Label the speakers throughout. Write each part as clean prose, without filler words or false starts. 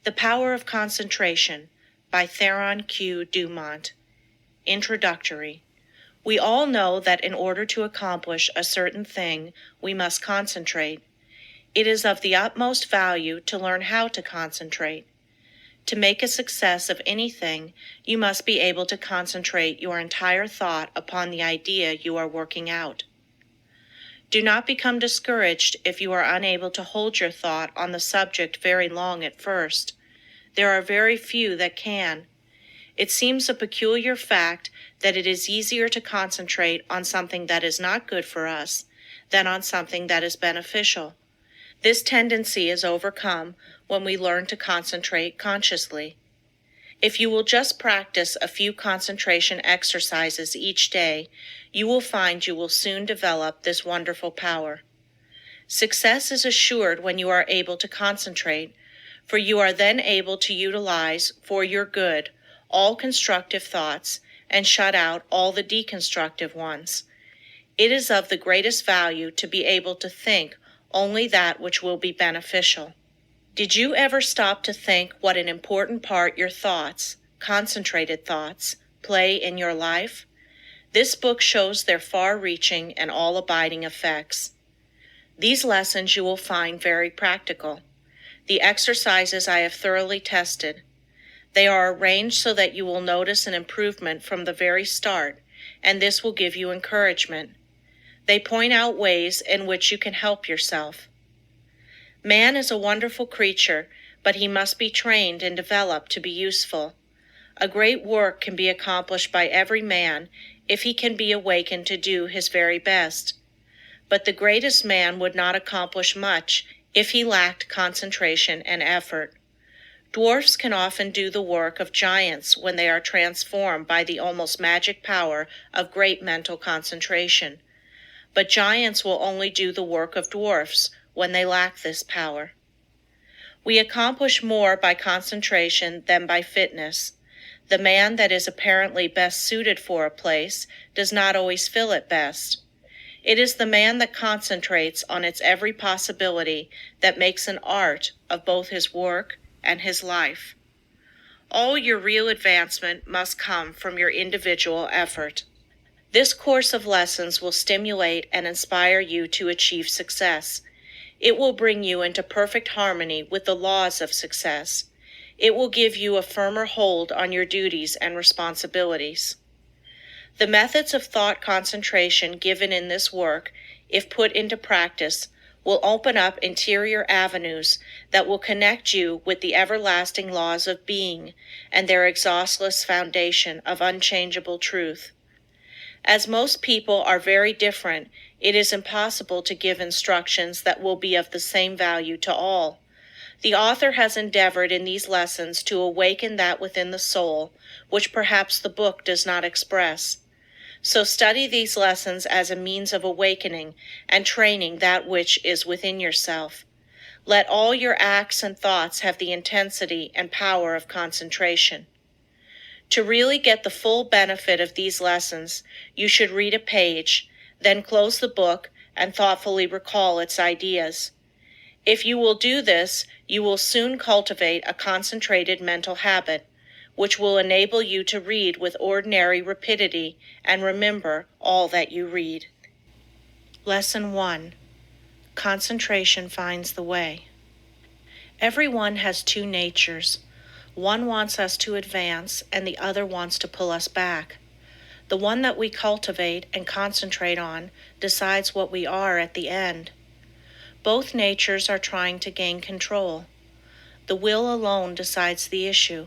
Speaker 1: The Power of Concentration by Theron Q. Dumont. Introductory. We all know that in order to accomplish a certain thing, we must concentrate. It is of the utmost value to learn how to concentrate. To make a success of anything, you must be able to concentrate your entire thought upon the idea you are working out. Do not become discouraged if you are unable to hold your thought on the subject very long at first. There are very few that can. It seems a peculiar fact that it is easier to concentrate on something that is not good for us than on something that is beneficial. This tendency is overcome when we learn to concentrate consciously. If you will just practice a few concentration exercises each day, you will find you will soon develop this wonderful power. Success is assured when you are able to concentrate, for you are then able to utilize for your good all constructive thoughts and shut out all the deconstructive ones. It is of the greatest value to be able to think only that which will be beneficial. Did you ever stop to think what an important part your thoughts, concentrated thoughts, play in your life? This book shows their far-reaching and all-abiding effects. These lessons you will find very practical. The exercises I have thoroughly tested. They are arranged so that you will notice an improvement from the very start, and this will give you encouragement. They point out ways in which you can help yourself. Man is a wonderful creature, but he must be trained and developed to be useful. A great work can be accomplished by every man if he can be awakened to do his very best. But the greatest man would not accomplish much if he lacked concentration and effort. Dwarfs can often do the work of giants when they are transformed by the almost magic power of great mental concentration. But giants will only do the work of dwarfs when they lack this power. We accomplish more by concentration than by fitness. The man that is apparently best suited for a place does not always fill it best. It is the man that concentrates on its every possibility that makes an art of both his work and his life. All your real advancement must come from your individual effort. This course of lessons will stimulate and inspire you to achieve success. It will bring you into perfect harmony with the laws of success. It will give you a firmer hold on your duties and responsibilities. The methods of thought concentration given in this work, if put into practice, will open up interior avenues that will connect you with the everlasting laws of being and their exhaustless foundation of unchangeable truth. As most people are very different, it is impossible to give instructions that will be of the same value to all. The author has endeavored in these lessons to awaken that within the soul, which perhaps the book does not express. So study these lessons as a means of awakening and training that which is within yourself. Let all your acts and thoughts have the intensity and power of concentration. To really get the full benefit of these lessons, you should read a page, then close the book and thoughtfully recall its ideas. If you will do this, you will soon cultivate a concentrated mental habit, which will enable you to read with ordinary rapidity and remember all that you read. Lesson 1. Concentration finds the way. Everyone has two natures. One wants us to advance, and the other wants to pull us back. The one that we cultivate and concentrate on decides what we are at the end. Both natures are trying to gain control. The will alone decides the issue.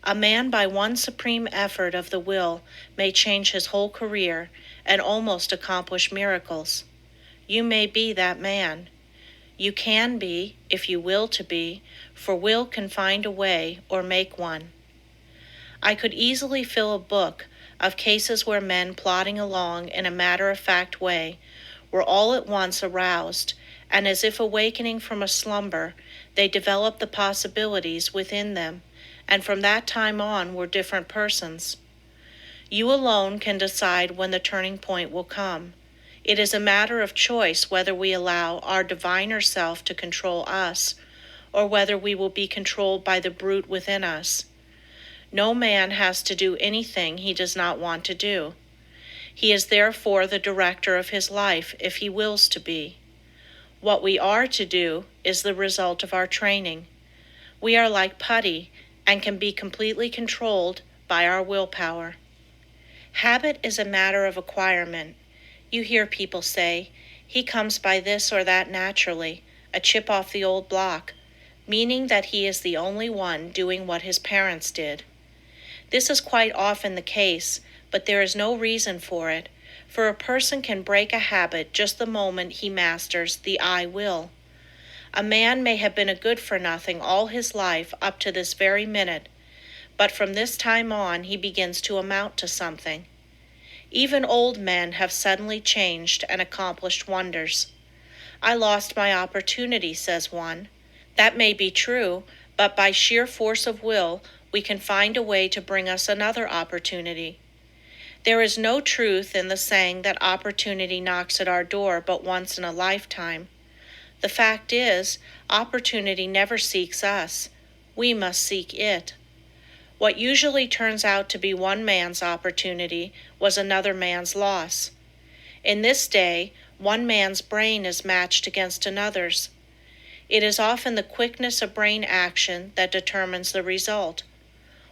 Speaker 1: A man by one supreme effort of the will may change his whole career and almost accomplish miracles. You may be that man. You can be, if you will to be, for will can find a way or make one. I could easily fill a book of cases where men plodding along in a matter-of-fact way were all at once aroused, and as if awakening from a slumber, they developed the possibilities within them, and from that time on were different persons. You alone can decide when the turning point will come. It is a matter of choice whether we allow our diviner self to control us, or whether we will be controlled by the brute within us. No man has to do anything he does not want to do. He is therefore the director of his life if he wills to be. What we are to do is the result of our training. We are like putty and can be completely controlled by our willpower. Habit is a matter of acquirement. You hear people say, "He comes by this or that naturally, a chip off the old block," meaning that he is the only one doing what his parents did. This is quite often the case, but there is no reason for it, for a person can break a habit just the moment he masters the I will. A man may have been a good-for-nothing all his life up to this very minute, but from this time on he begins to amount to something. Even old men have suddenly changed and accomplished wonders. "I lost my opportunity," says one. That may be true, but by sheer force of will, we can find a way to bring us another opportunity. There is no truth in the saying that opportunity knocks at our door but once in a lifetime. The fact is, opportunity never seeks us. We must seek it. What usually turns out to be one man's opportunity was another man's loss. In this day, one man's brain is matched against another's. It is often the quickness of brain action that determines the result.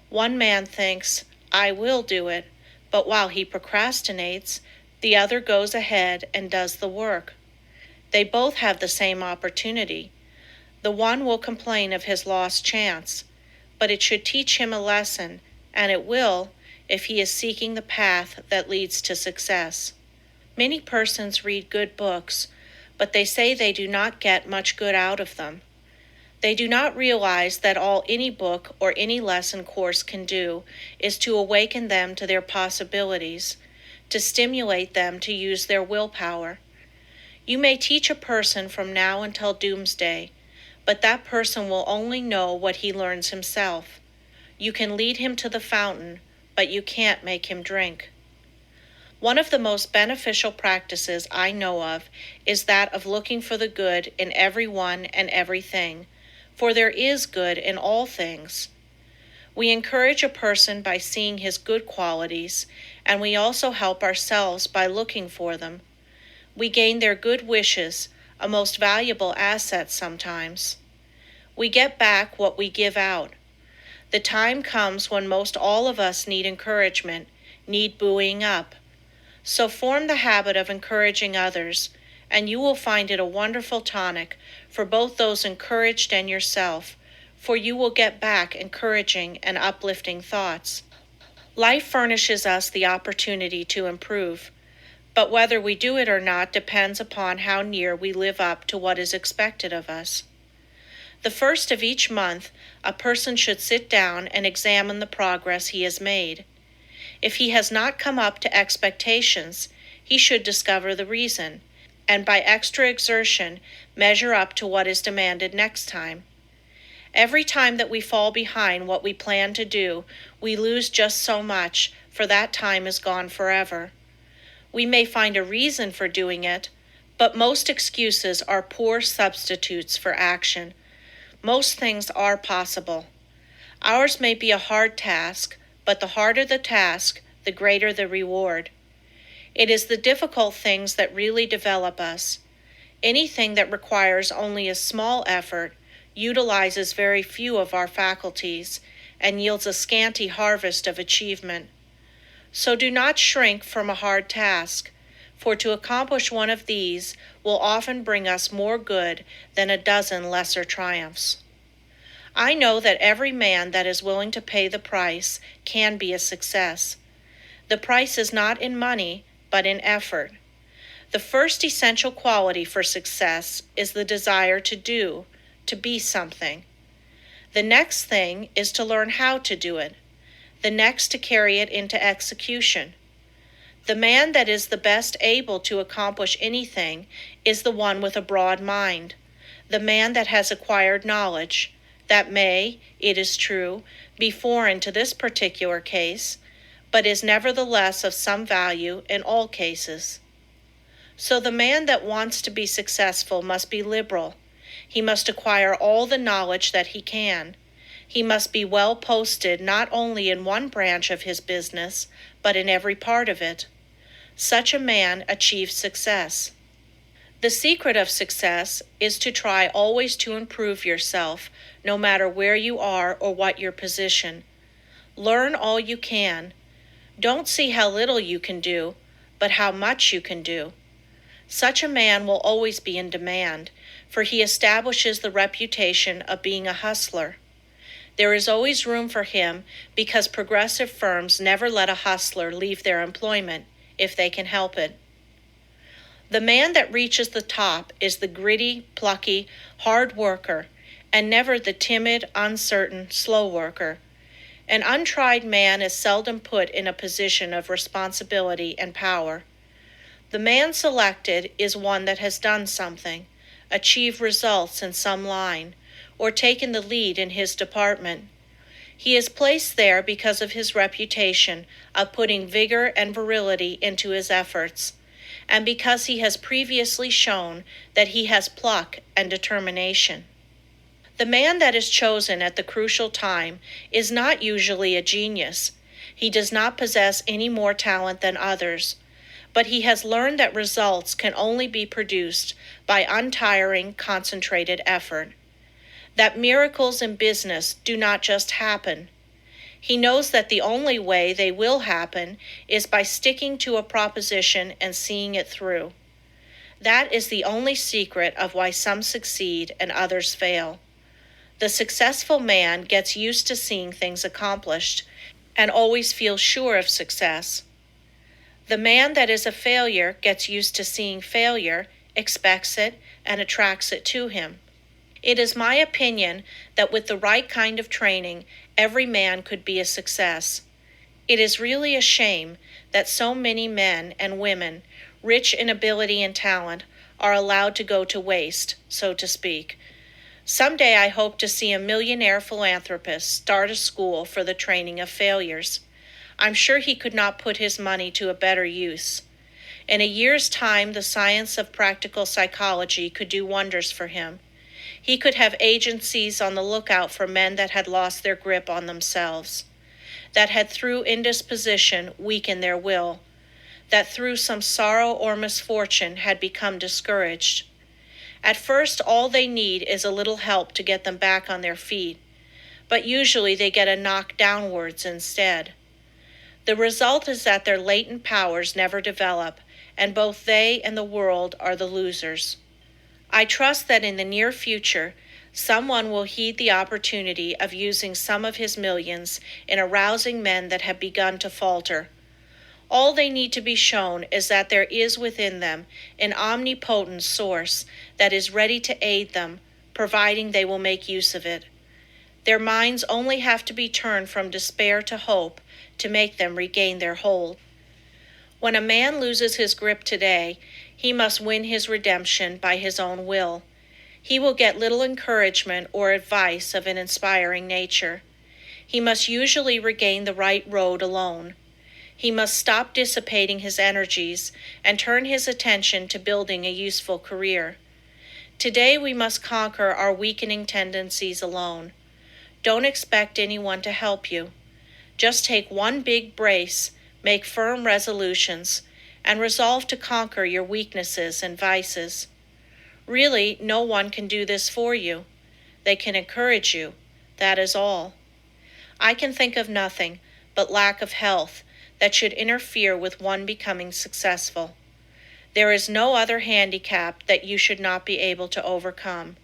Speaker 1: One man thinks, "I will do it," but while he procrastinates, the other goes ahead and does the work. They both have the same opportunity. The one will complain of his lost chance, but it should teach him a lesson, and it will, if he is seeking the path that leads to success. Many persons read good books, but they say they do not get much good out of them. They do not realize that all any book or any lesson course can do is to awaken them to their possibilities, to stimulate them to use their willpower. You may teach a person from now until doomsday, but that person will only know what he learns himself. You can lead him to the fountain, but you can't make him drink. One of the most beneficial practices I know of is that of looking for the good in everyone and everything, for there is good in all things. We encourage a person by seeing his good qualities, and we also help ourselves by looking for them. We gain their good wishes, a most valuable asset sometimes. We get back what we give out. The time comes when most all of us need encouragement, need buoying up. So form the habit of encouraging others, and you will find it a wonderful tonic for both those encouraged and yourself, for you will get back encouraging and uplifting thoughts. Life furnishes us the opportunity to improve, but whether we do it or not depends upon how near we live up to what is expected of us. The first of each month, a person should sit down and examine the progress he has made. If he has not come up to expectations, he should discover the reason, and by extra exertion, measure up to what is demanded next time. Every time that we fall behind what we plan to do, we lose just so much, for that time is gone forever. We may find a reason for doing it, but most excuses are poor substitutes for action. Most things are possible. Ours may be a hard task, but the harder the task, the greater the reward. It is the difficult things that really develop us. Anything that requires only a small effort utilizes very few of our faculties and yields a scanty harvest of achievement. So do not shrink from a hard task, for to accomplish one of these will often bring us more good than a dozen lesser triumphs. I know that every man that is willing to pay the price can be a success. The price is not in money, but in effort. The first essential quality for success is the desire to do, to be something. The next thing is to learn how to do it. The next to carry it into execution. The man that is the best able to accomplish anything is the one with a broad mind, the man that has acquired knowledge, that may, it is true, be foreign to this particular case, but is nevertheless of some value in all cases. So the man that wants to be successful must be liberal. He must acquire all the knowledge that he can. He must be well posted not only in one branch of his business, but in every part of it. Such a man achieves success. The secret of success is to try always to improve yourself, no matter where you are or what your position. Learn all you can. Don't see how little you can do, but how much you can do. Such a man will always be in demand, for he establishes the reputation of being a hustler. There is always room for him because progressive firms never let a hustler leave their employment if they can help it. The man that reaches the top is the gritty, plucky, hard worker, and never the timid, uncertain, slow worker. An untried man is seldom put in a position of responsibility and power. The man selected is one that has done something, achieved results in some line, or taken the lead in his department. He is placed there because of his reputation of putting vigor and virility into his efforts, and because he has previously shown that he has pluck and determination. The man that is chosen at the crucial time is not usually a genius. He does not possess any more talent than others, but he has learned that results can only be produced by untiring, concentrated effort. That miracles in business do not just happen. He knows that the only way they will happen is by sticking to a proposition and seeing it through. That is the only secret of why some succeed and others fail. The successful man gets used to seeing things accomplished and always feels sure of success. The man that is a failure gets used to seeing failure, expects it, and attracts it to him. It is my opinion that with the right kind of training, every man could be a success. It is really a shame that so many men and women, rich in ability and talent, are allowed to go to waste, so to speak. Someday I hope to see a millionaire philanthropist start a school for the training of failures. I'm sure he could not put his money to a better use. In a year's time, the science of practical psychology could do wonders for him. He could have agencies on the lookout for men that had lost their grip on themselves, that had through indisposition weakened their will, that through some sorrow or misfortune had become discouraged. At first, all they need is a little help to get them back on their feet, but usually they get a knock downwards instead. The result is that their latent powers never develop, and both they and the world are the losers. I trust that in the near future, someone will heed the opportunity of using some of his millions in arousing men that have begun to falter. All they need to be shown is that there is within them an omnipotent source that is ready to aid them, providing they will make use of it. Their minds only have to be turned from despair to hope to make them regain their hold. When a man loses his grip today, he must win his redemption by his own will. He will get little encouragement or advice of an inspiring nature. He must usually regain the right road alone. He must stop dissipating his energies and turn his attention to building a useful career. Today we must conquer our weakening tendencies alone. Don't expect anyone to help you. Just take one big brace, make firm resolutions, and resolve to conquer your weaknesses and vices. Really, no one can do this for you. They can encourage you. That is all. I can think of nothing but lack of health that should interfere with one becoming successful. There is no other handicap that you should not be able to overcome.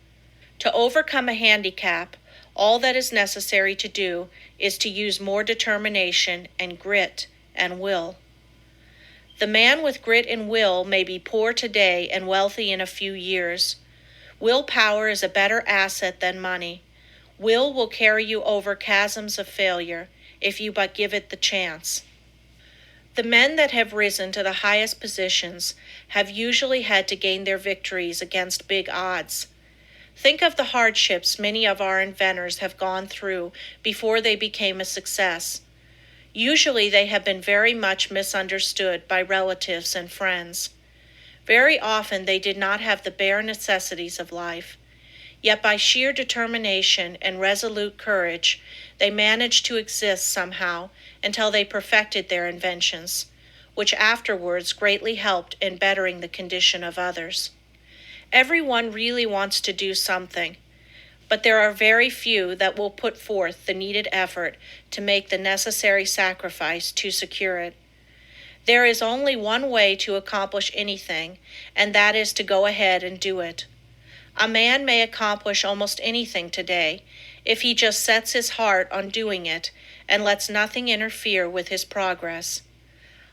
Speaker 1: To overcome a handicap, all that is necessary to do is to use more determination and grit and will. The man with grit and will may be poor today and wealthy in a few years. Willpower is a better asset than money. Will carry you over chasms of failure if you but give it the chance. The men that have risen to the highest positions have usually had to gain their victories against big odds. Think of the hardships many of our inventors have gone through before they became a success. Usually they have been very much misunderstood by relatives and friends. Very often they did not have the bare necessities of life. Yet by sheer determination and resolute courage, they managed to exist somehow until they perfected their inventions, which afterwards greatly helped in bettering the condition of others. Everyone really wants to do something, but there are very few that will put forth the needed effort to make the necessary sacrifice to secure it. There is only one way to accomplish anything, and that is to go ahead and do it. A man may accomplish almost anything today if he just sets his heart on doing it and lets nothing interfere with his progress.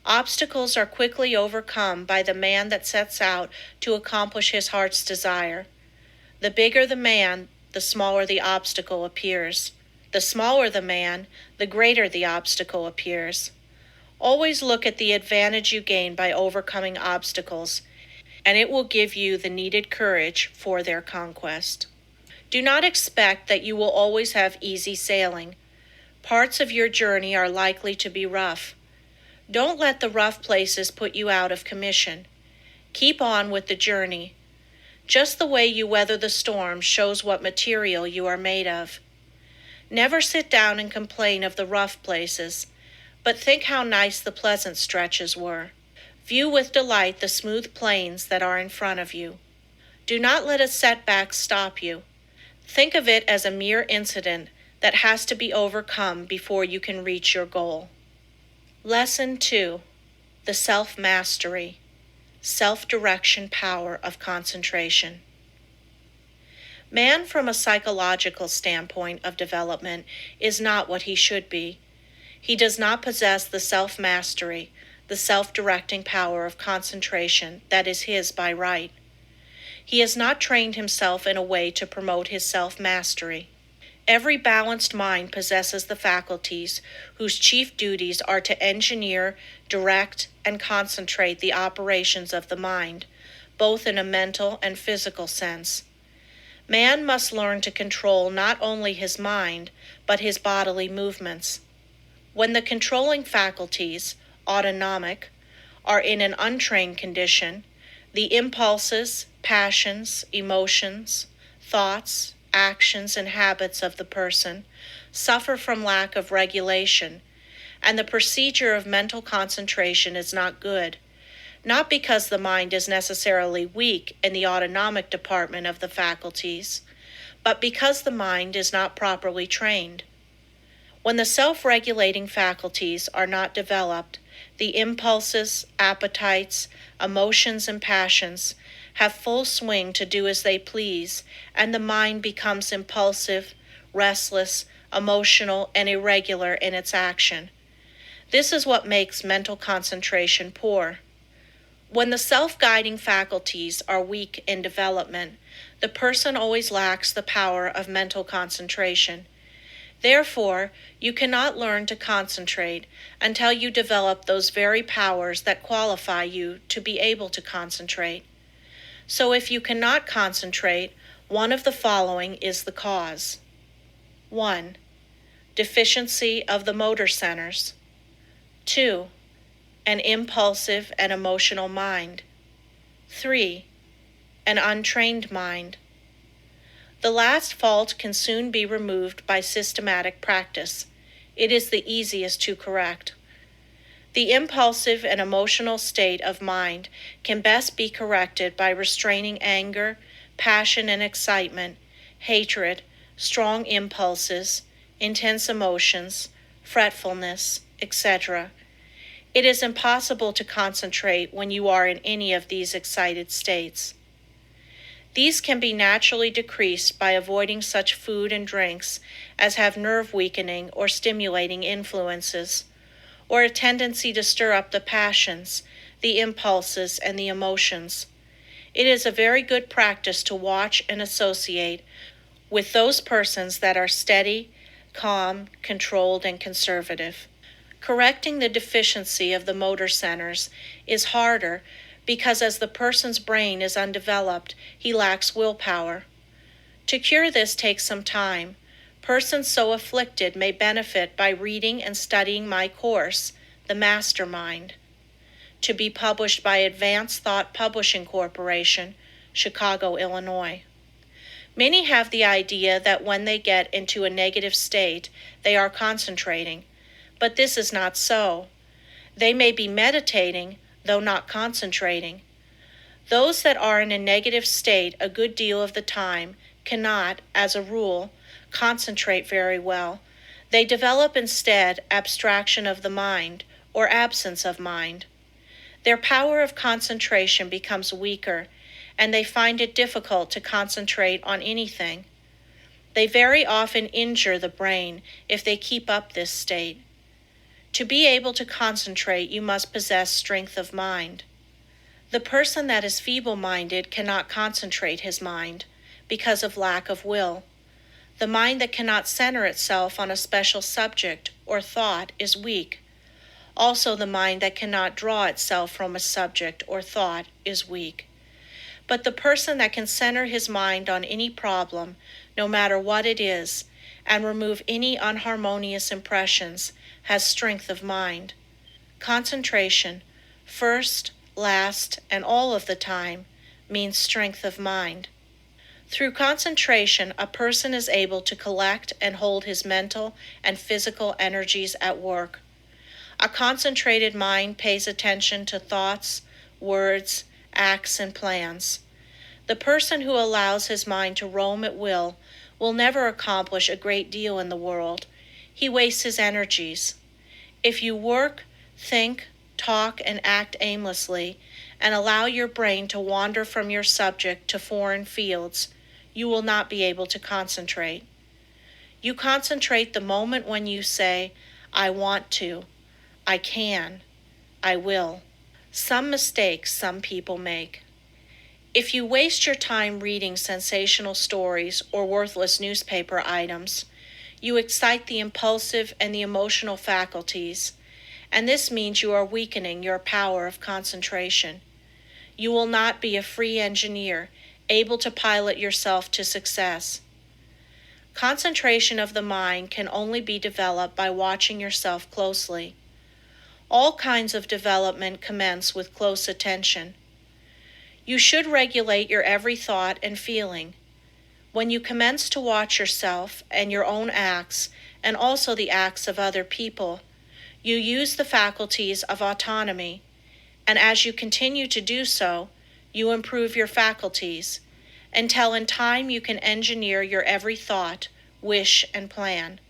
Speaker 1: Obstacles are quickly overcome by the man that sets out to accomplish his heart's desire. The bigger the man, the smaller the obstacle appears. The smaller the man, the greater the obstacle appears. Always look at the advantage you gain by overcoming obstacles, and it will give you the needed courage for their conquest. Do not expect that you will always have easy sailing. Parts of your journey are likely to be rough. Don't let the rough places put you out of commission. Keep on with the journey. Just the way you weather the storm shows what material you are made of. Never sit down and complain of the rough places, but think how nice the pleasant stretches were. View with delight the smooth plains that are in front of you. Do not let a setback stop you. Think of it as a mere incident that has to be overcome before you can reach your goal. Lesson 2. The Self-Mastery, Self-Direction Power of Concentration. Man, from a psychological standpoint of development, is not what he should be. He does not possess the self-mastery, the self-directing power of concentration that is his by right. He has not trained himself in a way to promote his self-mastery. Every balanced mind possesses the faculties whose chief duties are to engineer, direct, and concentrate the operations of the mind, both in a mental and physical sense. Man must learn to control not only his mind, but his bodily movements. When the controlling faculties, autonomic, are in an untrained condition, the impulses, passions, emotions, thoughts, actions, and habits of the person suffer from lack of regulation, and the procedure of mental concentration is not good, not because the mind is necessarily weak in the autonomic department of the faculties, but because the mind is not properly trained. When the self-regulating faculties are not developed, the impulses, appetites, emotions, and passions have full swing to do as they please, and the mind becomes impulsive, restless, emotional, and irregular in its action. This is what makes mental concentration poor. When the self-guiding faculties are weak in development, the person always lacks the power of mental concentration. Therefore, you cannot learn to concentrate until you develop those very powers that qualify you to be able to concentrate. So if you cannot concentrate, one of the following is the cause. 1. Deficiency of the motor centers. 2. An impulsive and emotional mind. 3. An untrained mind. The last fault can soon be removed by systematic practice. It is the easiest to correct. The impulsive and emotional state of mind can best be corrected by restraining anger, passion and excitement, hatred, strong impulses, intense emotions, fretfulness, etc. It is impossible to concentrate when you are in any of these excited states. These can be naturally decreased by avoiding such food and drinks as have nerve-weakening or stimulating influences, or a tendency to stir up the passions, the impulses, and the emotions. It is a very good practice to watch and associate with those persons that are steady, calm, controlled, and conservative. Correcting the deficiency of the motor centers is harder because as the person's brain is undeveloped, he lacks willpower. To cure this takes some time. Persons so afflicted may benefit by reading and studying my course, The Mastermind, to be published by Advanced Thought Publishing Corporation, Chicago, Illinois. Many have the idea that when they get into a negative state, they are concentrating, but this is not so. They may be meditating, though not concentrating. Those that are in a negative state a good deal of the time cannot, as a rule, concentrate very well. They develop instead abstraction of the mind, or absence of mind. Their power of concentration becomes weaker, and they find it difficult to concentrate on anything. They very often injure the brain if they keep up this state. To be able to concentrate, you must possess strength of mind. The person that is feeble-minded cannot concentrate his mind because of lack of will. The mind that cannot center itself on a special subject or thought is weak. Also, the mind that cannot draw itself from a subject or thought is weak. But the person that can center his mind on any problem, no matter what it is, and remove any unharmonious impressions, has strength of mind. Concentration, first, last, and all of the time, means strength of mind. Through concentration, a person is able to collect and hold his mental and physical energies at work. A concentrated mind pays attention to thoughts, words, acts, and plans. The person who allows his mind to roam at will never accomplish a great deal in the world. He wastes his energies. If you work, think, talk, and act aimlessly, and allow your brain to wander from your subject to foreign fields, you will not be able to concentrate. You concentrate the moment when you say, I want to, I can, I will. Some mistakes some people make. If you waste your time reading sensational stories or worthless newspaper items, you excite the impulsive and the emotional faculties, and this means you are weakening your power of concentration. You will not be a free engineer, able to pilot yourself to success. Concentration of the mind can only be developed by watching yourself closely. All kinds of development commence with close attention. You should regulate your every thought and feeling. When you commence to watch yourself and your own acts, and also the acts of other people, you use the faculties of autonomy, and as you continue to do so, you improve your faculties, until in time you can engineer your every thought, wish, and plan.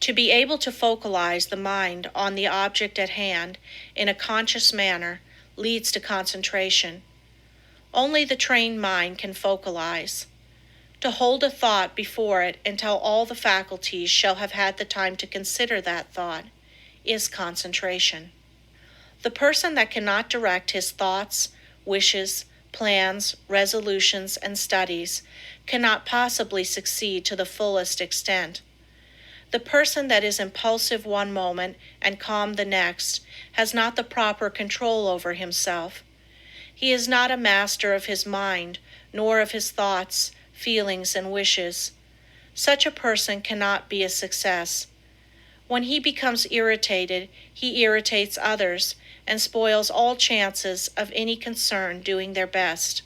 Speaker 1: To be able to focalize the mind on the object at hand in a conscious manner leads to concentration. Only the trained mind can focalize. To hold a thought before it until all the faculties shall have had the time to consider that thought is concentration. The person that cannot direct his thoughts, wishes, plans, resolutions, and studies cannot possibly succeed to the fullest extent. The person that is impulsive one moment and calm the next has not the proper control over himself. He is not a master of his mind, nor of his thoughts, feelings, and wishes. Such a person cannot be a success. When he becomes irritated, he irritates others and spoils all chances of any concern doing their best.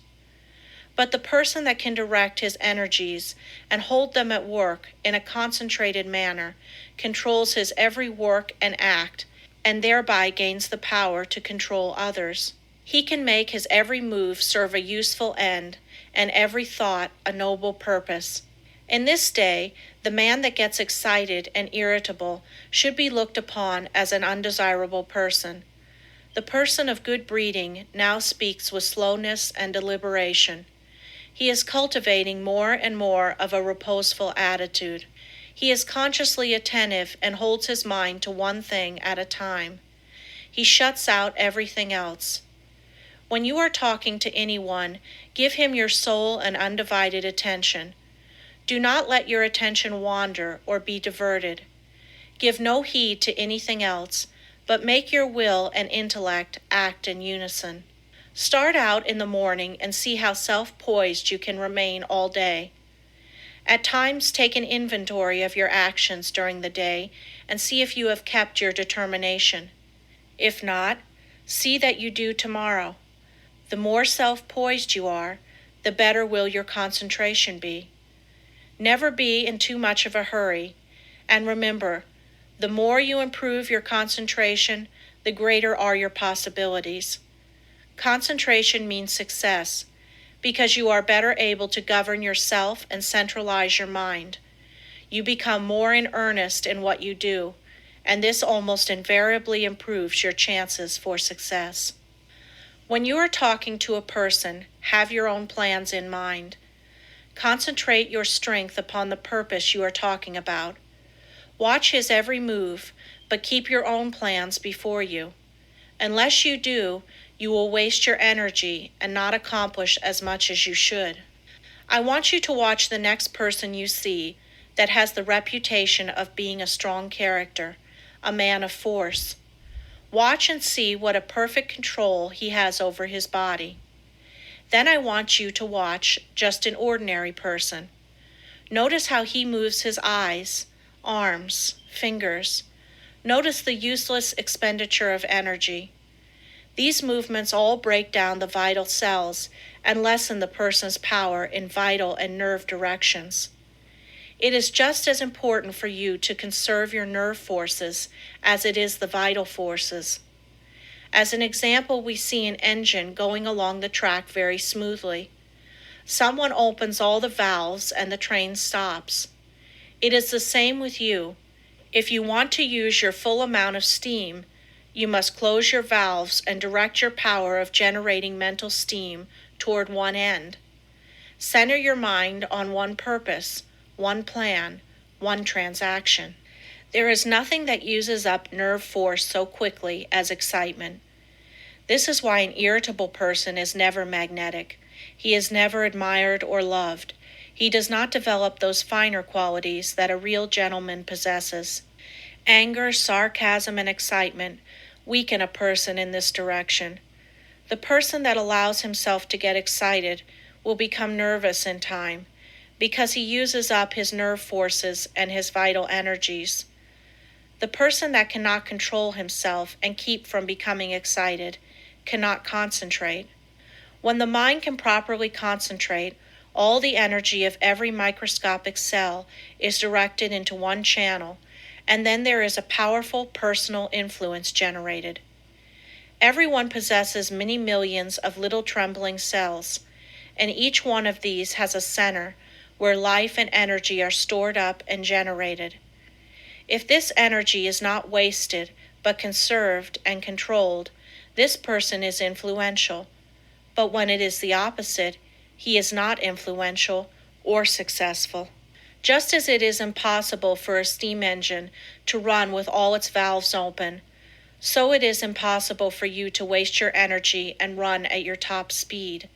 Speaker 1: But the person that can direct his energies and hold them at work in a concentrated manner controls his every work and act, and thereby gains the power to control others. He can make his every move serve a useful end, and every thought a noble purpose. In this day, the man that gets excited and irritable should be looked upon as an undesirable person. The person of good breeding now speaks with slowness and deliberation. He is cultivating more and more of a reposeful attitude. He is consciously attentive and holds his mind to one thing at a time. He shuts out everything else. When you are talking to anyone, give him your sole and undivided attention. Do not let your attention wander or be diverted. Give no heed to anything else, but make your will and intellect act in unison. Start out in the morning and see how self-poised you can remain all day. At times, take an inventory of your actions during the day and see if you have kept your determination. If not, see that you do tomorrow. The more self-poised you are, the better will your concentration be. Never be in too much of a hurry, and remember, the more you improve your concentration, the greater are your possibilities. Concentration means success, because you are better able to govern yourself and centralize your mind. You become more in earnest in what you do, and this almost invariably improves your chances for success. When you are talking to a person, have your own plans in mind. Concentrate your strength upon the purpose you are talking about. Watch his every move, but keep your own plans before you. Unless you do, you will waste your energy and not accomplish as much as you should. I want you to watch the next person you see that has the reputation of being a strong character, a man of force. Watch and see what a perfect control he has over his body. Then I want you to watch just an ordinary person. Notice how he moves his eyes, arms, fingers. Notice the useless expenditure of energy. These movements all break down the vital cells and lessen the person's power in vital and nerve directions. It is just as important for you to conserve your nerve forces as it is the vital forces. As an example, we see an engine going along the track very smoothly. Someone opens all the valves and the train stops. It is the same with you. If you want to use your full amount of steam, you must close your valves and direct your power of generating mental steam toward one end. Center your mind on one purpose, one plan, one transaction. There is nothing that uses up nerve force so quickly as excitement. This is why an irritable person is never magnetic. He is never admired or loved. He does not develop those finer qualities that a real gentleman possesses. Anger, sarcasm, and excitement weaken a person in this direction. The person that allows himself to get excited will become nervous in time, because he uses up his nerve forces and his vital energies. The person that cannot control himself and keep from becoming excited cannot concentrate. When the mind can properly concentrate, all the energy of every microscopic cell is directed into one channel, and then there is a powerful personal influence generated. Everyone possesses many millions of little trembling cells, and each one of these has a center where life and energy are stored up and generated. If this energy is not wasted, but conserved and controlled, this person is influential. But when it is the opposite, he is not influential or successful. Just as it is impossible for a steam engine to run with all its valves open, so it is impossible for you to waste your energy and run at your top speed.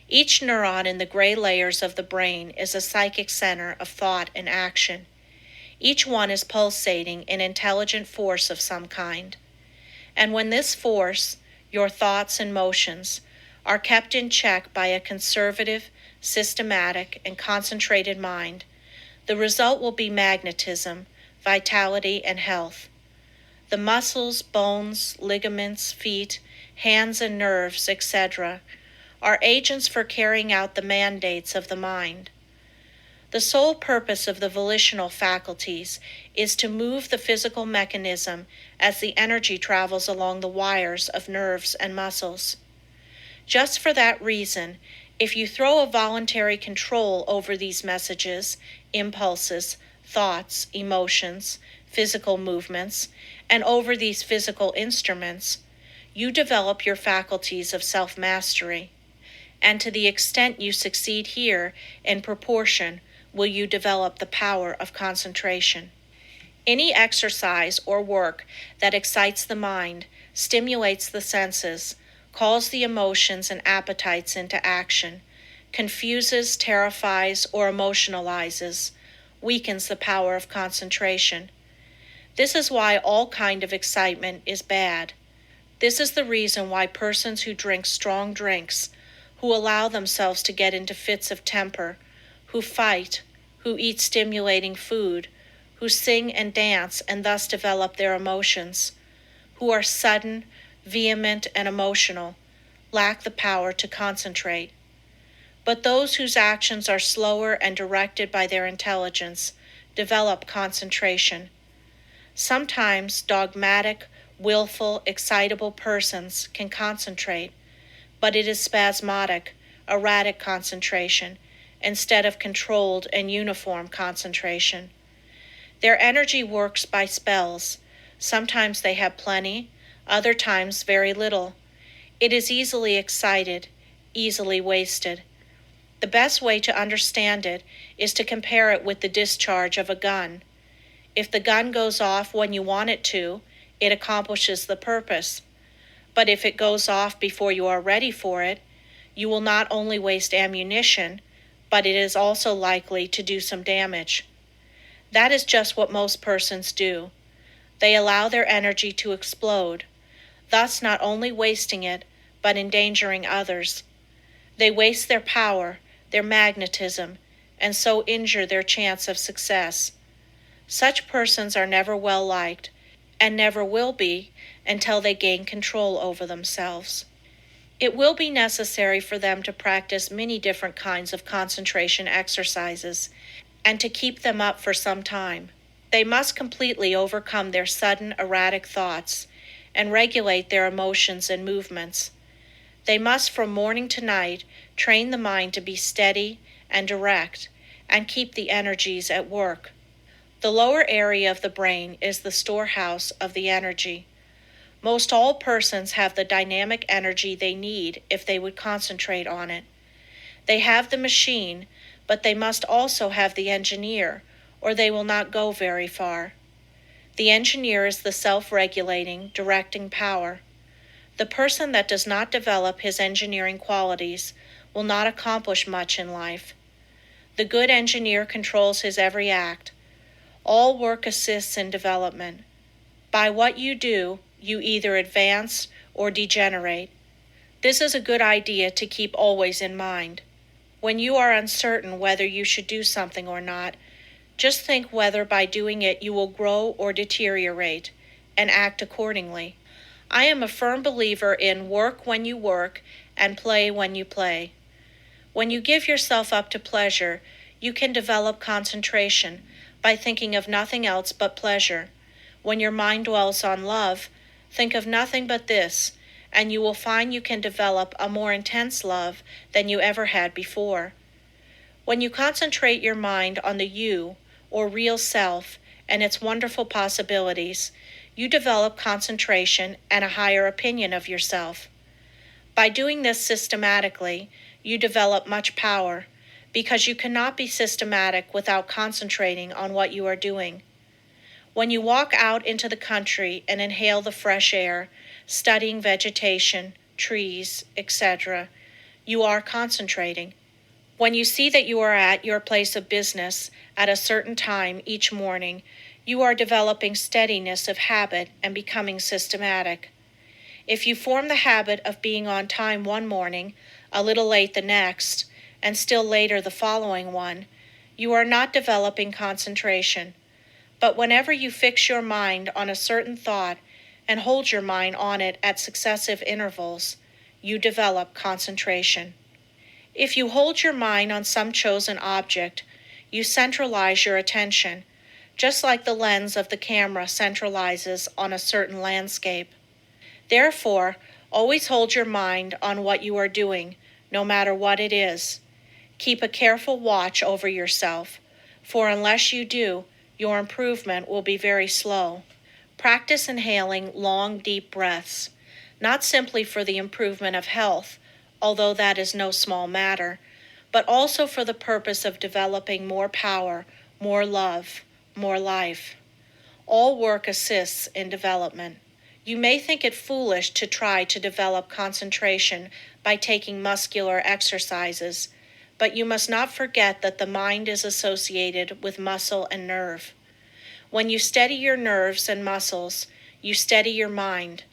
Speaker 1: Each neuron in the gray layers of the brain is a psychic center of thought and action. Each one is pulsating an intelligent force of some kind. And when this force, your thoughts and motions, are kept in check by a conservative, systematic, and concentrated mind, the result will be magnetism, vitality, and health. The muscles, bones, ligaments, feet, hands, and nerves, etc., are agents for carrying out the mandates of the mind. The sole purpose of the volitional faculties is to move the physical mechanism as the energy travels along the wires of nerves and muscles. Just for that reason, if you throw a voluntary control over these messages, impulses, thoughts, emotions, physical movements, and over these physical instruments, you develop your faculties of self-mastery. And to the extent you succeed here, in proportion, will you develop the power of concentration. Any exercise or work that excites the mind, stimulates the senses, calls the emotions and appetites into action, confuses, terrifies, or emotionalizes, weakens the power of concentration. This is why all kind of excitement is bad. This is the reason why persons who drink strong drinks, who allow themselves to get into fits of temper, who fight, who eat stimulating food, who sing and dance and thus develop their emotions, who are sudden, vehement, and emotional, lack the power to concentrate. But those whose actions are slower and directed by their intelligence develop concentration. Sometimes dogmatic, willful, excitable persons can concentrate, but it is spasmodic, erratic concentration, instead of controlled and uniform concentration. Their energy works by spells. Sometimes they have plenty, other times very little. It is easily excited, easily wasted. The best way to understand it is to compare it with the discharge of a gun. If the gun goes off when you want it to, it accomplishes the purpose. But if it goes off before you are ready for it, you will not only waste ammunition, but it is also likely to do some damage. That is just what most persons do. They allow their energy to explode, thus not only wasting it, but endangering others. They waste their power, their magnetism, and so injure their chance of success. Such persons are never well liked, and never will be until they gain control over themselves. It will be necessary for them to practice many different kinds of concentration exercises, and to keep them up for some time. They must completely overcome their sudden erratic thoughts, and regulate their emotions and movements. They must from morning to night train the mind to be steady and direct, and keep the energies at work. The lower area of the brain is the storehouse of the energy. Most all persons have the dynamic energy they need if they would concentrate on it. They have the machine, but they must also have the engineer, or they will not go very far. The engineer is the self-regulating, directing power. The person that does not develop his engineering qualities will not accomplish much in life. The good engineer controls his every act. All work assists in development. By what you do, you either advance or degenerate. This is a good idea to keep always in mind. When you are uncertain whether you should do something or not, just think whether by doing it you will grow or deteriorate, and act accordingly. I am a firm believer in work when you work and play when you play. When you give yourself up to pleasure, you can develop concentration by thinking of nothing else but pleasure. When your mind dwells on love, think of nothing but this, and you will find you can develop a more intense love than you ever had before. When you concentrate your mind on the you, or real self, and its wonderful possibilities, you develop concentration and a higher opinion of yourself. By doing this systematically, you develop much power, because you cannot be systematic without concentrating on what you are doing. When you walk out into the country and inhale the fresh air, studying vegetation, trees, etc., you are concentrating. When you see that you are at your place of business at a certain time each morning, you are developing steadiness of habit and becoming systematic. If you form the habit of being on time one morning, a little late the next, and still later the following one, you are not developing concentration. But whenever you fix your mind on a certain thought and hold your mind on it at successive intervals, you develop concentration. If you hold your mind on some chosen object, you centralize your attention, just like the lens of the camera centralizes on a certain landscape. Therefore, always hold your mind on what you are doing, no matter what it is. Keep a careful watch over yourself, for unless you do, your improvement will be very slow. Practice inhaling long, deep breaths, not simply for the improvement of health, although that is no small matter, but also for the purpose of developing more power, more love, more life. All work assists in development. You may think it foolish to try to develop concentration by taking muscular exercises, but you must not forget that the mind is associated with muscle and nerve. When you steady your nerves and muscles, you steady your mind,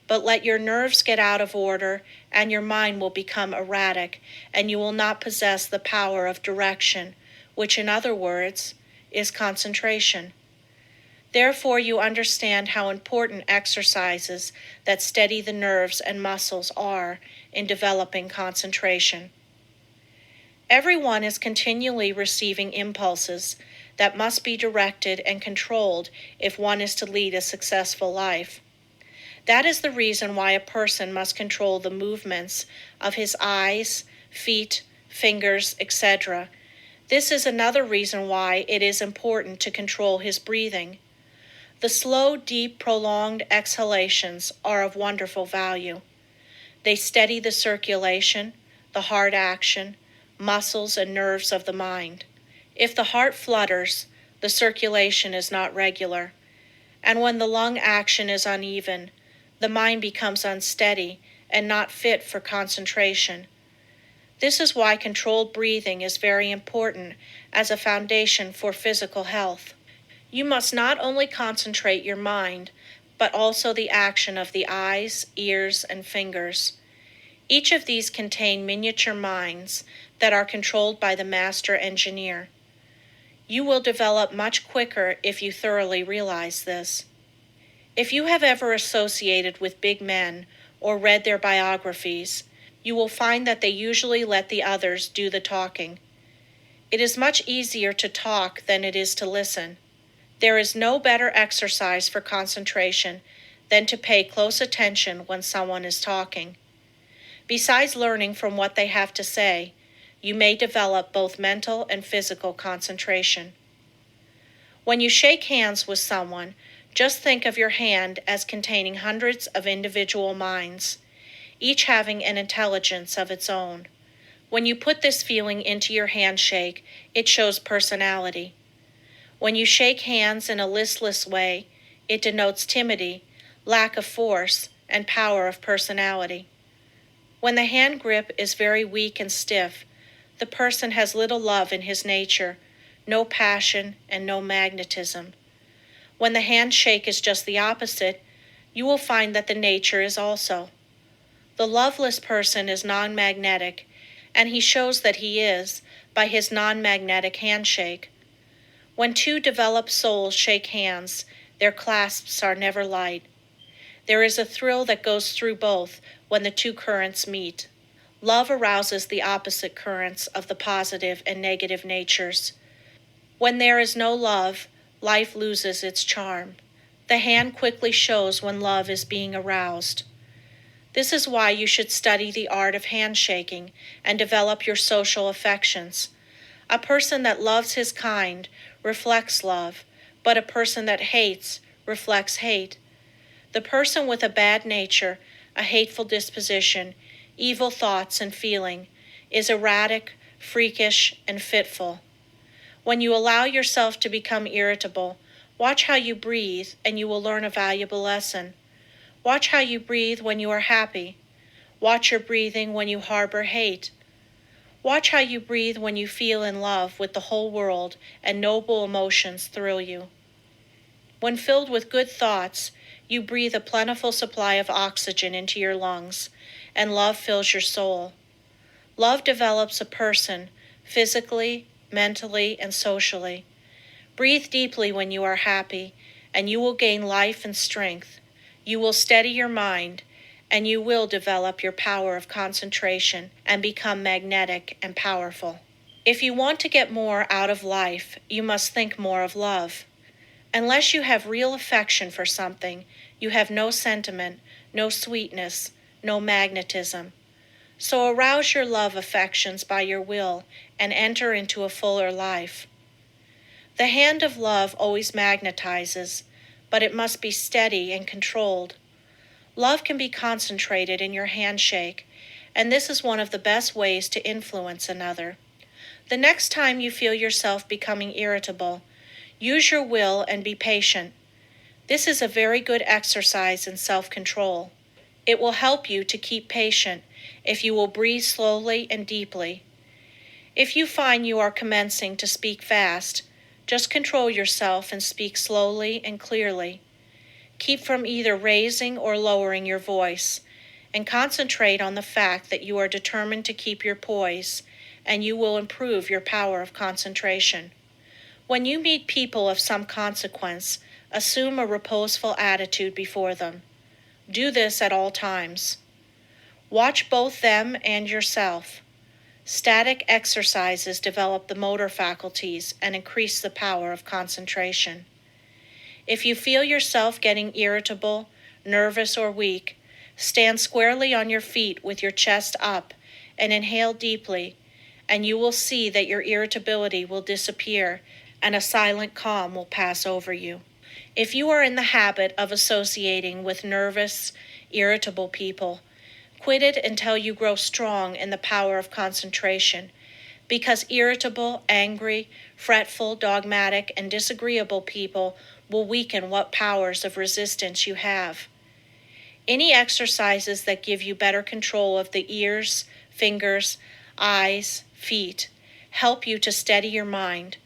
Speaker 1: but let your nerves get out of order and your mind will become erratic, and you will not possess the power of direction, which in other words is concentration. Therefore you understand how important exercises that steady the nerves and muscles are in developing concentration. Everyone is continually receiving impulses that must be directed and controlled if one is to lead a successful life. That is the reason why a person must control the movements of his eyes, feet, fingers, etc. This is another reason why it is important to control his breathing. The slow, deep, prolonged exhalations are of wonderful value. They steady the circulation, the heart action, muscles and nerves of the mind. If the heart flutters, the circulation is not regular, and when the lung action is uneven, the mind becomes unsteady and not fit for concentration. This is why controlled breathing is very important as a foundation for physical health. You must not only concentrate your mind, but also the action of the eyes, ears, and fingers. Each of these contain miniature minds that are controlled by the master engineer. You will develop much quicker if you thoroughly realize this. If you have ever associated with big men or read their biographies, you will find that they usually let the others do the talking. It is much easier to talk than it is to listen. There is no better exercise for concentration than to pay close attention when someone is talking. Besides learning from what they have to say, you may develop both mental and physical concentration. When you shake hands with someone, just think of your hand as containing hundreds of individual minds, each having an intelligence of its own. When you put this feeling into your handshake, it shows personality. When you shake hands in a listless way, it denotes timidity, lack of force, and power of personality. When the hand grip is very weak and stiff, the person has little love in his nature, no passion, and no magnetism. When the handshake is just the opposite, you will find that the nature is also. The loveless person is non-magnetic, and he shows that he is by his non-magnetic handshake. When two developed souls shake hands, their clasps are never light. There is a thrill that goes through both when the two currents meet. Love arouses the opposite currents of the positive and negative natures. When there is no love, life loses its charm. The hand quickly shows when love is being aroused. This is why you should study the art of handshaking and develop your social affections. A person that loves his kind reflects love, but a person that hates reflects hate. The person with a bad nature, a hateful disposition, evil thoughts and feeling, is erratic, freakish, and fitful. When you allow yourself to become irritable, watch how you breathe and you will learn a valuable lesson. Watch how you breathe when you are happy. Watch your breathing when you harbor hate. Watch how you breathe when you feel in love with the whole world and noble emotions thrill you. When filled with good thoughts, you breathe a plentiful supply of oxygen into your lungs, and love fills your soul. Love develops a person, physically, mentally, and socially. Breathe deeply when you are happy, and you will gain life and strength. You will steady your mind, and you will develop your power of concentration and become magnetic and powerful. If you want to get more out of life, you must think more of love. Unless you have real affection for something, you have no sentiment, no sweetness, no magnetism. So arouse your love affections by your will and enter into a fuller life. The hand of love always magnetizes, but it must be steady and controlled. Love can be concentrated in your handshake, and this is one of the best ways to influence another. The next time you feel yourself becoming irritable, use your will and be patient. This is a very good exercise in self-control. It will help you to keep patient if you will breathe slowly and deeply. If you find you are commencing to speak fast, just control yourself and speak slowly and clearly. Keep from either raising or lowering your voice, and concentrate on the fact that you are determined to keep your poise, and you will improve your power of concentration. When you meet people of some consequence, assume a reposeful attitude before them. Do this at all times. Watch both them and yourself. Static exercises develop the motor faculties and increase the power of concentration. If you feel yourself getting irritable, nervous, or weak, stand squarely on your feet with your chest up and inhale deeply, and you will see that your irritability will disappear and a silent calm will pass over you. If you are in the habit of associating with nervous, irritable people, quit it until you grow strong in the power of concentration, because irritable, angry, fretful, dogmatic, and disagreeable people will weaken what powers of resistance you have. Any exercises that give you better control of the ears, fingers, eyes, feet help you to steady your mind.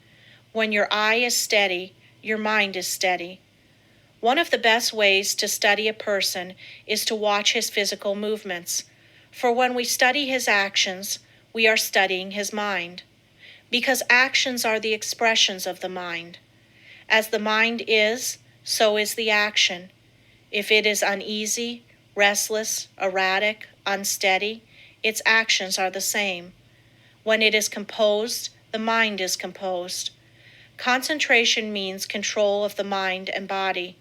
Speaker 1: When your eye is steady, your mind is steady. One of the best ways to study a person is to watch his physical movements, for when we study his actions, we are studying his mind, because actions are the expressions of the mind. As the mind is, so is the action. If it is uneasy, restless, erratic, unsteady, its actions are the same. When it is composed, the mind is composed. Concentration means control of the mind and body.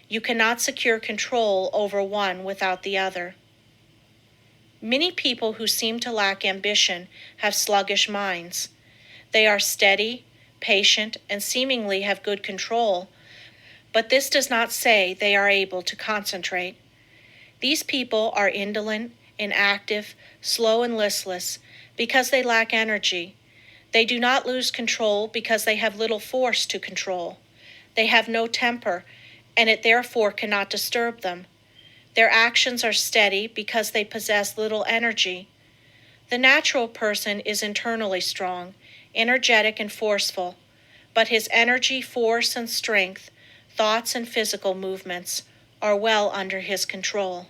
Speaker 1: You cannot secure control over one without the other. Many people who seem to lack ambition have sluggish minds. They are steady, patient, and seemingly have good control, but this does not say they are able to concentrate. These people are indolent, inactive, slow, and listless because they lack energy. They do not lose control because they have little force to control. They have no temper, and it therefore cannot disturb them. Their actions are steady because they possess little energy. The natural person is internally strong, energetic, and forceful, but his energy, force, and strength, thoughts, and physical movements are well under his control.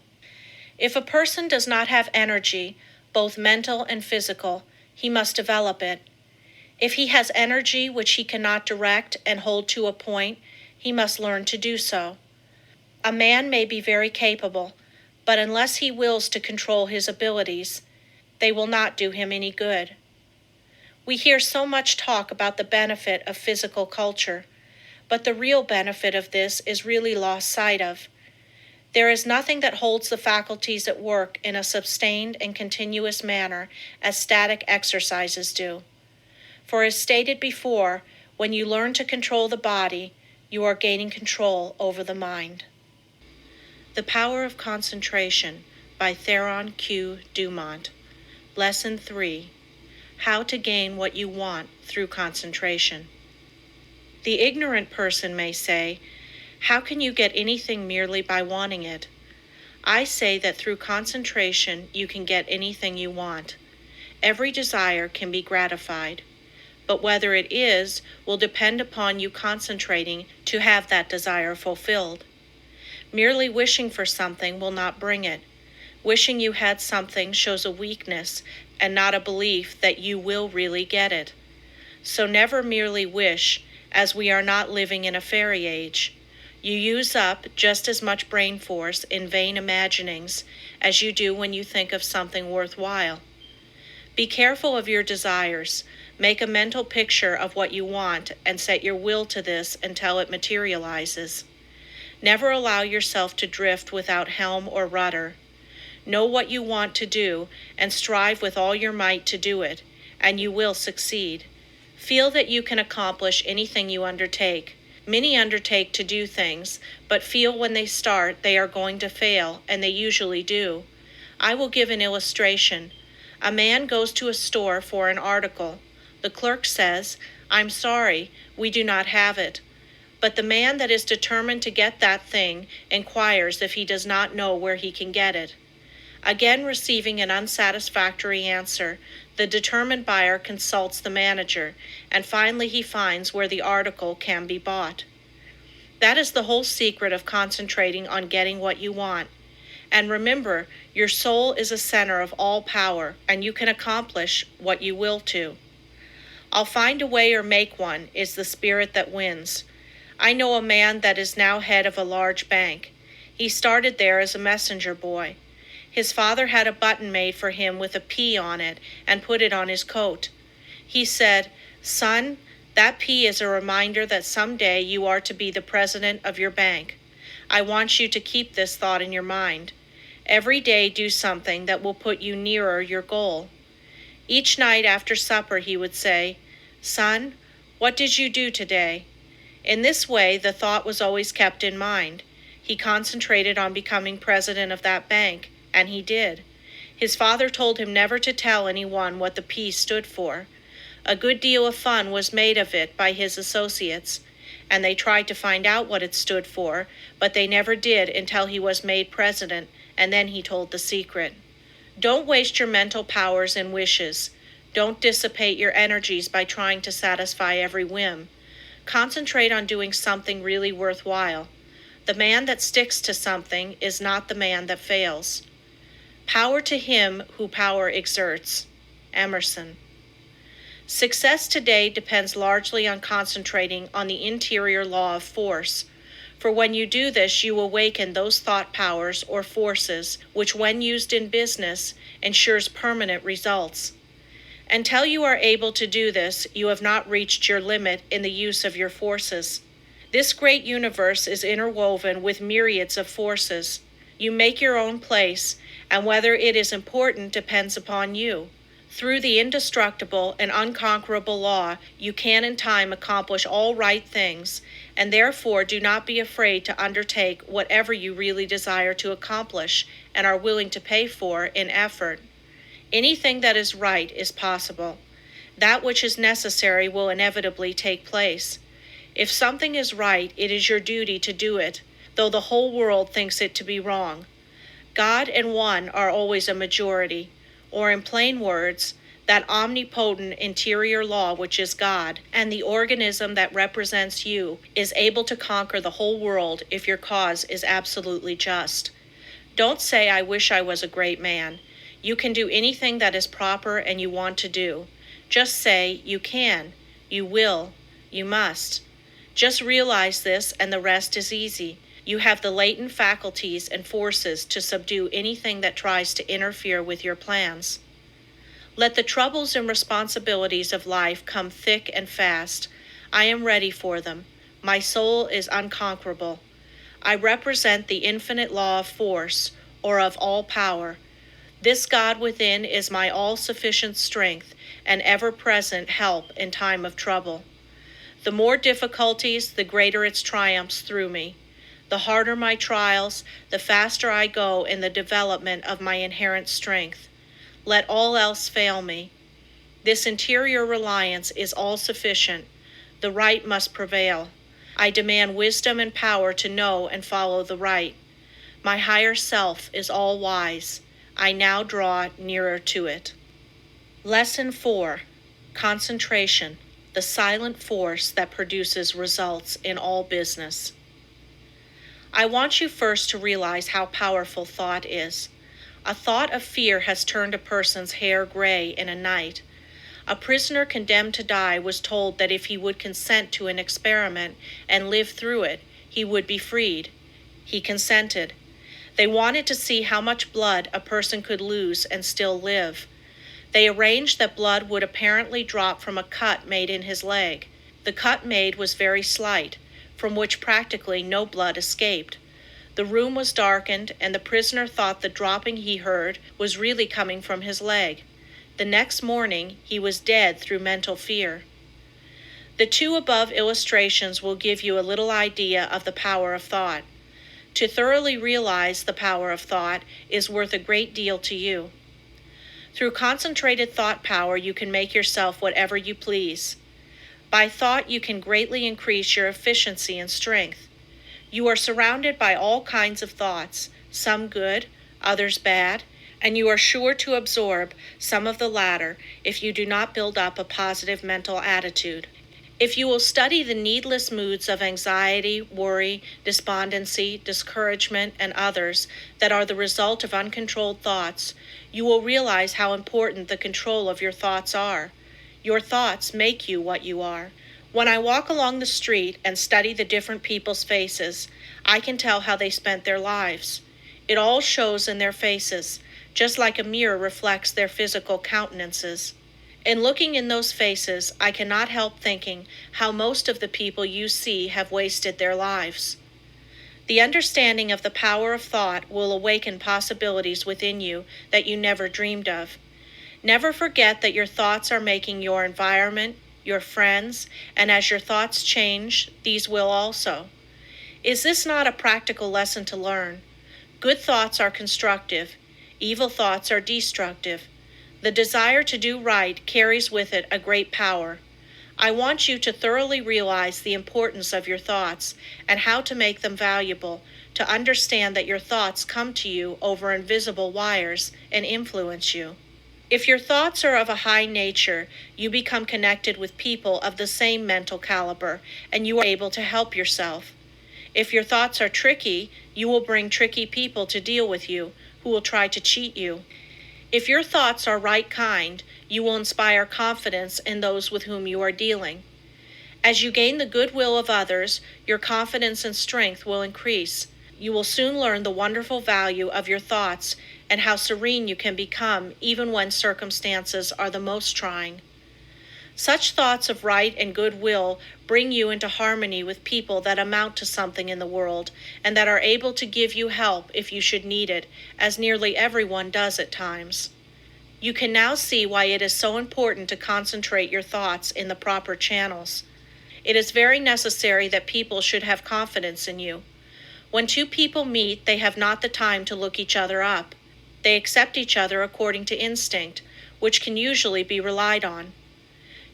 Speaker 1: If a person does not have energy, both mental and physical, he must develop it. If he has energy which he cannot direct and hold to a point, he must learn to do so. A man may be very capable, but unless he wills to control his abilities, they will not do him any good. We hear so much talk about the benefit of physical culture, but the real benefit of this is really lost sight of. There is nothing that holds the faculties at work in a sustained and continuous manner as static exercises do. For as stated before, when you learn to control the body, you are gaining control over the mind. The Power of Concentration by Theron Q. Dumont. Lesson 3. How to gain what you want through concentration. The ignorant person may say, "How can you get anything merely by wanting it?" I say that through concentration you can get anything you want. Every desire can be gratified, but whether it is will depend upon you concentrating to have that desire fulfilled. Merely wishing for something will not bring it. Wishing you had something shows a weakness and not a belief that you will really get it. So never merely wish, as we are not living in a fairy age. You use up just as much brain force in vain imaginings as you do when you think of something worthwhile. Be careful of your desires. Make a mental picture of what you want and set your will to this until it materializes. Never allow yourself to drift without helm or rudder. Know what you want to do and strive with all your might to do it, and you will succeed. Feel that you can accomplish anything you undertake. Many undertake to do things, but feel when they start they are going to fail, and they usually do. I will give an illustration. A man goes to a store for an article. The clerk says, "I'm sorry, we do not have it." But the man that is determined to get that thing inquires if he does not know where he can get it. Again receiving an unsatisfactory answer, the determined buyer consults the manager, and finally he finds where the article can be bought. That is the whole secret of concentrating on getting what you want. And remember, your soul is a center of all power, and you can accomplish what you will to. "I'll find a way or make one" is the spirit that wins. I know a man that is now head of a large bank. He started there as a messenger boy. His father had a button made for him with a P on it and put it on his coat. He said, "Son, that P is a reminder that someday you are to be the president of your bank. I want you to keep this thought in your mind. Every day do something that will put you nearer your goal." Each night after supper he would say, "Son, what did you do today?" In this way the thought was always kept in mind. He concentrated on becoming president of that bank, and he did. His father told him never to tell anyone what the P stood for. A good deal of fun was made of it by his associates, and they tried to find out what it stood for, but they never did until he was made president, and then he told the secret. Don't waste your mental powers and wishes. Don't dissipate your energies by trying to satisfy every whim. Concentrate on doing something really worthwhile. The man that sticks to something is not the man that fails. Power to him who power exerts. Emerson. Success today depends largely on concentrating on the interior law of force. For when you do this, you awaken those thought powers or forces, which when used in business, ensures permanent results. Until you are able to do this, you have not reached your limit in the use of your forces. This great universe is interwoven with myriads of forces. You make your own place, and whether it is important depends upon you. Through the indestructible and unconquerable law, you can in time accomplish all right things, and therefore do not be afraid to undertake whatever you really desire to accomplish and are willing to pay for in effort. Anything that is right is possible. That which is necessary will inevitably take place. If something is right, it is your duty to do it, though the whole world thinks it to be wrong. God and one are always a majority, or in plain words, that omnipotent interior law which is God, and the organism that represents you, is able to conquer the whole world if your cause is absolutely just. Don't say, "I wish I was a great man." You can do anything that is proper and you want to do. Just say, "You can, you will, you must." Just realize this and the rest is easy. You have the latent faculties and forces to subdue anything that tries to interfere with your plans. Let the troubles and responsibilities of life come thick and fast. I am ready for them. My soul is unconquerable. I represent the infinite law of force, or of all power. This God within is my all-sufficient strength and ever-present help in time of trouble. The more difficulties, the greater its triumphs through me. The harder my trials, the faster I go in the development of my inherent strength. Let all else fail me. This interior reliance is all-sufficient. The right must prevail. I demand wisdom and power to know and follow the right. My higher self is all-wise. I now draw nearer to it. Lesson 4. Concentration, the silent force that produces results in all business. I want you first to realize how powerful thought is. A thought of fear has turned a person's hair gray in a night. A prisoner condemned to die was told that if he would consent to an experiment and live through it, he would be freed. He consented. They wanted to see how much blood a person could lose and still live. They arranged that blood would apparently drop from a cut made in his leg. The cut made was very slight, from which practically no blood escaped. The room was darkened, and the prisoner thought the dropping he heard was really coming from his leg. The next morning, he was dead through mental fear. The two above illustrations will give you a little idea of the power of thought. To thoroughly realize the power of thought is worth a great deal to you. Through concentrated thought power, you can make yourself whatever you please. By thought, you can greatly increase your efficiency and strength. You are surrounded by all kinds of thoughts, some good, others bad, and you are sure to absorb some of the latter if you do not build up a positive mental attitude. If you will study the needless moods of anxiety, worry, despondency, discouragement, and others that are the result of uncontrolled thoughts, you will realize how important the control of your thoughts are. Your thoughts make you what you are. When I walk along the street and study the different people's faces, I can tell how they spent their lives. It all shows in their faces, just like a mirror reflects their physical countenances. In looking in those faces, I cannot help thinking how most of the people you see have wasted their lives. The understanding of the power of thought will awaken possibilities within you that you never dreamed of. Never forget that your thoughts are making your environment, your friends, and as your thoughts change, these will also. Is this not a practical lesson to learn? Good thoughts are constructive. Evil thoughts are destructive. The desire to do right carries with it a great power. I want you to thoroughly realize the importance of your thoughts and how to make them valuable, to understand that your thoughts come to you over invisible wires and influence you. If your thoughts are of a high nature, you become connected with people of the same mental caliber, and you are able to help yourself. If your thoughts are tricky, you will bring tricky people to deal with you, who will try to cheat you. If your thoughts are right kind, you will inspire confidence in those with whom you are dealing. As you gain the goodwill of others, your confidence and strength will increase. You will soon learn the wonderful value of your thoughts and how serene you can become even when circumstances are the most trying. Such thoughts of right and goodwill bring you into harmony with people that amount to something in the world and that are able to give you help if you should need it, as nearly everyone does at times. You can now see why it is so important to concentrate your thoughts in the proper channels. It is very necessary that people should have confidence in you. When two people meet, they have not the time to look each other up. They accept each other according to instinct, which can usually be relied on.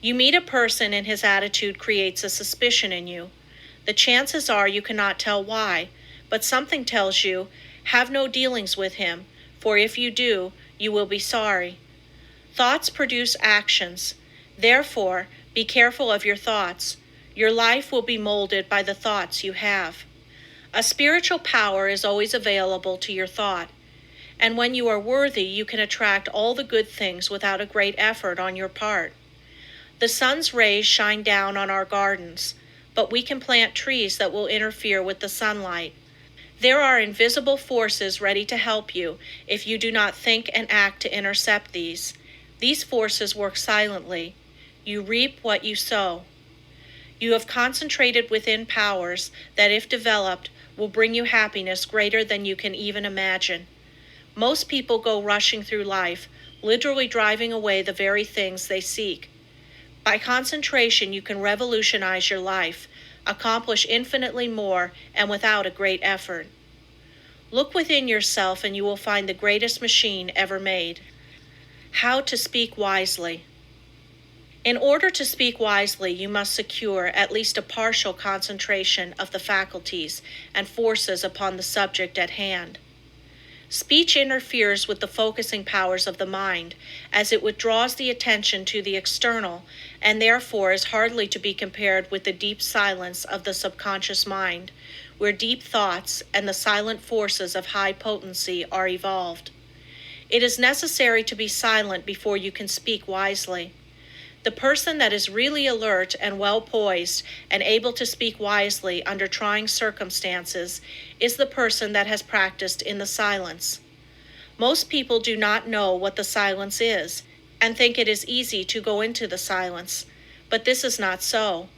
Speaker 1: You meet a person and his attitude creates a suspicion in you. The chances are you cannot tell why, but something tells you, have no dealings with him, for if you do, you will be sorry. Thoughts produce actions. Therefore, be careful of your thoughts. Your life will be molded by the thoughts you have. A spiritual power is always available to your thought, and when you are worthy, you can attract all the good things without a great effort on your part. The sun's rays shine down on our gardens, but we can plant trees that will interfere with the sunlight. There are invisible forces ready to help you if you do not think and act to intercept these. These forces work silently. You reap what you sow. You have concentrated within powers that, if developed, will bring you happiness greater than you can even imagine. Most people go rushing through life, literally driving away the very things they seek. By concentration, you can revolutionize your life, accomplish infinitely more, and without a great effort. Look within yourself and you will find the greatest machine ever made. How to speak wisely. In order to speak wisely, you must secure at least a partial concentration of the faculties and forces upon the subject at hand. Speech interferes with the focusing powers of the mind, as it withdraws the attention to the external, and therefore is hardly to be compared with the deep silence of the subconscious mind, where deep thoughts and the silent forces of high potency are evolved. It is necessary to be silent before you can speak wisely. The person that is really alert and well poised and able to speak wisely under trying circumstances is the person that has practiced in the silence. Most people do not know what the silence is and think it is easy to go into the silence, but this is not so.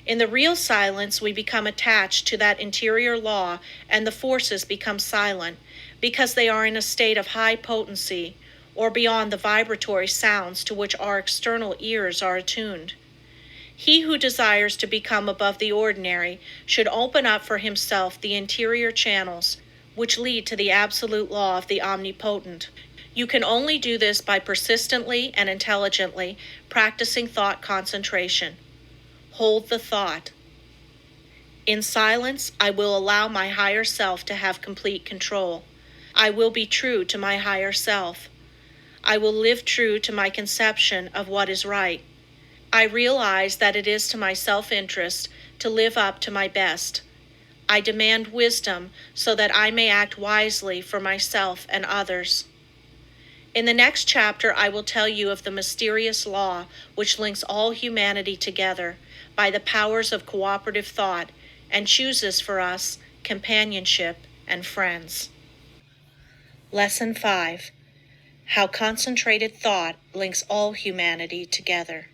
Speaker 1: In the real silence, we become attached to that interior law and the forces become silent because they are in a state of high potency, or beyond the vibratory sounds to which our external ears are attuned. He who desires to become above the ordinary should open up for himself the interior channels which lead to the absolute law of the omnipotent. You can only do this by persistently and intelligently practicing thought concentration. Hold the thought. In silence, I will allow my higher self to have complete control. I will be true to my higher self. I will live true to my conception of what is right. I realize that it is to my self-interest to live up to my best. I demand wisdom so that I may act wisely for myself and others. In the next chapter, I will tell you of the mysterious law which links all humanity together by the powers of cooperative thought and chooses for us companionship and friends. Lesson 5. How concentrated thought links all humanity together.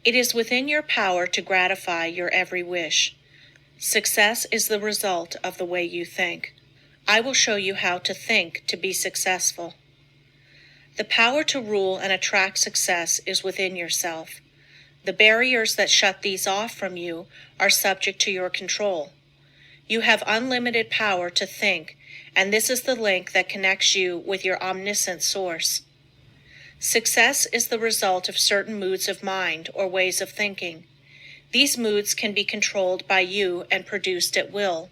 Speaker 1: It is within your power to gratify your every wish. Success is the result of the way you think. I will show you how to think to be successful. The power to rule and attract success is within yourself. The barriers that shut these off from you are subject to your control. You have unlimited power to think, and this is the link that connects you with your omniscient source. Success is the result of certain moods of mind or ways of thinking. These moods can be controlled by you and produced at will.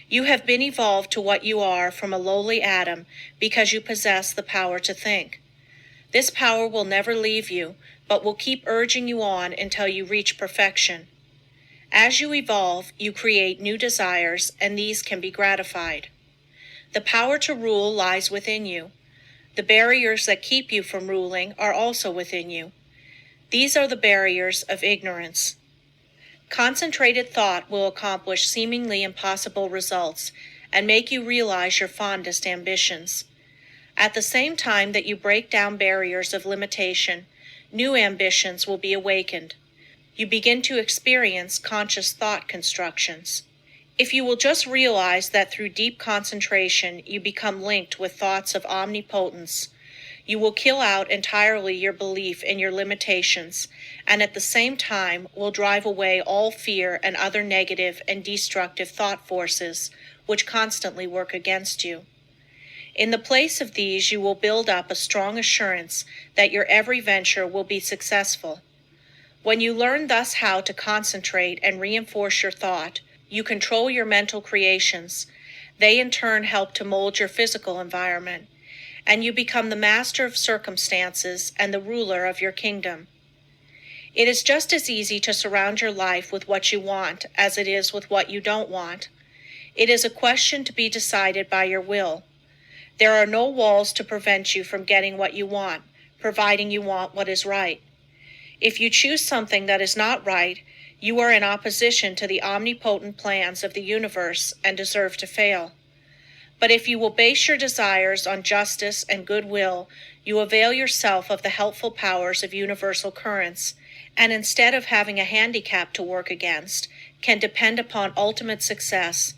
Speaker 1: You have been evolved to what you are from a lowly atom because you possess the power to think. This power will never leave you, but will keep urging you on until you reach perfection. As you evolve, you create new desires, and these can be gratified. The power to rule lies within you. The barriers that keep you from ruling are also within you. These are the barriers of ignorance. Concentrated thought will accomplish seemingly impossible results and make you realize your fondest ambitions. At the same time that you break down barriers of limitation, new ambitions will be awakened. You begin to experience conscious thought constructions. If you will just realize that through deep concentration you become linked with thoughts of omnipotence, you will kill out entirely your belief in your limitations, and at the same time will drive away all fear and other negative and destructive thought forces which constantly work against you. In the place of these, you will build up a strong assurance that your every venture will be successful. When you learn thus how to concentrate and reinforce your thought, you control your mental creations. They in turn help to mold your physical environment, and you become the master of circumstances and the ruler of your kingdom. It is just as easy to surround your life with what you want as it is with what you don't want. It is a question to be decided by your will. There are no walls to prevent you from getting what you want, providing you want what is right. If you choose something that is not right, you are in opposition to the omnipotent plans of the universe and deserve to fail. But if you will base your desires on justice and goodwill, you avail yourself of the helpful powers of universal currents, and instead of having a handicap to work against, can depend upon ultimate success,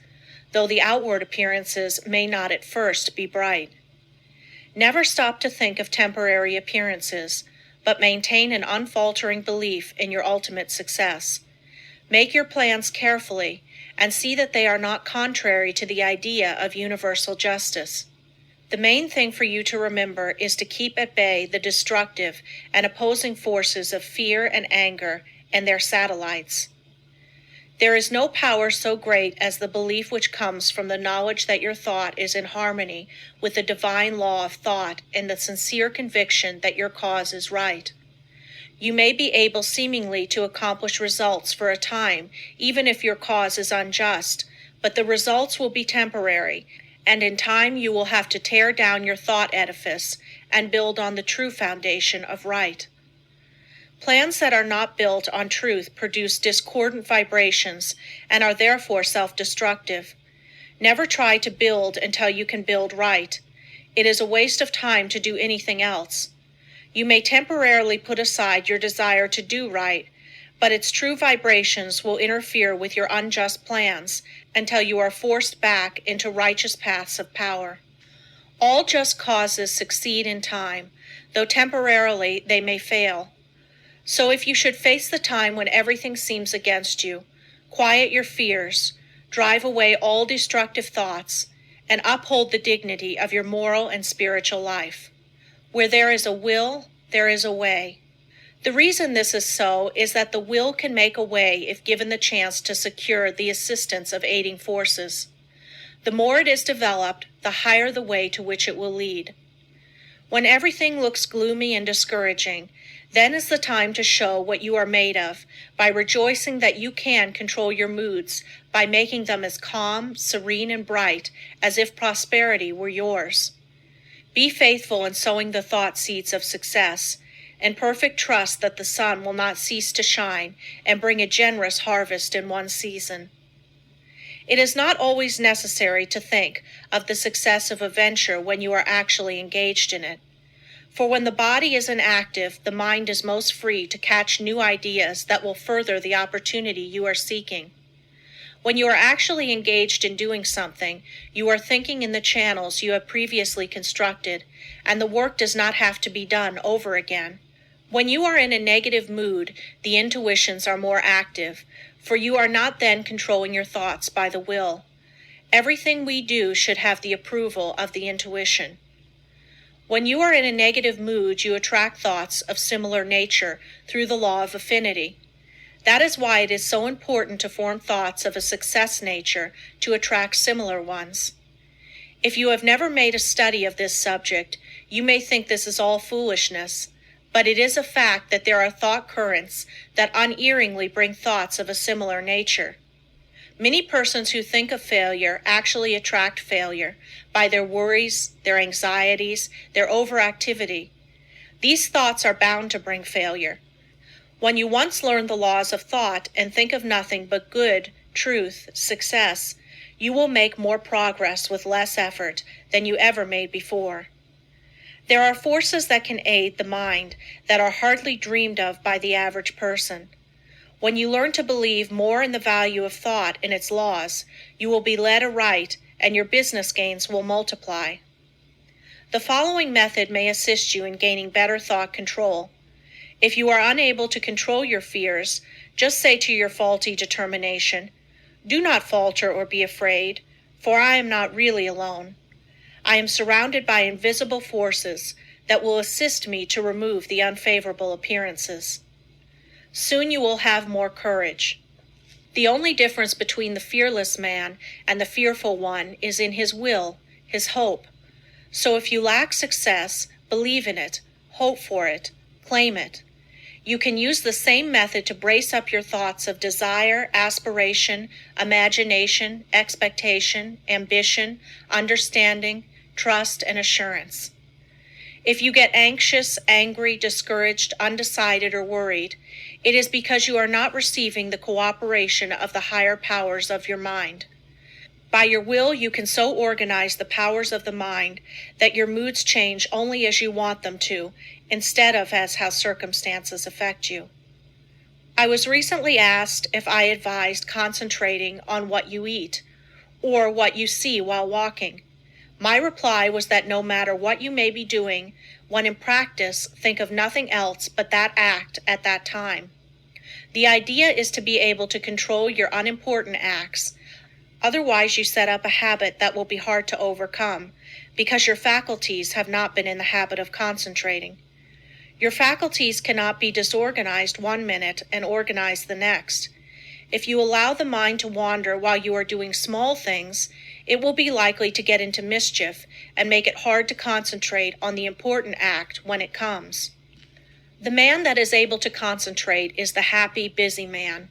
Speaker 1: though the outward appearances may not at first be bright. Never stop to think of temporary appearances, but maintain an unfaltering belief in your ultimate success. Make your plans carefully, and see that they are not contrary to the idea of universal justice. The main thing for you to remember is to keep at bay the destructive and opposing forces of fear and anger and their satellites. There is no power so great as the belief which comes from the knowledge that your thought is in harmony with the divine law of thought and the sincere conviction that your cause is right. You may be able seemingly to accomplish results for a time, even if your cause is unjust, but the results will be temporary, and in time you will have to tear down your thought edifice and build on the true foundation of right. Plans that are not built on truth produce discordant vibrations and are therefore self-destructive. Never try to build until you can build right. It is a waste of time to do anything else. You may temporarily put aside your desire to do right, but its true vibrations will interfere with your unjust plans until you are forced back into righteous paths of power. All just causes succeed in time, though temporarily they may fail. So if you should face the time when everything seems against you, quiet your fears, drive away all destructive thoughts, and uphold the dignity of your moral and spiritual life. Where there is a will, there is a way. The reason this is so is that the will can make a way if given the chance to secure the assistance of aiding forces. The more it is developed, the higher the way to which it will lead. When everything looks gloomy and discouraging, then is the time to show what you are made of by rejoicing that you can control your moods by making them as calm, serene, and bright as if prosperity were yours. Be faithful in sowing the thought seeds of success, and perfect trust that the sun will not cease to shine and bring a generous harvest in one season. It is not always necessary to think of the success of a venture when you are actually engaged in it. For when the body is inactive, the mind is most free to catch new ideas that will further the opportunity you are seeking. When you are actually engaged in doing something, you are thinking in the channels you have previously constructed, and the work does not have to be done over again. When you are in a negative mood, the intuitions are more active, for you are not then controlling your thoughts by the will. Everything we do should have the approval of the intuition. When you are in a negative mood, you attract thoughts of similar nature through the law of affinity. That is why it is so important to form thoughts of a success nature to attract similar ones. If you have never made a study of this subject, you may think this is all foolishness, but it is a fact that there are thought currents that unerringly bring thoughts of a similar nature. Many persons who think of failure actually attract failure by their worries, their anxieties, their overactivity. These thoughts are bound to bring failure. When you once learn the laws of thought and think of nothing but good, truth, success, you will make more progress with less effort than you ever made before. There are forces that can aid the mind that are hardly dreamed of by the average person. When you learn to believe more in the value of thought and its laws, you will be led aright and your business gains will multiply. The following method may assist you in gaining better thought control. If you are unable to control your fears, just say to your faulty determination, "Do not falter or be afraid, for I am not really alone. I am surrounded by invisible forces that will assist me to remove the unfavorable appearances." Soon you will have more courage. The only difference between the fearless man and the fearful one is in his will, his hope. So if you lack success, believe in it, hope for it, claim it. You can use the same method to brace up your thoughts of desire, aspiration, imagination, expectation, ambition, understanding, trust, and assurance. If you get anxious, angry, discouraged, undecided, or worried, it is because you are not receiving the cooperation of the higher powers of your mind. By your will, you can so organize the powers of the mind that your moods change only as you want them to, instead of as how circumstances affect you. I was recently asked if I advised concentrating on what you eat, or what you see while walking. My reply was that no matter what you may be doing, when in practice, think of nothing else but that act at that time. The idea is to be able to control your unimportant acts. Otherwise, you set up a habit that will be hard to overcome, because your faculties have not been in the habit of concentrating. Your faculties cannot be disorganized one minute and organized the next. If you allow the mind to wander while you are doing small things, it will be likely to get into mischief and make it hard to concentrate on the important act when it comes. The man that is able to concentrate is the happy, busy man.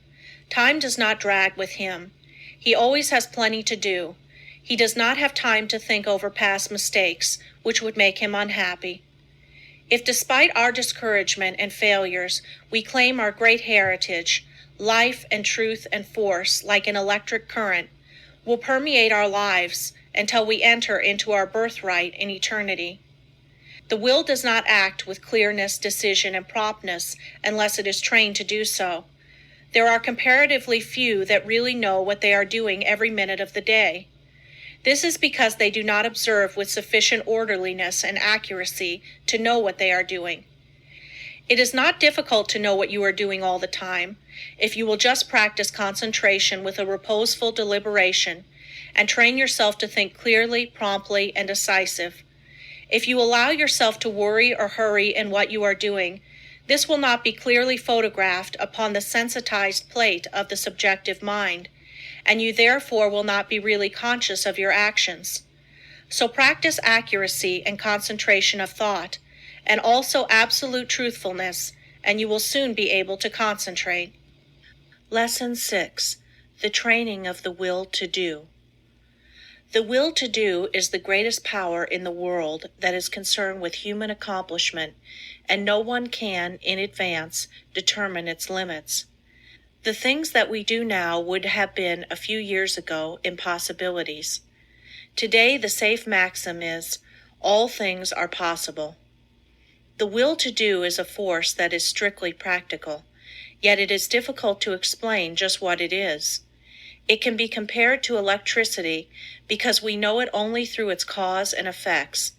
Speaker 1: Time does not drag with him. He always has plenty to do. He does not have time to think over past mistakes, which would make him unhappy. If despite our discouragement and failures, we claim our great heritage, life and truth and force, like an electric current, will permeate our lives until we enter into our birthright in eternity. The will does not act with clearness, decision, and promptness unless it is trained to do so. There are comparatively few that really know what they are doing every minute of the day. This is because they do not observe with sufficient orderliness and accuracy to know what they are doing. It is not difficult to know what you are doing all the time, if you will just practice concentration with a reposeful deliberation, and train yourself to think clearly, promptly, and decisive. If you allow yourself to worry or hurry in what you are doing, this will not be clearly photographed upon the sensitized plate of the subjective mind, and you therefore will not be really conscious of your actions. So practice accuracy and concentration of thought, and also absolute truthfulness, and you will soon be able to concentrate. Lesson 6. The training of the will to do. The will to do is the greatest power in the world that is concerned with human accomplishment, and no one can, in advance, determine its limits. The things that we do now would have been a few years ago impossibilities. Today the safe maxim is, all things are possible. The will to do is a force that is strictly practical, yet it is difficult to explain just what it is. It can be compared to electricity because we know it only through its cause and effects.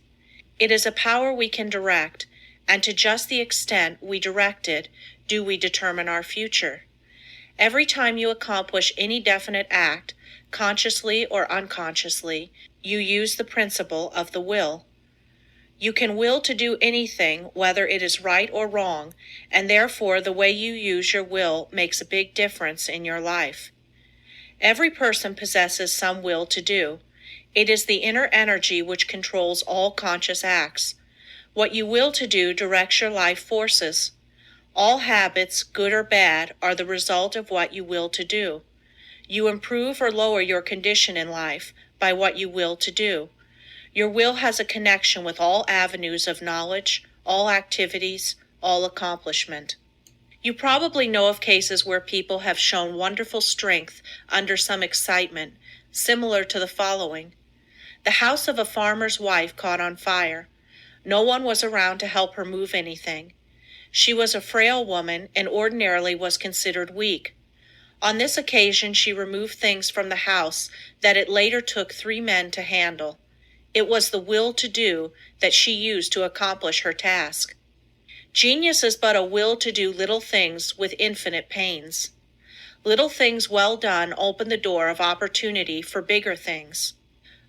Speaker 1: It is a power we can direct, and to just the extent we direct it do we determine our future. Every time you accomplish any definite act, consciously or unconsciously, you use the principle of the will. You can will to do anything, whether it is right or wrong, and therefore the way you use your will makes a big difference in your life. Every person possesses some will to do. It is the inner energy which controls all conscious acts. What you will to do directs your life forces. All habits, good or bad, are the result of what you will to do. You improve or lower your condition in life by what you will to do. Your will has a connection with all avenues of knowledge, all activities, all accomplishment. You probably know of cases where people have shown wonderful strength under some excitement, similar to the following. The house of a farmer's wife caught on fire. No one was around to help her move anything. She was a frail woman and ordinarily was considered weak. On this occasion she removed things from the house that it later took 3 men to handle. It was the will to do that she used to accomplish her task. Genius is but a will to do little things with infinite pains. Little things well done open the door of opportunity for bigger things.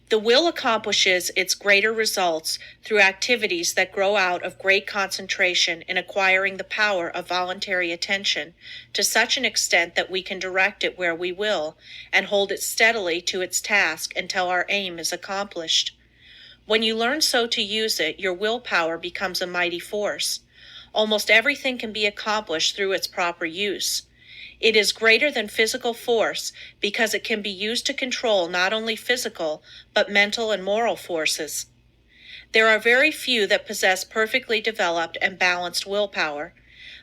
Speaker 1: The will accomplishes its greater results through activities that grow out of great concentration in acquiring the power of voluntary attention to such an extent that we can direct it where we will and hold it steadily to its task until our aim is accomplished. When you learn so to use it, your willpower becomes a mighty force. Almost everything can be accomplished through its proper use. It is greater than physical force because it can be used to control not only physical, but mental and moral forces. There are very few that possess perfectly developed and balanced willpower,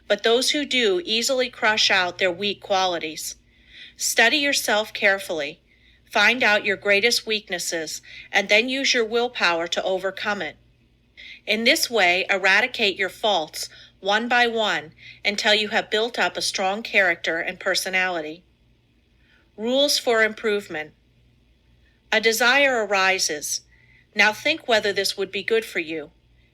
Speaker 1: but those who do easily crush out their weak qualities. Study yourself carefully. Find out your greatest weaknesses, and then use your willpower to overcome it. In this way, eradicate your faults one by one until you have built up a strong character and personality. Rules for improvement. A desire arises. Now think whether this would be good for you.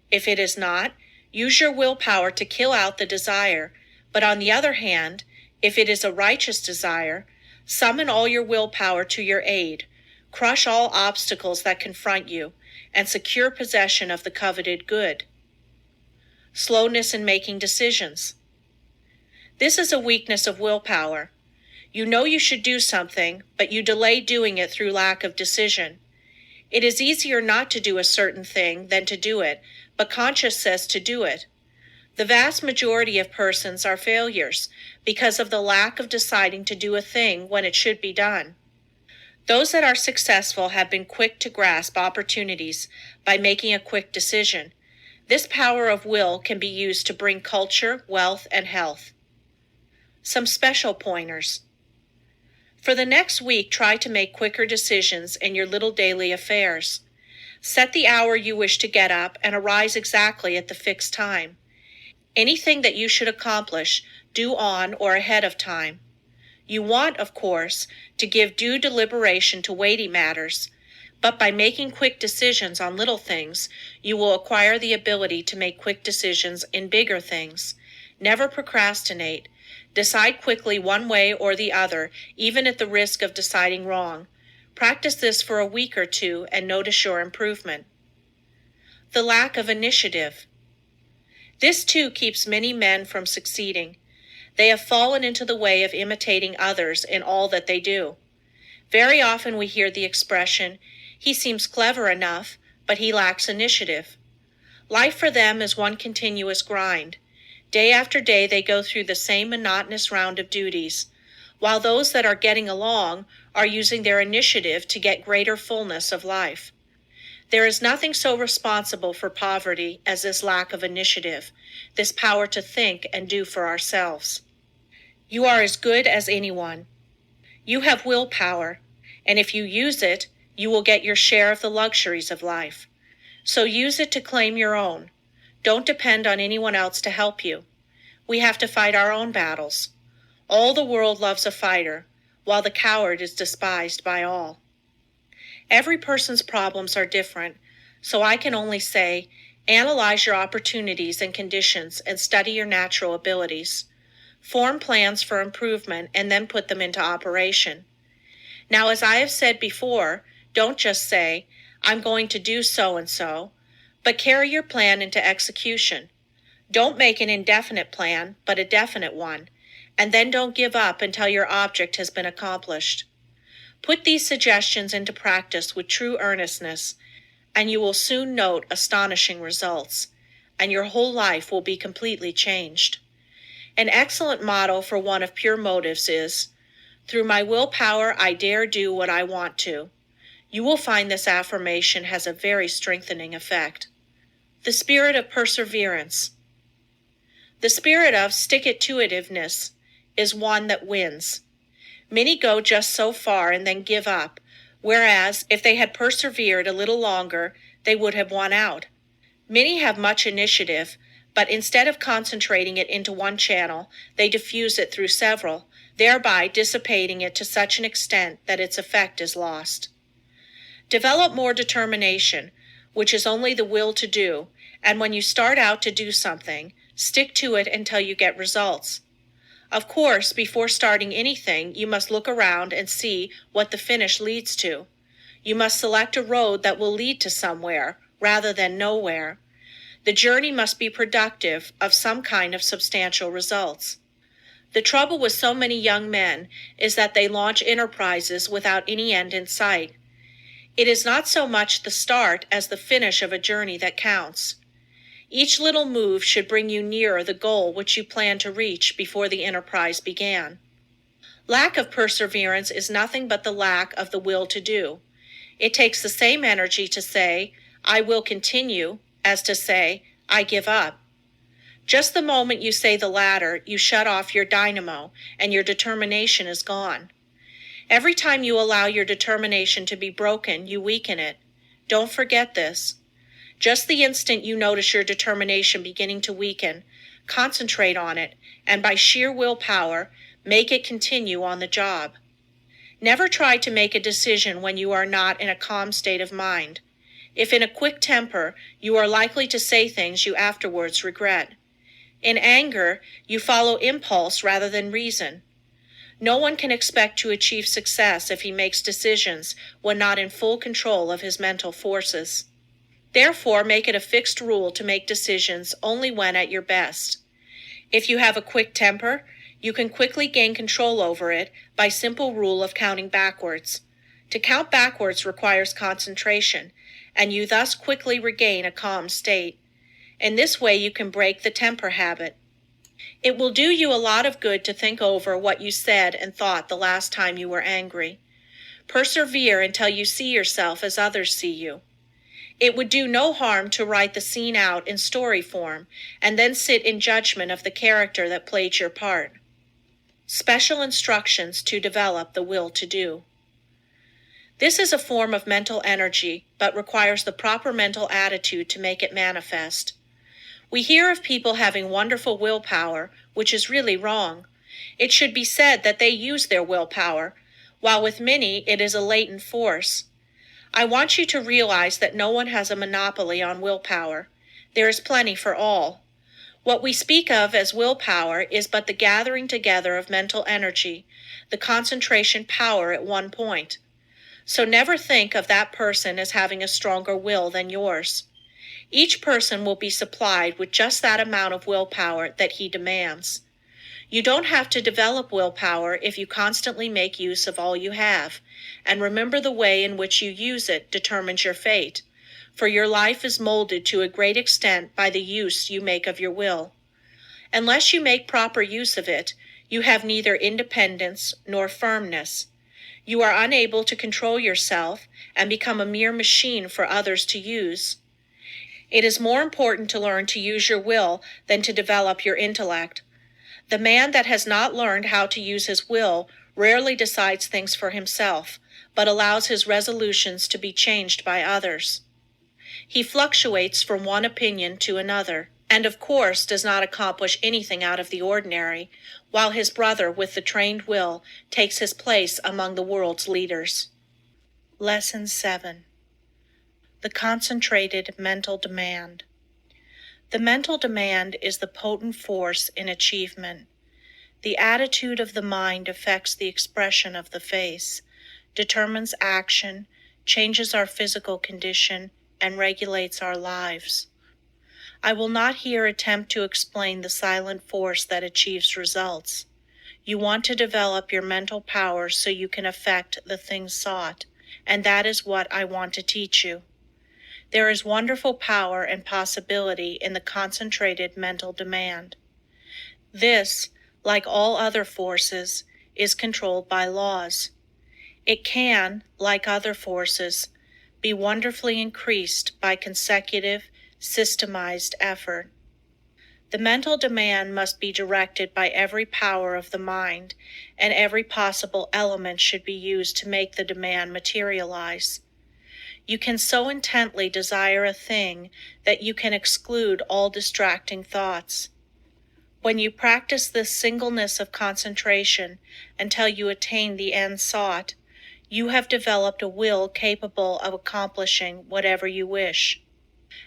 Speaker 1: If it is not, use your willpower to kill out the desire, but on the other hand, if it is a righteous desire, summon all your willpower to your aid, crush all obstacles that confront you, and secure possession of the coveted good. Slowness in making decisions. This is a weakness of willpower. You know you should do something, but you delay doing it through lack of decision. It is easier not to do a certain thing than to do it, but conscience says to do it. The vast majority of persons are failures because of the lack of deciding to do a thing when it should be done. Those that are successful have been quick to grasp opportunities by making a quick decision. This power of will can be used to bring culture, wealth, and health. Some special pointers. For the next week, try to make quicker decisions in your little daily affairs. Set the hour you wish to get up and arise exactly at the fixed time. Anything that you should accomplish, do on or ahead of time. You want, of course, to give due deliberation to weighty matters, but by making quick decisions on little things, you will acquire the ability to make quick decisions in bigger things. Never procrastinate. Decide quickly one way or the other, even at the risk of deciding wrong. Practice this for a week or two and notice your improvement. The lack of initiative. This too keeps many men from succeeding. They have fallen into the way of imitating others in all that they do. Very often we hear the expression, "He seems clever enough, but he lacks initiative." Life for them is one continuous grind. Day after day they go through the same monotonous round of duties, while those that are getting along are using their initiative to get greater fullness of life. There is nothing so responsible for poverty as this lack of initiative, this power to think and do for ourselves. You are as good as anyone. You have willpower, and if you use it, you will get your share of the luxuries of life. So use it to claim your own. Don't depend on anyone else to help you. We have to fight our own battles. All the world loves a fighter, while the coward is despised by all. Every person's problems are different, so I can only say, analyze your opportunities and conditions and study your natural abilities. Form plans for improvement and then put them into operation. Now, as I have said before, don't just say, I'm going to do so and so, but carry your plan into execution. Don't make an indefinite plan, but a definite one, and then don't give up until your object has been accomplished. Put these suggestions into practice with true earnestness, and you will soon note astonishing results, and your whole life will be completely changed. An excellent motto for one of pure motives is, through my willpower I dare do what I want to. You will find this affirmation has a very strengthening effect. The spirit of perseverance. The spirit of stick-it-to-itiveness is one that wins. Many go just so far and then give up, whereas if they had persevered a little longer, they would have won out. Many have much initiative, but instead of concentrating it into one channel, they diffuse it through several, thereby dissipating it to such an extent that its effect is lost. Develop more determination, which is only the will to do, and when you start out to do something, stick to it until you get results. Of course, before starting anything, you must look around and see what the finish leads to. You must select a road that will lead to somewhere, rather than nowhere. The journey must be productive of some kind of substantial results. The trouble with so many young men is that they launch enterprises without any end in sight. It is not so much the start as the finish of a journey that counts. Each little move should bring you nearer the goal which you planned to reach before the enterprise began. Lack of perseverance is nothing but the lack of the will to do. It takes the same energy to say, I will continue, as to say, I give up. Just the moment you say the latter, you shut off your dynamo, and your determination is gone. Every time you allow your determination to be broken, you weaken it. Don't forget this. Just the instant you notice your determination beginning to weaken, concentrate on it, and by sheer willpower, make it continue on the job. Never try to make a decision when you are not in a calm state of mind. If in a quick temper, you are likely to say things you afterwards regret. In anger, you follow impulse rather than reason. No one can expect to achieve success if he makes decisions when not in full control of his mental forces. Therefore, make it a fixed rule to make decisions only when at your best. If you have a quick temper, you can quickly gain control over it by simple rule of counting backwards. To count backwards requires concentration, and you thus quickly regain a calm state. In this way you can break the temper habit. It will do you a lot of good to think over what you said and thought the last time you were angry. Persevere until you see yourself as others see you. It would do no harm to write the scene out in story form and then sit in judgment of the character that played your part. Special instructions to develop the will to do. This is a form of mental energy, but requires the proper mental attitude to make it manifest. We hear of people having wonderful willpower, which is really wrong. It should be said that they use their willpower, while with many it is a latent force. I want you to realize that no one has a monopoly on willpower. There is plenty for all. What we speak of as willpower is but the gathering together of mental energy, the concentration power at one point. So never think of that person as having a stronger will than yours. Each person will be supplied with just that amount of willpower that he demands. You don't have to develop willpower if you constantly make use of all you have, and remember the way in which you use it determines your fate, for your life is molded to a great extent by the use you make of your will. Unless you make proper use of it, you have neither independence nor firmness. You are unable to control yourself and become a mere machine for others to use. It is more important to learn to use your will than to develop your intellect. The man that has not learned how to use his will rarely decides things for himself, but allows his resolutions to be changed by others. He fluctuates from one opinion to another, and of course does not accomplish anything out of the ordinary, while his brother with the trained will takes his place among the world's leaders. Lesson 7. The concentrated mental demand. The mental demand is the potent force in achievement. The attitude of the mind affects the expression of the face, determines action, changes our physical condition, and regulates our lives. I will not here attempt to explain the silent force that achieves results. You want to develop your mental power so you can affect the things sought, and that is what I want to teach you. There is wonderful power and possibility in the concentrated mental demand. This, like all other forces, is controlled by laws. It can, like other forces, be wonderfully increased by consecutive, systemized effort. The mental demand must be directed by every power of the mind, and every possible element should be used to make the demand materialize. You can so intently desire a thing that you can exclude all distracting thoughts. When you practice this singleness of concentration until you attain the end sought, you have developed a will capable of accomplishing whatever you wish.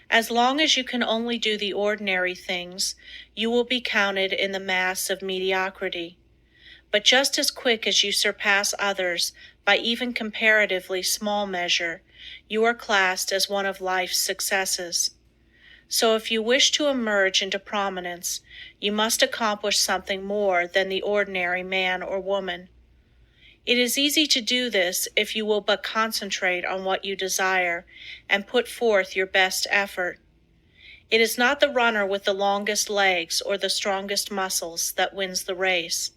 Speaker 1: As long as you can only do the ordinary things, you will be counted in the mass of mediocrity. But just as quick as you surpass others by even comparatively small measure, you are classed as one of life's successes. So if you wish to emerge into prominence, you must accomplish something more than the ordinary man or woman. It is easy to do this if you will but concentrate on what you desire and put forth your best effort. It is not the runner with the longest legs or the strongest muscles that wins the race,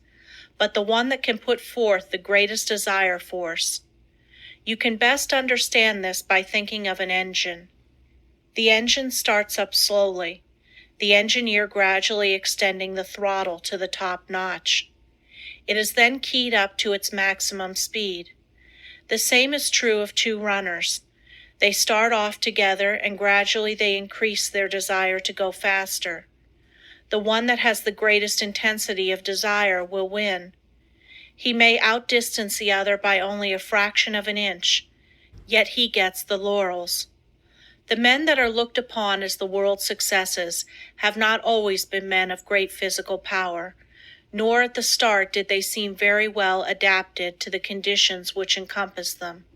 Speaker 1: but the one that can put forth the greatest desire force. You can best understand this by thinking of an engine. The engine starts up slowly, the engineer gradually extending the throttle to the top notch. It is then keyed up to its maximum speed. The same is true of two runners. They start off together and gradually they increase their desire to go faster. The one that has the greatest intensity of desire will win. He may outdistance the other by only a fraction of an inch, yet he gets the laurels. The men that are looked upon as the world's successes have not always been men of great physical power, nor at the start did they seem very well adapted to the conditions which encompass them.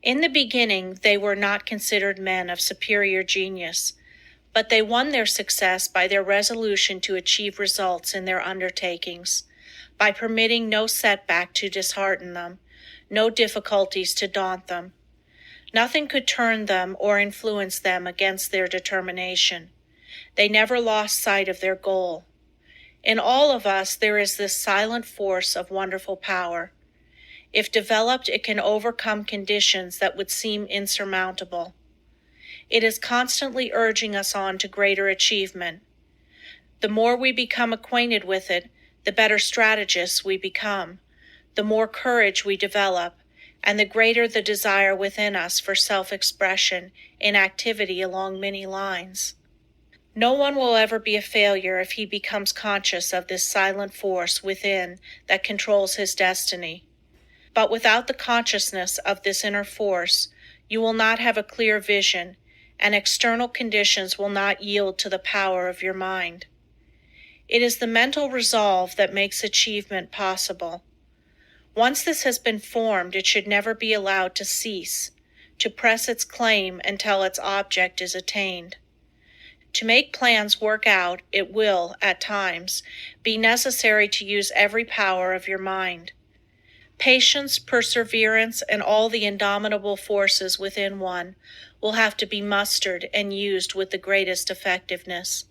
Speaker 1: In the beginning, they were not considered men of superior genius, but they won their success by their resolution to achieve results in their undertakings, by permitting no setback to dishearten them, no difficulties to daunt them. Nothing could turn them or influence them against their determination. They never lost sight of their goal. In all of us there is this silent force of wonderful power. If developed, it can overcome conditions that would seem insurmountable. It is constantly urging us on to greater achievement. The more we become acquainted with it, the better strategists we become, the more courage we develop, and the greater the desire within us for self-expression in activity along many lines. No one will ever be a failure if he becomes conscious of this silent force within that controls his destiny. But without the consciousness of this inner force, you will not have a clear vision, and external conditions will not yield to the power of your mind. It is the mental resolve that makes achievement possible. Once this has been formed, it should never be allowed to cease, to press its claim until its object is attained. To make plans work out, it will, at times, be necessary to use every power of your mind. Patience, perseverance, and all the indomitable forces within one will have to be mustered and used with the greatest effectiveness.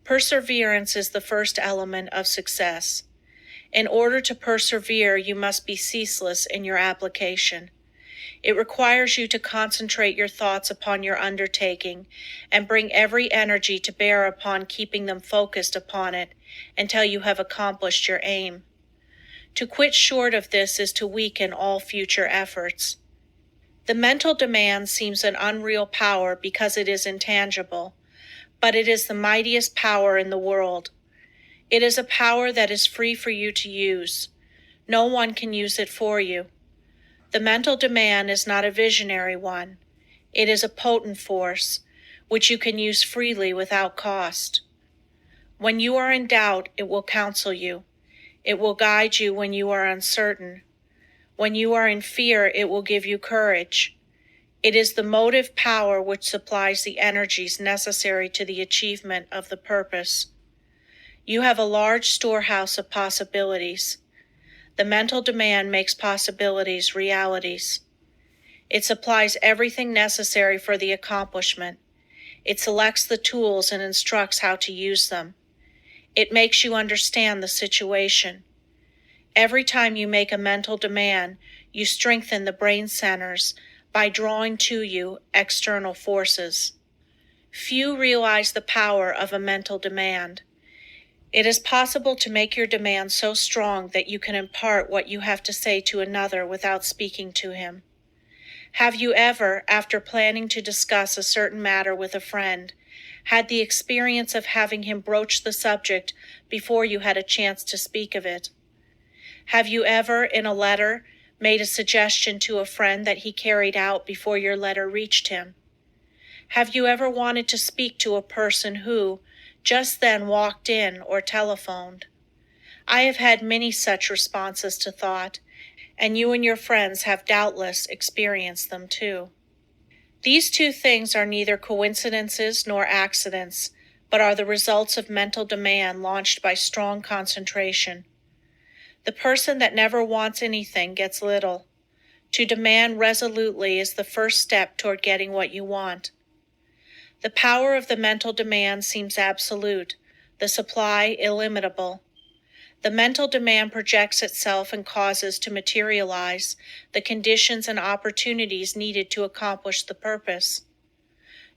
Speaker 1: Perseverance is the first element of success. In order to persevere, you must be ceaseless in your application. It requires you to concentrate your thoughts upon your undertaking and bring every energy to bear upon keeping them focused upon it until you have accomplished your aim. To quit short of this is to weaken all future efforts. The mental demand seems an unreal power because it is intangible, but it is the mightiest power in the world. It is a power that is free for you to use. No one can use it for you. The mental demand is not a visionary one. It is a potent force, which you can use freely without cost. When you are in doubt, it will counsel you. It will guide you when you are uncertain. When you are in fear, it will give you courage. It is the motive power which supplies the energies necessary to the achievement of the purpose. You have a large storehouse of possibilities. The mental demand makes possibilities realities. It supplies everything necessary for the accomplishment. It selects the tools and instructs how to use them. It makes you understand the situation. Every time you make a mental demand, you strengthen the brain centers by drawing to you external forces. Few realize the power of a mental demand. It is possible to make your demand so strong that you can impart what you have to say to another without speaking to him. Have you ever, after planning to discuss a certain matter with a friend, had the experience of having him broach the subject before you had a chance to speak of it? Have you ever, in a letter, made a suggestion to a friend that he carried out before your letter reached him? Have you ever wanted to speak to a person who, just then walked in or telephoned? I have had many such responses to thought, and you and your friends have doubtless experienced them too. These two things are neither coincidences nor accidents, but are the results of mental demand launched by strong concentration. The person that never wants anything gets little. To demand resolutely is the first step toward getting what you want. The power of the mental demand seems absolute, the supply illimitable. The mental demand projects itself and causes to materialize the conditions and opportunities needed to accomplish the purpose.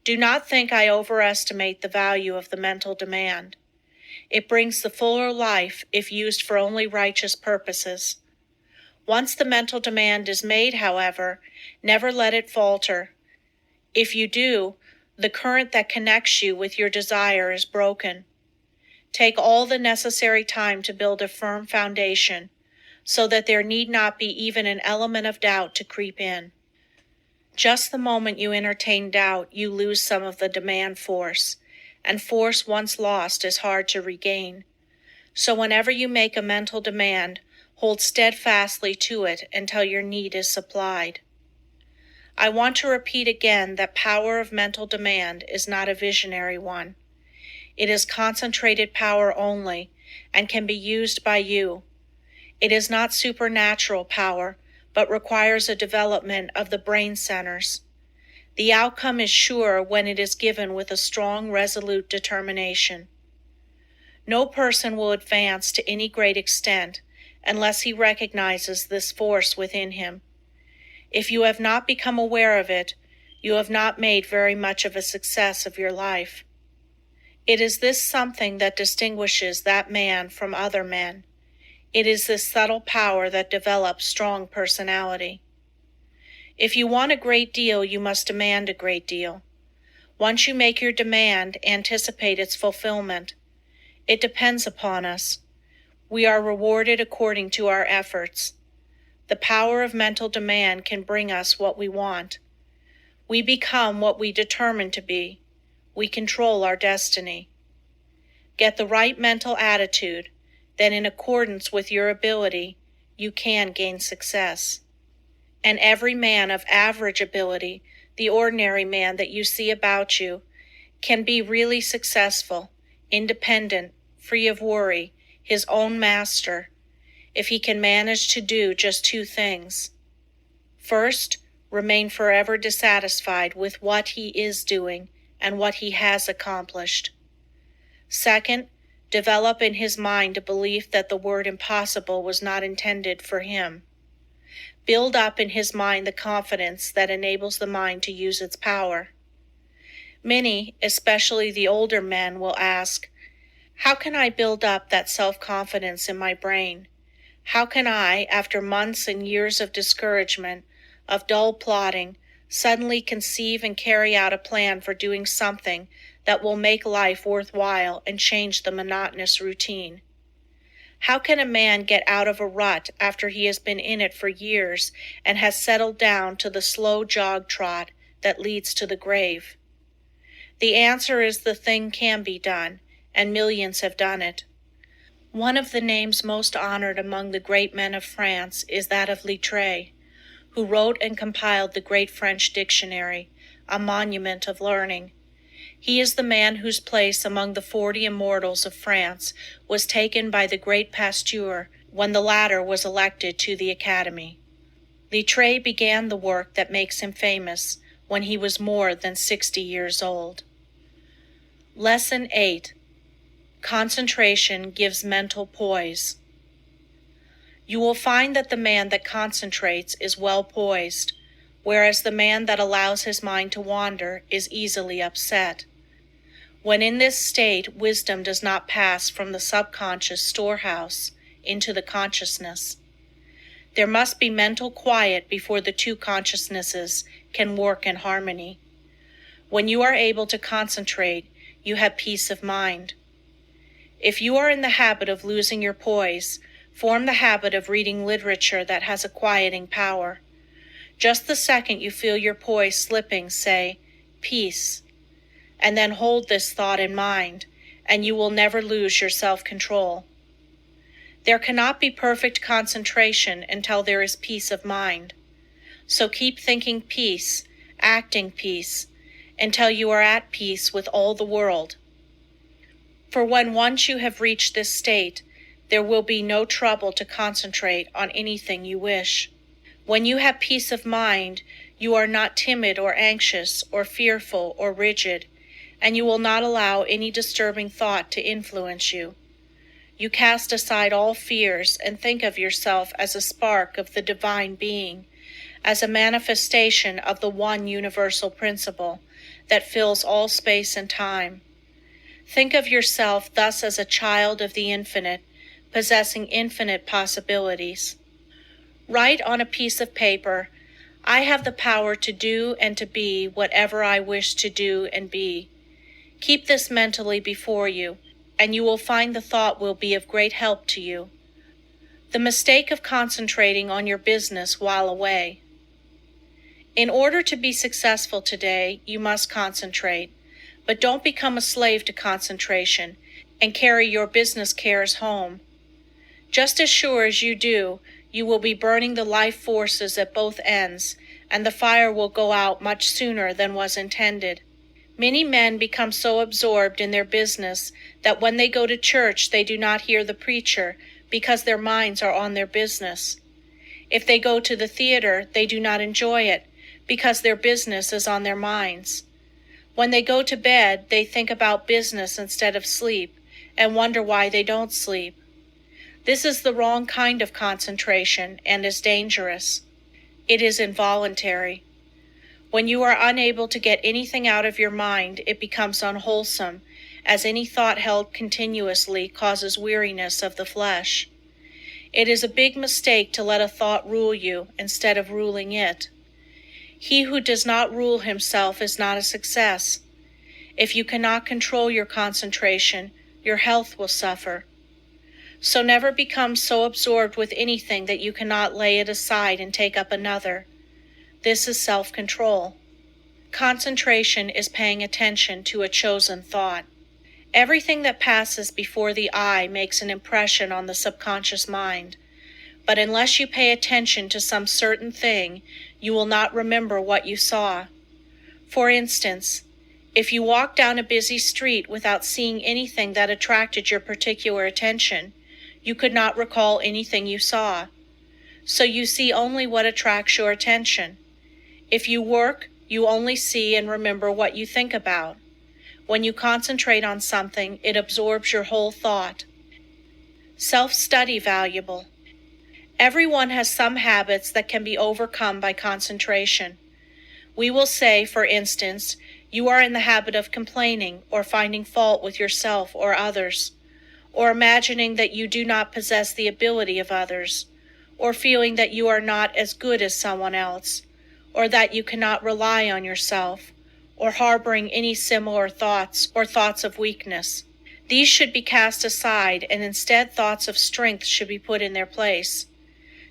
Speaker 1: Do not think I overestimate the value of the mental demand. It brings the fuller life if used for only righteous purposes. Once the mental demand is made, however, never let it falter. If you do, the current that connects you with your desire is broken. Take all the necessary time to build a firm foundation, so that there need not be even an element of doubt to creep in. Just the moment you entertain doubt, you lose some of the demand force, and force once lost is hard to regain. So whenever you make a mental demand, hold steadfastly to it until your need is supplied. I want to repeat again that power of mental demand is not a visionary one. It is concentrated power only, and can be used by you. It is not supernatural power, but requires a development of the brain centers. The outcome is sure when it is given with a strong, resolute determination. No person will advance to any great extent unless he recognizes this force within him. If you have not become aware of it, you have not made very much of a success of your life. It is this something that distinguishes that man from other men. It is this subtle power that develops strong personality. If you want a great deal, you must demand a great deal. Once you make your demand, anticipate its fulfillment. It depends upon us. We are rewarded according to our efforts. The power of mental demand can bring us what we want. We become what we determine to be. We control our destiny. Get the right mental attitude, then in accordance with your ability, you can gain success. And every man of average ability, the ordinary man that you see about you, can be really successful, independent, free of worry, his own master, if he can manage to do just two things. First, remain forever dissatisfied with what he is doing and what he has accomplished. Second, develop in his mind a belief that the word impossible was not intended for him. build up in his mind the confidence that enables the mind to use its power. Many, especially the older men, will ask, how can I build up that self-confidence in my brain? How can I, after months and years of discouragement, of dull plodding, suddenly conceive and carry out a plan for doing something that will make life worthwhile and change the monotonous routine? How can a man get out of a rut after he has been in it for years and has settled down to the slow jog trot that leads to the grave? The answer is the thing can be done, and millions have done it. One of the names most honored among the great men of France is that of Littré, who wrote and compiled the great French dictionary, a monument of learning. He is the man whose place among the 40 immortals of France was taken by the great Pasteur when the latter was elected to the Academy. Littré began the work that makes him famous when he was more than 60 years old. Lesson 8. Concentration gives mental poise. You will find that the man that concentrates is well poised, whereas the man that allows his mind to wander is easily upset. When in this state, wisdom does not pass from the subconscious storehouse into the consciousness. There must be mental quiet before the two consciousnesses can work in harmony. When you are able to concentrate, you have peace of mind. If you are in the habit of losing your poise, form the habit of reading literature that has a quieting power. Just the second you feel your poise slipping, say, peace, and then hold this thought in mind, and you will never lose your self-control. There cannot be perfect concentration until there is peace of mind. So keep thinking peace, acting peace, until you are at peace with all the world. For when once you have reached this state, there will be no trouble to concentrate on anything you wish. When you have peace of mind, you are not timid or anxious or fearful or rigid, and you will not allow any disturbing thought to influence you. You cast aside all fears and think of yourself as a spark of the divine being, as a manifestation of the one universal principle that fills all space and time. Think of yourself thus as a child of the infinite, possessing infinite possibilities. Write on a piece of paper, I have the power to do and to be whatever I wish to do and be. Keep this mentally before you, and you will find the thought will be of great help to you. The mistake of concentrating on your business while away. In order to be successful today, you must concentrate, but don't become a slave to concentration and carry your business cares home. Just as sure as you do, you will be burning the life forces at both ends, and the fire will go out much sooner than was intended. Many men become so absorbed in their business that when they go to church they do not hear the preacher because their minds are on their business. If they go to the theater, they do not enjoy it because their business is on their minds. When they go to bed, they think about business instead of sleep and wonder why they don't sleep. This is the wrong kind of concentration and is dangerous. It is involuntary. When you are unable to get anything out of your mind, it becomes unwholesome, as any thought held continuously causes weariness of the flesh. It is a big mistake to let a thought rule you instead of ruling it. He who does not rule himself is not a success. If you cannot control your concentration, your health will suffer. So never become so absorbed with anything that you cannot lay it aside and take up another. This is self-control. Concentration is paying attention to a chosen thought. Everything that passes before the eye makes an impression on the subconscious mind, but unless you pay attention to some certain thing, you will not remember what you saw. For instance, if you walk down a busy street without seeing anything that attracted your particular attention, you could not recall anything you saw. So you see only what attracts your attention. If you work, you only see and remember what you think about. When you concentrate on something, it absorbs your whole thought. Self-study valuable. Everyone has some habits that can be overcome by concentration. We will say, for instance, you are in the habit of complaining or finding fault with yourself or others, or imagining that you do not possess the ability of others, or feeling that you are not as good as someone else, or that you cannot rely on yourself, or harboring any similar thoughts or thoughts of weakness. These should be cast aside, and instead thoughts of strength should be put in their place.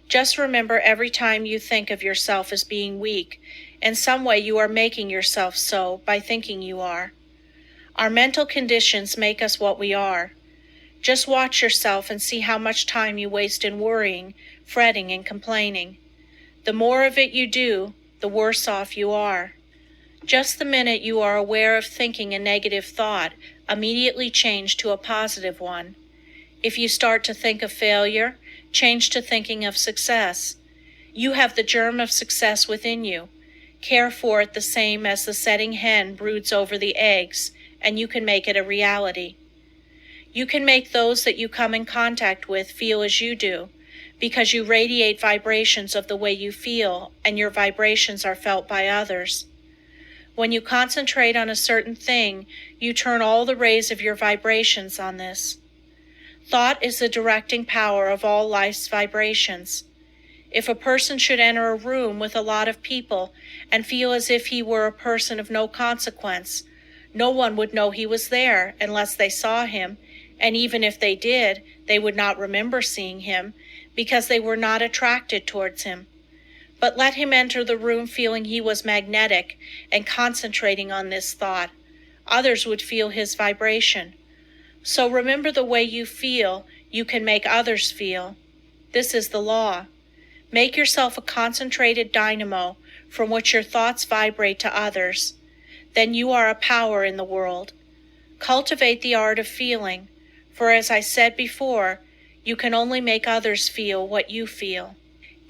Speaker 1: Just remember, every time you think of yourself as being weak, in some way you are making yourself so by thinking you are. Our mental conditions make us what we are. Just watch yourself and see how much time you waste in worrying, fretting, and complaining. The more of it you do, the worse off you are. Just the minute you are aware of thinking a negative thought, immediately change to a positive one. If you start to think of failure, change to thinking of success. You have the germ of success within you. Care for it the same as the setting hen broods over the eggs, and you can make it a reality. You can make those that you come in contact with feel as you do, because you radiate vibrations of the way you feel, and your vibrations are felt by others. When you concentrate on a certain thing, you turn all the rays of your vibrations on this. Thought is the directing power of all life's vibrations. If a person should enter a room with a lot of people and feel as if he were a person of no consequence, no one would know he was there unless they saw him, and even if they did, they would not remember seeing him, because they were not attracted towards him. But let him enter the room feeling he was magnetic and concentrating on this thought. Others would feel his vibration. So remember, the way you feel, you can make others feel. This is the law. Make yourself a concentrated dynamo from which your thoughts vibrate to others. Then you are a power in the world. Cultivate the art of feeling, for as I said before, you can only make others feel what you feel.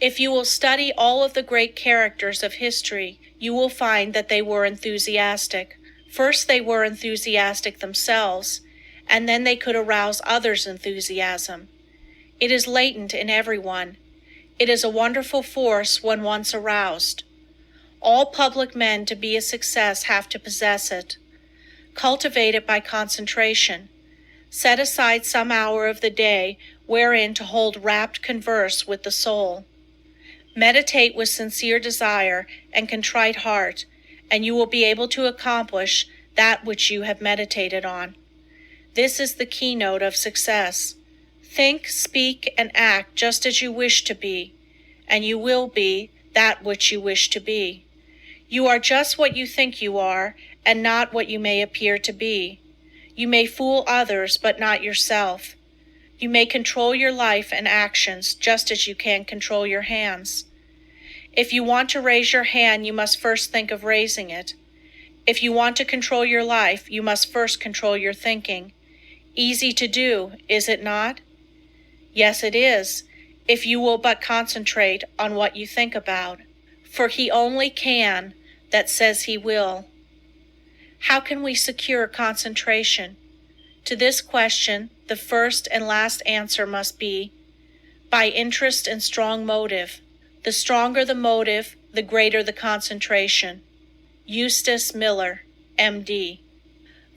Speaker 1: If you will study all of the great characters of history, you will find that they were enthusiastic. First, they were enthusiastic themselves, and then they could arouse others' enthusiasm. It is latent in everyone. It is a wonderful force when once aroused. All public men to be a success have to possess it. Cultivate it by concentration. Set aside some hour of the day wherein to hold rapt converse with the soul. Meditate with sincere desire and contrite heart, and you will be able to accomplish that which you have meditated on. This is the keynote of success. Think, speak, and act just as you wish to be, and you will be that which you wish to be. You are just what you think you are, and not what you may appear to be. You may fool others, but not yourself. You may control your life and actions just as you can control your hands. If you want to raise your hand, you must first think of raising it. If you want to control your life, you must first control your thinking. Easy to do, is it not? Yes, it is, if you will but concentrate on what you think about. For he only can that says he will. How can we secure concentration? To this question, the first and last answer must be, by interest and strong motive. The stronger the motive, the greater the concentration. Eustace Miller, M.D.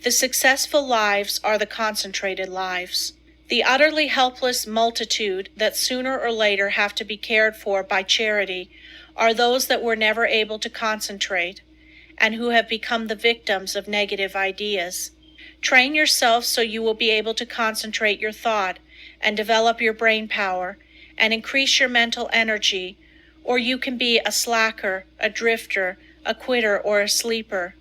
Speaker 1: The successful lives are the concentrated lives. The utterly helpless multitude that sooner or later have to be cared for by charity are those that were never able to concentrate, and who have become the victims of negative ideas. Train yourself so you will be able to concentrate your thought and develop your brain power and increase your mental energy, or you can be a slacker, a drifter, a quitter, or a sleeper.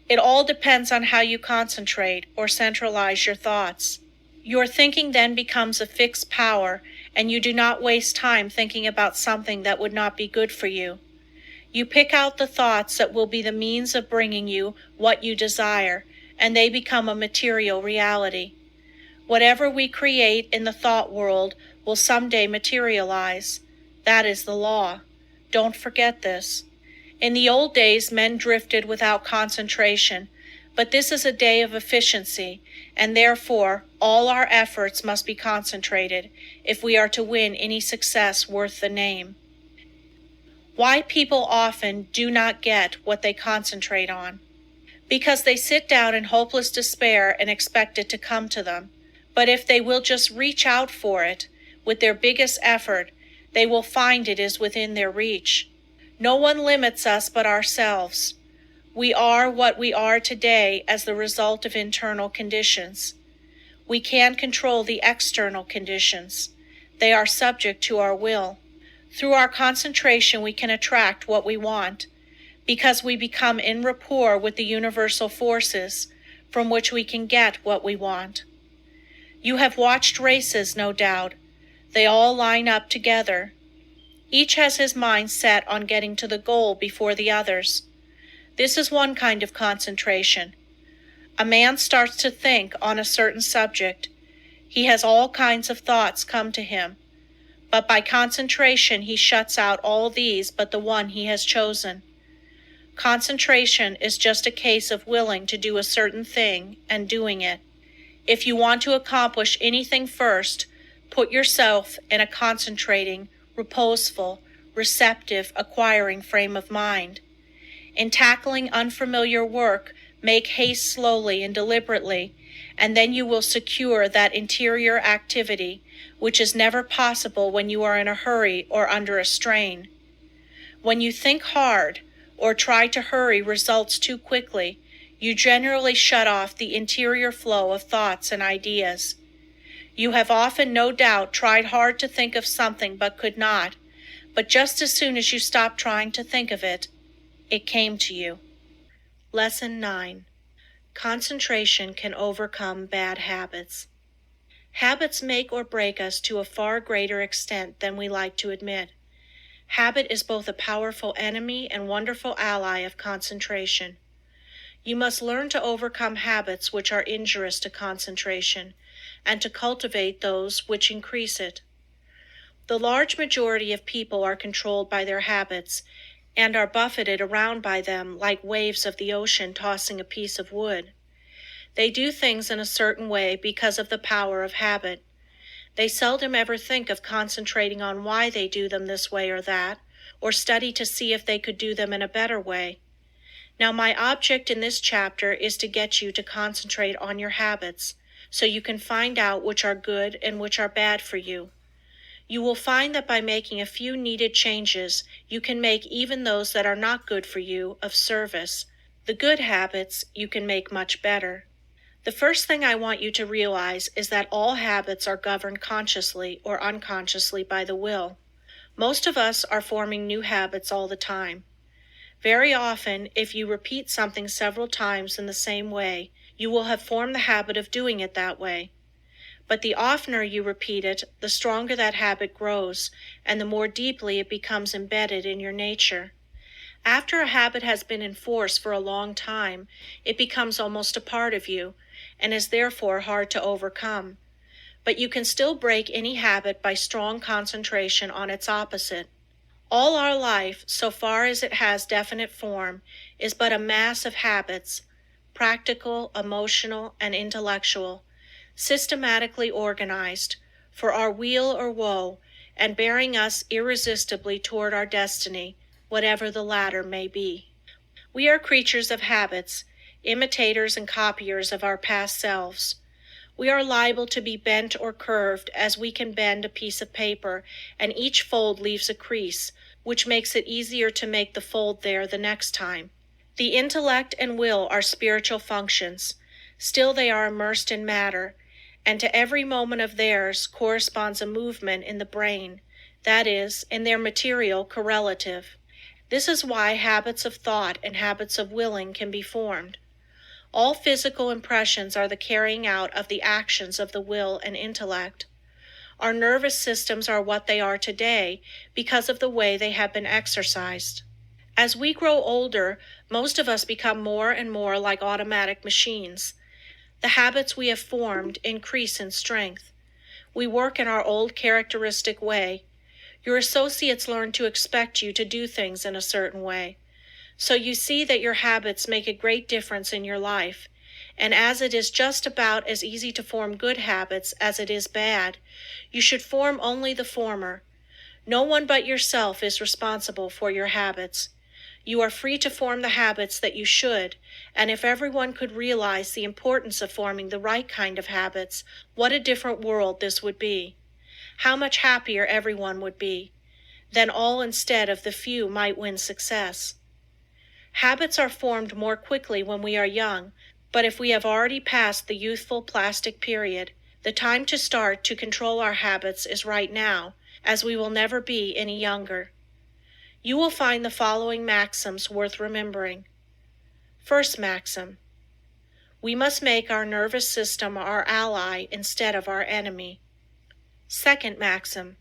Speaker 1: It all depends on how you concentrate or centralize your thoughts. Your thinking then becomes a fixed power, and you do not waste time thinking about something that would not be good for you. You pick out the thoughts that will be the means of bringing you what you desire, and they become a material reality. Whatever we create in the thought world will someday materialize. That is the law. Don't forget this. In the old days, men drifted without concentration, But this is a day of efficiency, and therefore all our efforts must be concentrated if we are to win any success worth the name. Why people often do not get what they concentrate on. Because they sit down in hopeless despair and expect it to come to them. But if they will just reach out for it with their biggest effort, they will find it is within their reach. No one limits us but ourselves. We are what we are today as the result of internal conditions. We can control the external conditions. They are subject to our will. Through our concentration, we can attract what we want, because we become in rapport with the universal forces from which we can get what we want. You have watched races, no doubt. They all line up together. Each has his mind set on getting to the goal before the others. This is one kind of concentration. A man starts to think on a certain subject. He has all kinds of thoughts come to him, but by concentration he shuts out all these but the one he has chosen. Concentration is just a case of willing to do a certain thing and doing it. If you want to accomplish anything first, put yourself in a concentrating, reposeful, receptive, acquiring frame of mind. In tackling unfamiliar work, make haste slowly and deliberately, and then you will secure that interior activity which is never possible when you are in a hurry or under a strain. When you think hard or try to hurry results too quickly, you generally shut off the interior flow of thoughts and ideas. You have often, no doubt, tried hard to think of something but could not, but just as soon as you stopped trying to think of it, it came to you. Lesson 9. Concentration can overcome bad habits. Habits make or break us to a far greater extent than we like to admit. Habit is both a powerful enemy and wonderful ally of concentration. You must learn to overcome habits which are injurious to concentration, and to cultivate those which increase it. The large majority of people are controlled by their habits, and are buffeted around by them like waves of the ocean tossing a piece of wood. They do things in a certain way because of the power of habit. They seldom ever think of concentrating on why they do them this way or that, or study to see if they could do them in a better way. Now, my object in this chapter is to get you to concentrate on your habits, so you can find out which are good and which are bad for you. You will find that by making a few needed changes, you can make even those that are not good for you of service. The good habits you can make much better. The first thing I want you to realize is that all habits are governed consciously or unconsciously by the will. Most of us are forming new habits all the time. Very often, if you repeat something several times in the same way, you will have formed the habit of doing it that way. But the oftener you repeat it, the stronger that habit grows, and the more deeply it becomes embedded in your nature. After a habit has been in force for a long time, it becomes almost a part of you, and is therefore hard to overcome. But you can still break any habit by strong concentration on its opposite. All our life, so far as it has definite form, is but a mass of habits, practical, emotional, and intellectual, systematically organized, for our weal or woe, and bearing us irresistibly toward our destiny, whatever the latter may be. We are creatures of habits, imitators and copiers of our past selves. We are liable to be bent or curved as we can bend a piece of paper, and each fold leaves a crease, which makes it easier to make the fold there the next time. The intellect and will are spiritual functions. Still they are immersed in matter, and to every moment of theirs corresponds a movement in the brain, that is, in their material correlative. This is why habits of thought and habits of willing can be formed. All physical impressions are the carrying out of the actions of the will and intellect. Our nervous systems are what they are today because of the way they have been exercised. As we grow older, most of us become more and more like automatic machines. The habits we have formed increase in strength. We work in our old characteristic way. Your associates learn to expect you to do things in a certain way. So you see that your habits make a great difference in your life. And as it is just about as easy to form good habits as it is bad, you should form only the former. No one but yourself is responsible for your habits. You are free to form the habits that you should, and if everyone could realize the importance of forming the right kind of habits, what a different world this would be. How much happier everyone would be. Then all instead of the few might win success. Habits are formed more quickly when we are young, but if we have already passed the youthful plastic period, the time to start to control our habits is right now, as we will never be any younger. You will find the following maxims worth remembering. First maxim: we must make our nervous system our ally instead of our enemy. Second maxim: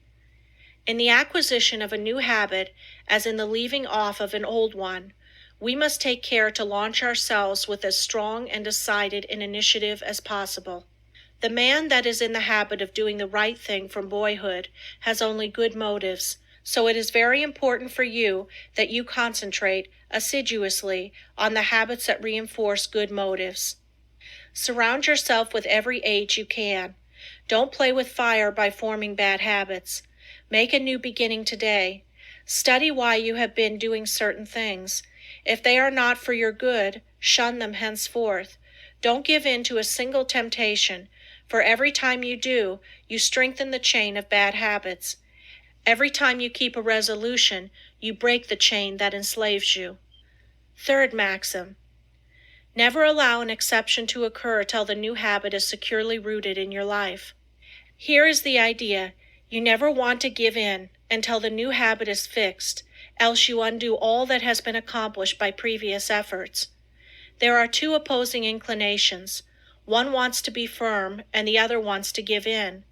Speaker 1: in the acquisition of a new habit, as in the leaving off of an old one, we must take care to launch ourselves with as strong and decided an initiative as possible. The man that is in the habit of doing the right thing from boyhood has only good motives, so it is very important for you that you concentrate assiduously on the habits that reinforce good motives. Surround yourself with every aid you can. Don't play with fire by forming bad habits. Make a new beginning today. Study why you have been doing certain things. If they are not for your good, shun them henceforth. Don't give in to a single temptation, for every time you do, you strengthen the chain of bad habits. Every time you keep a resolution, you break the chain that enslaves you. Third maxim: never allow an exception to occur till the new habit is securely rooted in your life. Here is the idea: you never want to give in until the new habit is fixed, else you undo all that has been accomplished by previous efforts. There are two opposing inclinations. One wants to be firm, and the other wants to give in.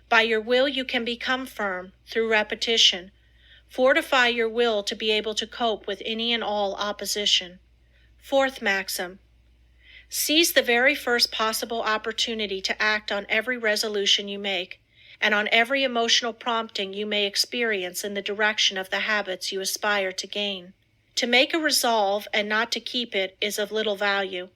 Speaker 1: By your will you can become firm, through repetition. Fortify your will to be able to cope with any and all opposition. Fourth maxim: seize the very first possible opportunity to act on every resolution you make, and on every emotional prompting you may experience in the direction of the habits you aspire to gain. To make a resolve and not to keep it is of little value.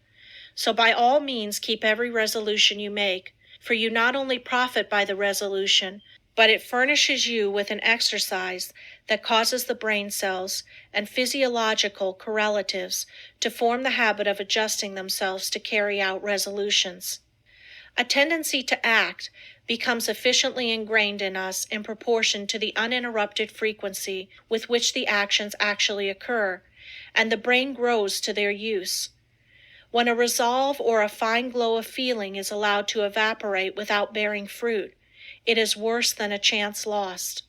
Speaker 1: So by all means keep every resolution you make, for you not only profit by the resolution, but it furnishes you with an exercise that causes the brain cells and physiological correlatives to form the habit of adjusting themselves to carry out resolutions. A tendency to act becomes efficiently ingrained in us in proportion to the uninterrupted frequency with which the actions actually occur, and the brain grows to their use. When a resolve or a fine glow of feeling is allowed to evaporate without bearing fruit, it is worse than a chance lost.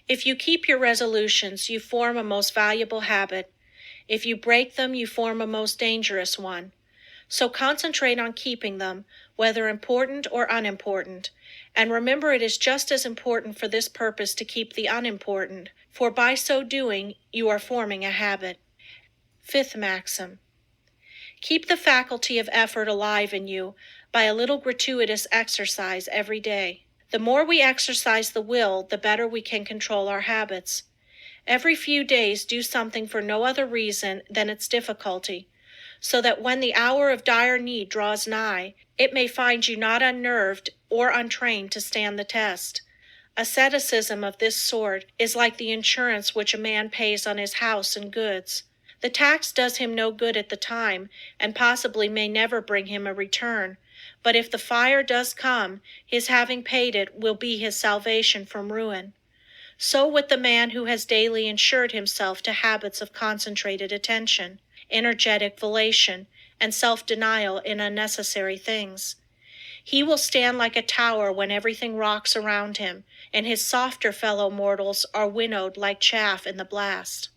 Speaker 1: If you keep your resolutions, you form a most valuable habit. If you break them, you form a most dangerous one. So concentrate on keeping them, whether important or unimportant, and remember it is just as important for this purpose to keep the unimportant, for by so doing you are forming a habit. Fifth maxim: keep the faculty of effort alive in you by a little gratuitous exercise every day. The more we exercise the will, the better we can control our habits. Every few days do something for no other reason than its difficulty, so that when the hour of dire need draws nigh, it may find you not unnerved or untrained to stand the test. Asceticism of this sort is like the insurance which a man pays on his house and goods. The tax does him no good at the time, and possibly may never bring him a return, but if the fire does come, his having paid it will be his salvation from ruin. So with the man who has daily insured himself to habits of concentrated attention, energetic volation, and self-denial in unnecessary things. He will stand like a tower when everything rocks around him, and his softer fellow mortals are winnowed like chaff in the blast.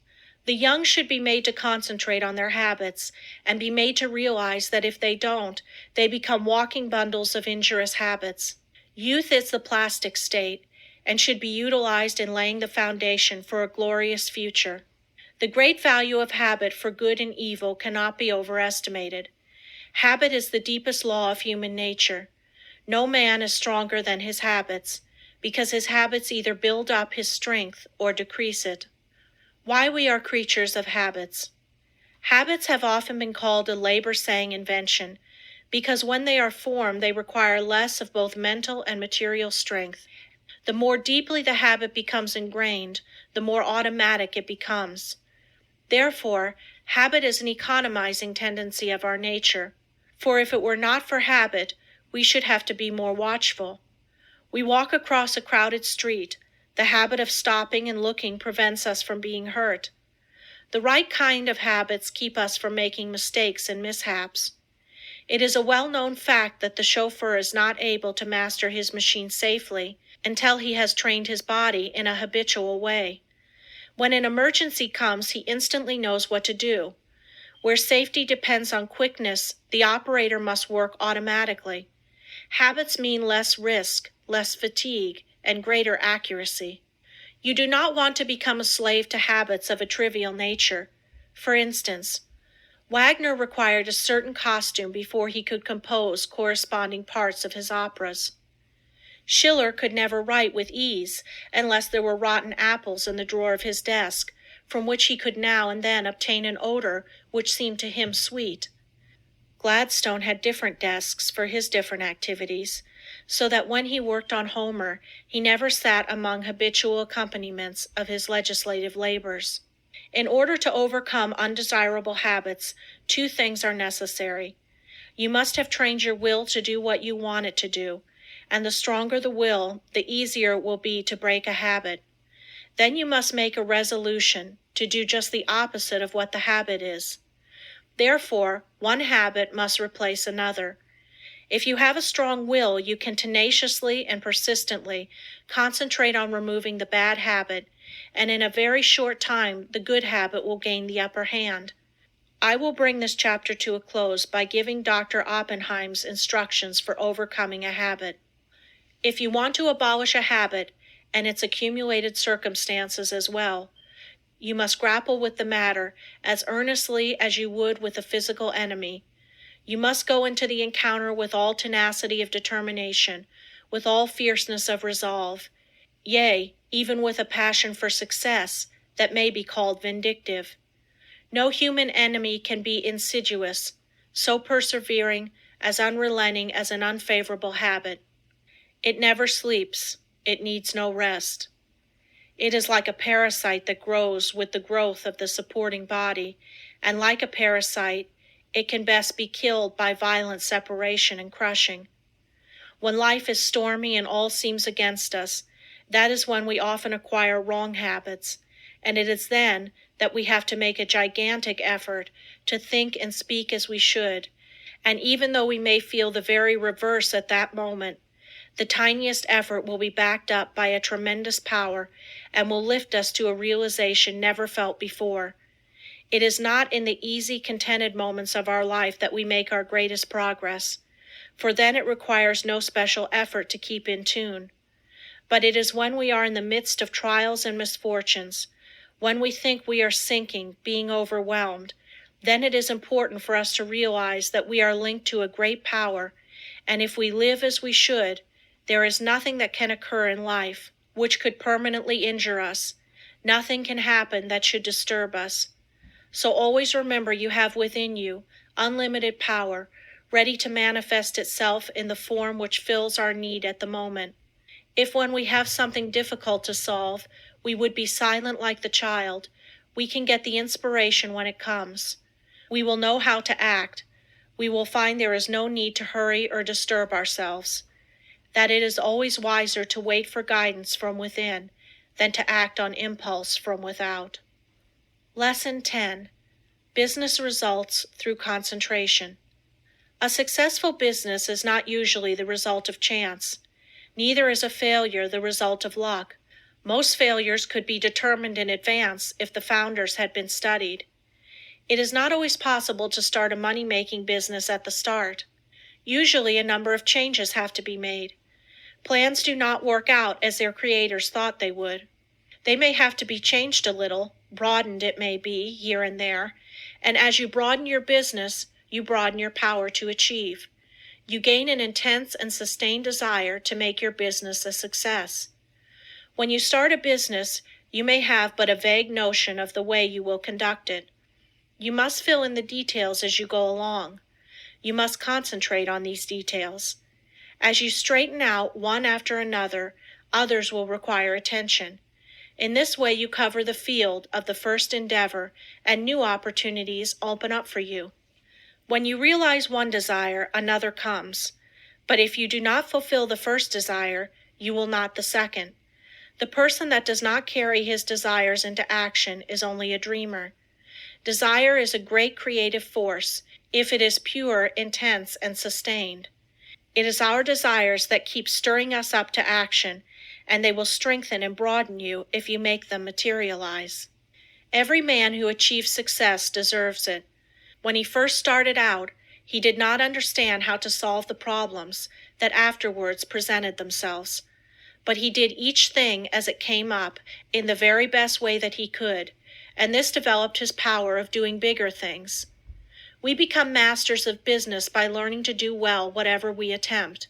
Speaker 1: The young should be made to concentrate on their habits, and be made to realize that if they don't, they become walking bundles of injurious habits. Youth is the plastic state, and should be utilized in laying the foundation for a glorious future. The great value of habit for good and evil cannot be overestimated. Habit is the deepest law of human nature. No man is stronger than his habits, because his habits either build up his strength or decrease it. Why we are creatures of habits. Habits have often been called a labor-saving invention because when they are formed, they require less of both mental and material strength. The more deeply the habit becomes ingrained, the more automatic it becomes. Therefore, habit is an economizing tendency of our nature. For if it were not for habit, we should have to be more watchful. We walk across a crowded street. The habit of stopping and looking prevents us from being hurt. The right kind of habits keep us from making mistakes and mishaps. It is a well-known fact that the chauffeur is not able to master his machine safely until he has trained his body in a habitual way. When an emergency comes, he instantly knows what to do. Where safety depends on quickness, the operator must work automatically. Habits mean less risk, less fatigue, and greater accuracy. You do not want to become a slave to habits of a trivial nature. For instance, Wagner required a certain costume before he could compose corresponding parts of his operas. Schiller could never write with ease unless there were rotten apples in the drawer of his desk, from which he could now and then obtain an odor which seemed to him sweet. Gladstone had different desks for his different activities, so that when he worked on Homer, he never sat among habitual accompaniments of his legislative labors. In order to overcome undesirable habits, two things are necessary. You must have trained your will to do what you want it to do, and the stronger the will, the easier it will be to break a habit. Then you must make a resolution to do just the opposite of what the habit is. Therefore, one habit must replace another. If you have a strong will, you can tenaciously and persistently concentrate on removing the bad habit, and in a very short time, the good habit will gain the upper hand. I will bring this chapter to a close by giving Dr. Oppenheim's instructions for overcoming a habit. If you want to abolish a habit, and its accumulated circumstances as well, you must grapple with the matter as earnestly as you would with a physical enemy. You must go into the encounter with all tenacity of determination, with all fierceness of resolve, yea, even with a passion for success that may be called vindictive. No human enemy can be insidious, so persevering, as unrelenting as an unfavorable habit. It never sleeps. It needs no rest. It is like a parasite that grows with the growth of the supporting body, and like a parasite, it can best be killed by violent separation and crushing. When life is stormy and all seems against us, that is when we often acquire wrong habits, and it is then that we have to make a gigantic effort to think and speak as we should, and even though we may feel the very reverse at that moment, the tiniest effort will be backed up by a tremendous power and will lift us to a realization never felt before. It is not in the easy, contented moments of our life that we make our greatest progress, for then it requires no special effort to keep in tune. But it is when we are in the midst of trials and misfortunes, when we think we are sinking, being overwhelmed, then it is important for us to realize that we are linked to a great power, and if we live as we should, there is nothing that can occur in life which could permanently injure us. Nothing can happen that should disturb us. So always remember you have within you unlimited power, ready to manifest itself in the form which fills our need at the moment. If when we have something difficult to solve, we would be silent like the child, we can get the inspiration when it comes. We will know how to act. We will find there is no need to hurry or disturb ourselves, that it is always wiser to wait for guidance from within than to act on impulse from without. Lesson 10. Business results through concentration. A successful business is not usually the result of chance. Neither is a failure the result of luck. Most failures could be determined in advance if the founders had been studied. It is not always possible to start a money-making business at the start. Usually a number of changes have to be made. Plans do not work out as their creators thought they would. They may have to be changed a little, broadened it may be, here and there, and as you broaden your business, you broaden your power to achieve. You gain an intense and sustained desire to make your business a success. When you start a business, you may have but a vague notion of the way you will conduct it. You must fill in the details as you go along. You must concentrate on these details. As you straighten out one after another, others will require attention. In this way you cover the field of the first endeavor, and new opportunities open up for you. When you realize one desire, another comes. But if you do not fulfill the first desire, you will not the second. The person that does not carry his desires into action is only a dreamer. Desire is a great creative force, if it is pure, intense, and sustained. It is our desires that keep stirring us up to action, and they will strengthen and broaden you if you make them materialize. Every man who achieves success deserves it. When he first started out, he did not understand how to solve the problems that afterwards presented themselves. But he did each thing as it came up in the very best way that he could, and this developed his power of doing bigger things. We become masters of business by learning to do well whatever we attempt.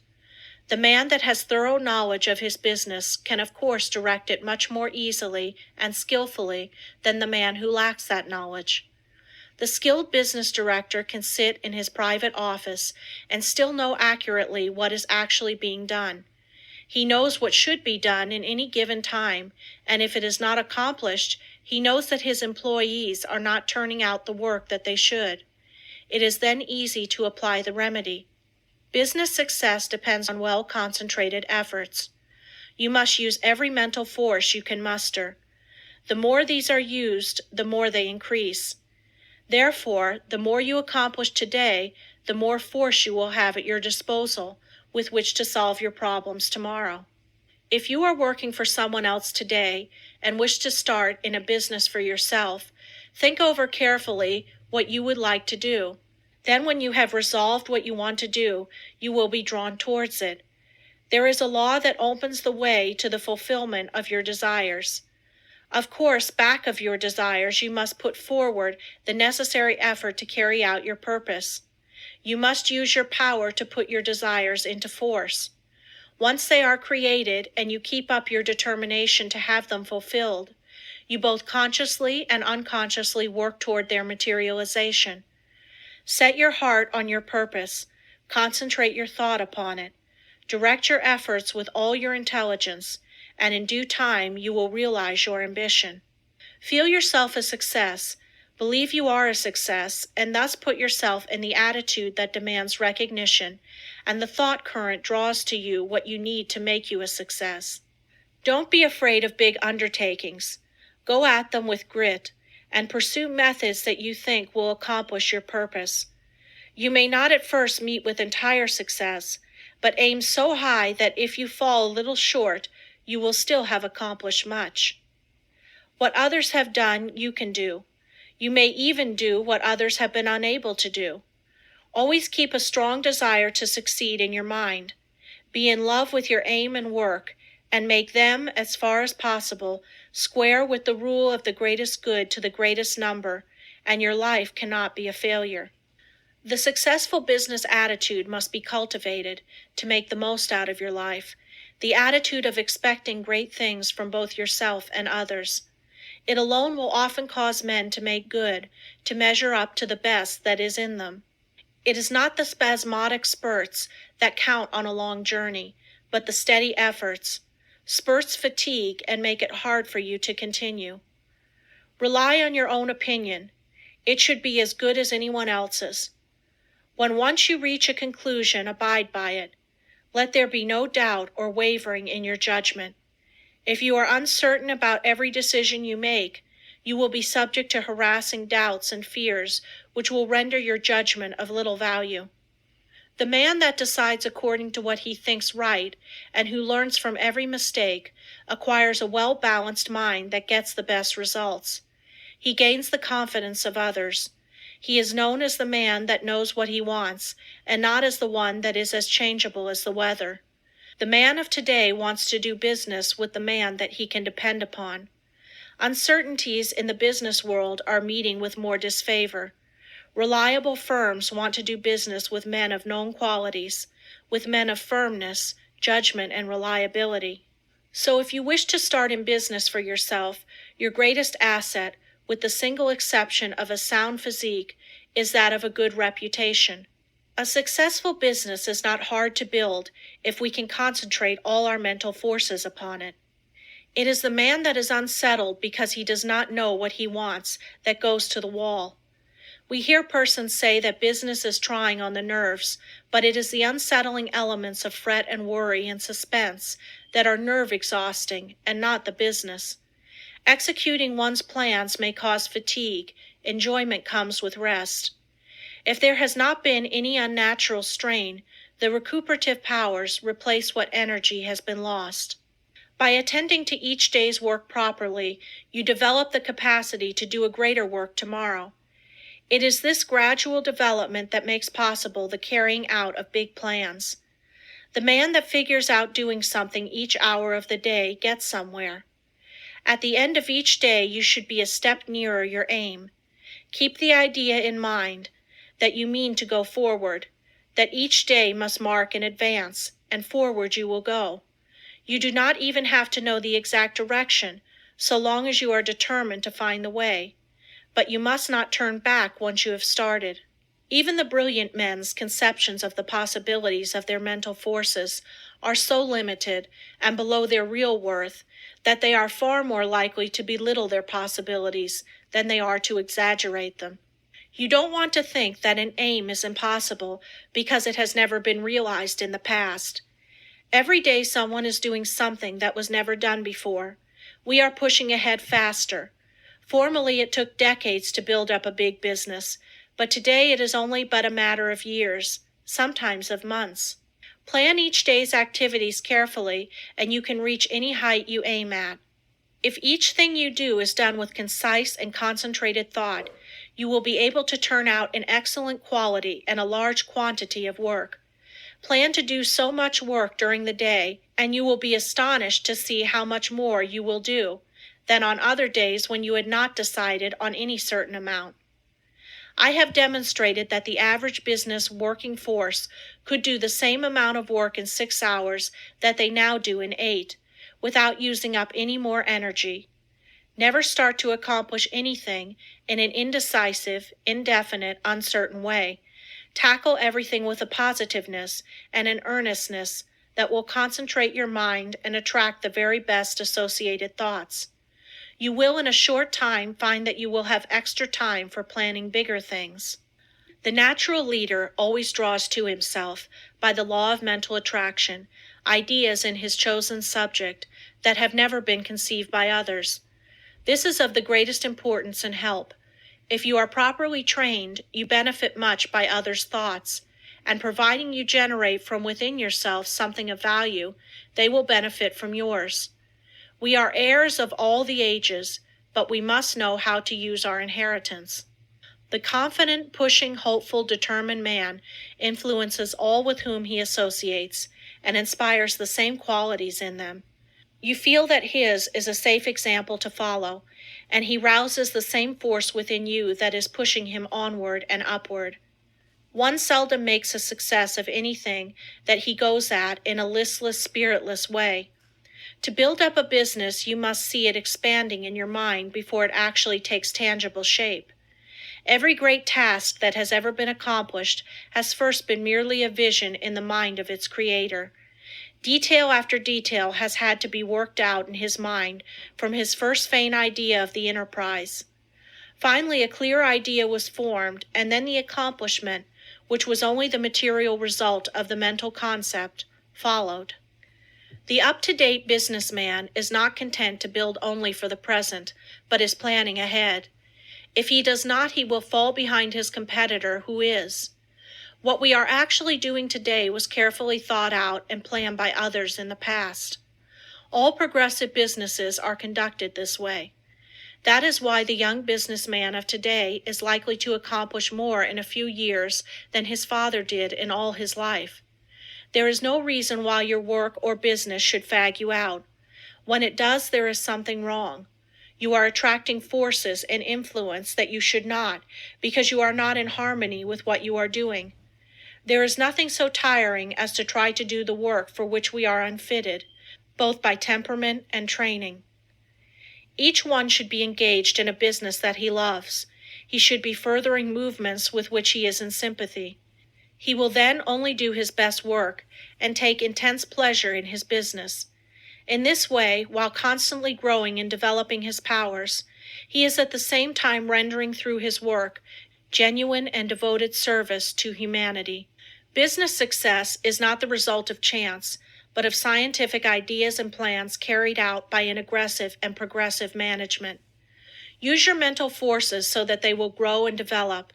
Speaker 1: The man that has thorough knowledge of his business can of course direct it much more easily and skillfully than the man who lacks that knowledge. The skilled business director can sit in his private office and still know accurately what is actually being done. He knows what should be done in any given time, and if it is not accomplished, he knows that his employees are not turning out the work that they should. It is then easy to apply the remedy. Business success depends on well-concentrated efforts. You must use every mental force you can muster. The more these are used, the more they increase. Therefore, the more you accomplish today, the more force you will have at your disposal with which to solve your problems tomorrow. If you are working for someone else today and wish to start in a business for yourself, think over carefully what you would like to do. Then when you have resolved what you want to do, you will be drawn towards it. There is a law that opens the way to the fulfillment of your desires. Of course, back of your desires, you must put forward the necessary effort to carry out your purpose. You must use your power to put your desires into force. Once they are created and you keep up your determination to have them fulfilled, you both consciously and unconsciously work toward their materialization. Set your heart on your purpose. Concentrate your thought upon it. Direct your efforts with all your intelligence, and in due time you will realize your ambition. Feel yourself a success. Believe you are a success, and thus put yourself in the attitude that demands recognition, and the thought current draws to you what you need to make you a success. Don't be afraid of big undertakings. Go at them with grit, and pursue methods that you think will accomplish your purpose. You may not at first meet with entire success, but aim so high that if you fall a little short, you will still have accomplished much. What others have done, you can do. You may even do what others have been unable to do. Always keep a strong desire to succeed in your mind. Be in love with your aim and work, and make them, as far as possible, square with the rule of the greatest good to the greatest number, and your life cannot be a failure. The successful business attitude must be cultivated to make the most out of your life, the attitude of expecting great things from both yourself and others. It alone will often cause men to make good, to measure up to the best that is in them. It is not the spasmodic spurts that count on a long journey, but the steady efforts. Spurts fatigue and make it hard for you to continue. Rely on your own opinion. It should be as good as anyone else's. When once you reach a conclusion, abide by it. Let there be no doubt or wavering in your judgment. If you are uncertain about every decision you make, you will be subject to harassing doubts and fears which will render your judgment of little value. The man that decides according to what he thinks right and who learns from every mistake acquires a well-balanced mind that gets the best results. He gains the confidence of others. He is known as the man that knows what he wants, and not as the one that is as changeable as the weather. The man of today wants to do business with the man that he can depend upon. Uncertainties in the business world are meeting with more disfavor. Reliable firms want to do business with men of known qualities, with men of firmness, judgment, and reliability. So if you wish to start in business for yourself, your greatest asset, with the single exception of a sound physique, is that of a good reputation. A successful business is not hard to build if we can concentrate all our mental forces upon it. It is the man that is unsettled because he does not know what he wants that goes to the wall. We hear persons say that business is trying on the nerves, but it is the unsettling elements of fret and worry and suspense that are nerve exhausting, and not the business. Executing one's plans may cause fatigue. Enjoyment comes with rest. If there has not been any unnatural strain, the recuperative powers replace what energy has been lost. By attending to each day's work properly, you develop the capacity to do a greater work tomorrow. It is this gradual development that makes possible the carrying out of big plans. The man that figures out doing something each hour of the day gets somewhere. At the end of each day, you should be a step nearer your aim. Keep the idea in mind that you mean to go forward, that each day must mark an advance, and forward you will go. You do not even have to know the exact direction, so long as you are determined to find the way. But you must not turn back once you have started. Even the brilliant men's conceptions of the possibilities of their mental forces are so limited and below their real worth that they are far more likely to belittle their possibilities than they are to exaggerate them. You don't want to think that an aim is impossible because it has never been realized in the past. Every day someone is doing something that was never done before. We are pushing ahead faster. Formerly, it took decades to build up a big business, but today it is only but a matter of years, sometimes of months. Plan each day's activities carefully, and you can reach any height you aim at. If each thing you do is done with concise and concentrated thought, you will be able to turn out an excellent quality and a large quantity of work. Plan to do so much work during the day, and you will be astonished to see how much more you will do than on other days when you had not decided on any certain amount. I have demonstrated that the average business working force could do the same amount of work in 6 hours that they now do in 8, without using up any more energy. Never start to accomplish anything in an indecisive, indefinite, uncertain way. Tackle everything with a positiveness and an earnestness that will concentrate your mind and attract the very best associated thoughts. You will in a short time find that you will have extra time for planning bigger things. The natural leader always draws to himself, by the law of mental attraction, ideas in his chosen subject that have never been conceived by others. This is of the greatest importance and help. If you are properly trained, you benefit much by others' thoughts, and providing you generate from within yourself something of value, they will benefit from yours. We are heirs of all the ages, but we must know how to use our inheritance. The confident, pushing, hopeful, determined man influences all with whom he associates and inspires the same qualities in them. You feel that his is a safe example to follow, and he rouses the same force within you that is pushing him onward and upward. One seldom makes a success of anything that he goes at in a listless, spiritless way. To build up a business, you must see it expanding in your mind before it actually takes tangible shape. Every great task that has ever been accomplished has first been merely a vision in the mind of its creator. Detail after detail has had to be worked out in his mind from his first faint idea of the enterprise. Finally, a clear idea was formed, and then the accomplishment, which was only the material result of the mental concept, followed. The up-to-date businessman is not content to build only for the present, but is planning ahead. If he does not, he will fall behind his competitor, who is. What we are actually doing today was carefully thought out and planned by others in the past. All progressive businesses are conducted this way. That is why the young businessman of today is likely to accomplish more in a few years than his father did in all his life. There is no reason why your work or business should fag you out. When it does, there is something wrong. You are attracting forces and influence that you should not, because you are not in harmony with what you are doing. There is nothing so tiring as to try to do the work for which we are unfitted, both by temperament and training. Each one should be engaged in a business that he loves. He should be furthering movements with which he is in sympathy. He will then only do his best work and take intense pleasure in his business. In this way, while constantly growing and developing his powers, he is at the same time rendering through his work genuine and devoted service to humanity. Business success is not the result of chance, but of scientific ideas and plans carried out by an aggressive and progressive management. Use your mental forces so that they will grow and develop.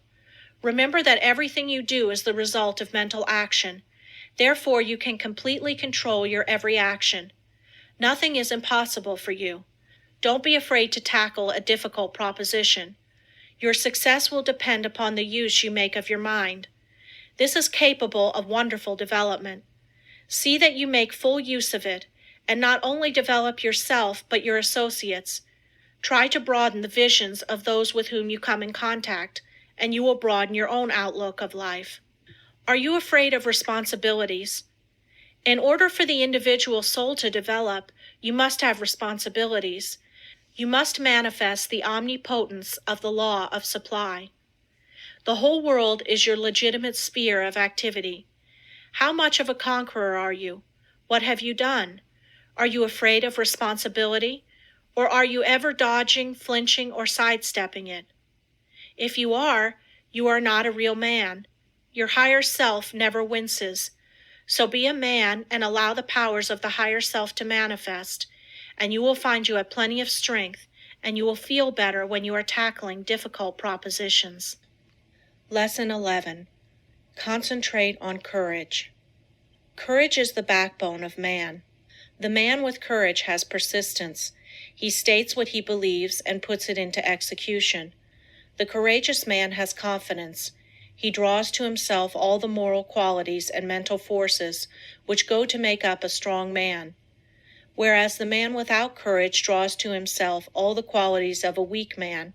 Speaker 1: Remember that everything you do is the result of mental action. Therefore, you can completely control your every action. Nothing is impossible for you. Don't be afraid to tackle a difficult proposition. Your success will depend upon the use you make of your mind. This is capable of wonderful development. See that you make full use of it, and not only develop yourself but your associates. Try to broaden the visions of those with whom you come in contact, and you will broaden your own outlook of life. Are you afraid of responsibilities? In order for the individual soul to develop, you must have responsibilities. You must manifest the omnipotence of the law of supply. The whole world is your legitimate sphere of activity. How much of a conqueror are you? What have you done? Are you afraid of responsibility? Or are you ever dodging, flinching, or sidestepping it? If you are not a real man. Your higher self never winces. So be a man and allow the powers of the higher self to manifest, and you will find you have plenty of strength, and you will feel better when you are tackling difficult propositions. Lesson 11. Concentrate on courage. Courage is the backbone of man. The man with courage has persistence. He states what he believes and puts it into execution. The courageous man has confidence. He draws to himself all the moral qualities and mental forces which go to make up a strong man, whereas the man without courage draws to himself all the qualities of a weak man,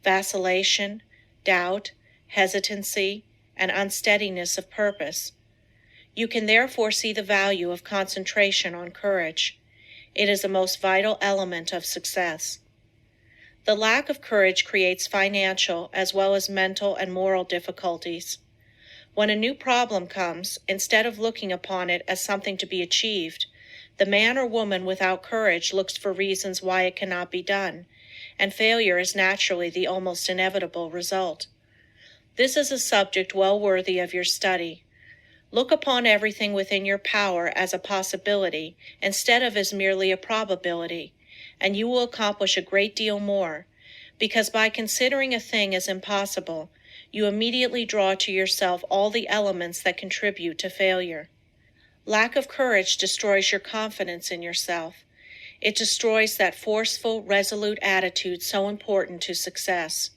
Speaker 1: vacillation, doubt, hesitancy, and unsteadiness of purpose. You can therefore see the value of concentration on courage. It is a most vital element of success. The lack of courage creates financial as well as mental and moral difficulties. When a new problem comes, instead of looking upon it as something to be achieved, the man or woman without courage looks for reasons why it cannot be done, and failure is naturally the almost inevitable result. This is a subject well worthy of your study. Look upon everything within your power as a possibility instead of as merely a probability, and you will accomplish a great deal more, because by considering a thing as impossible, you immediately draw to yourself all the elements that contribute to failure. Lack of courage destroys your confidence in yourself. It destroys that forceful, resolute attitude so important to success.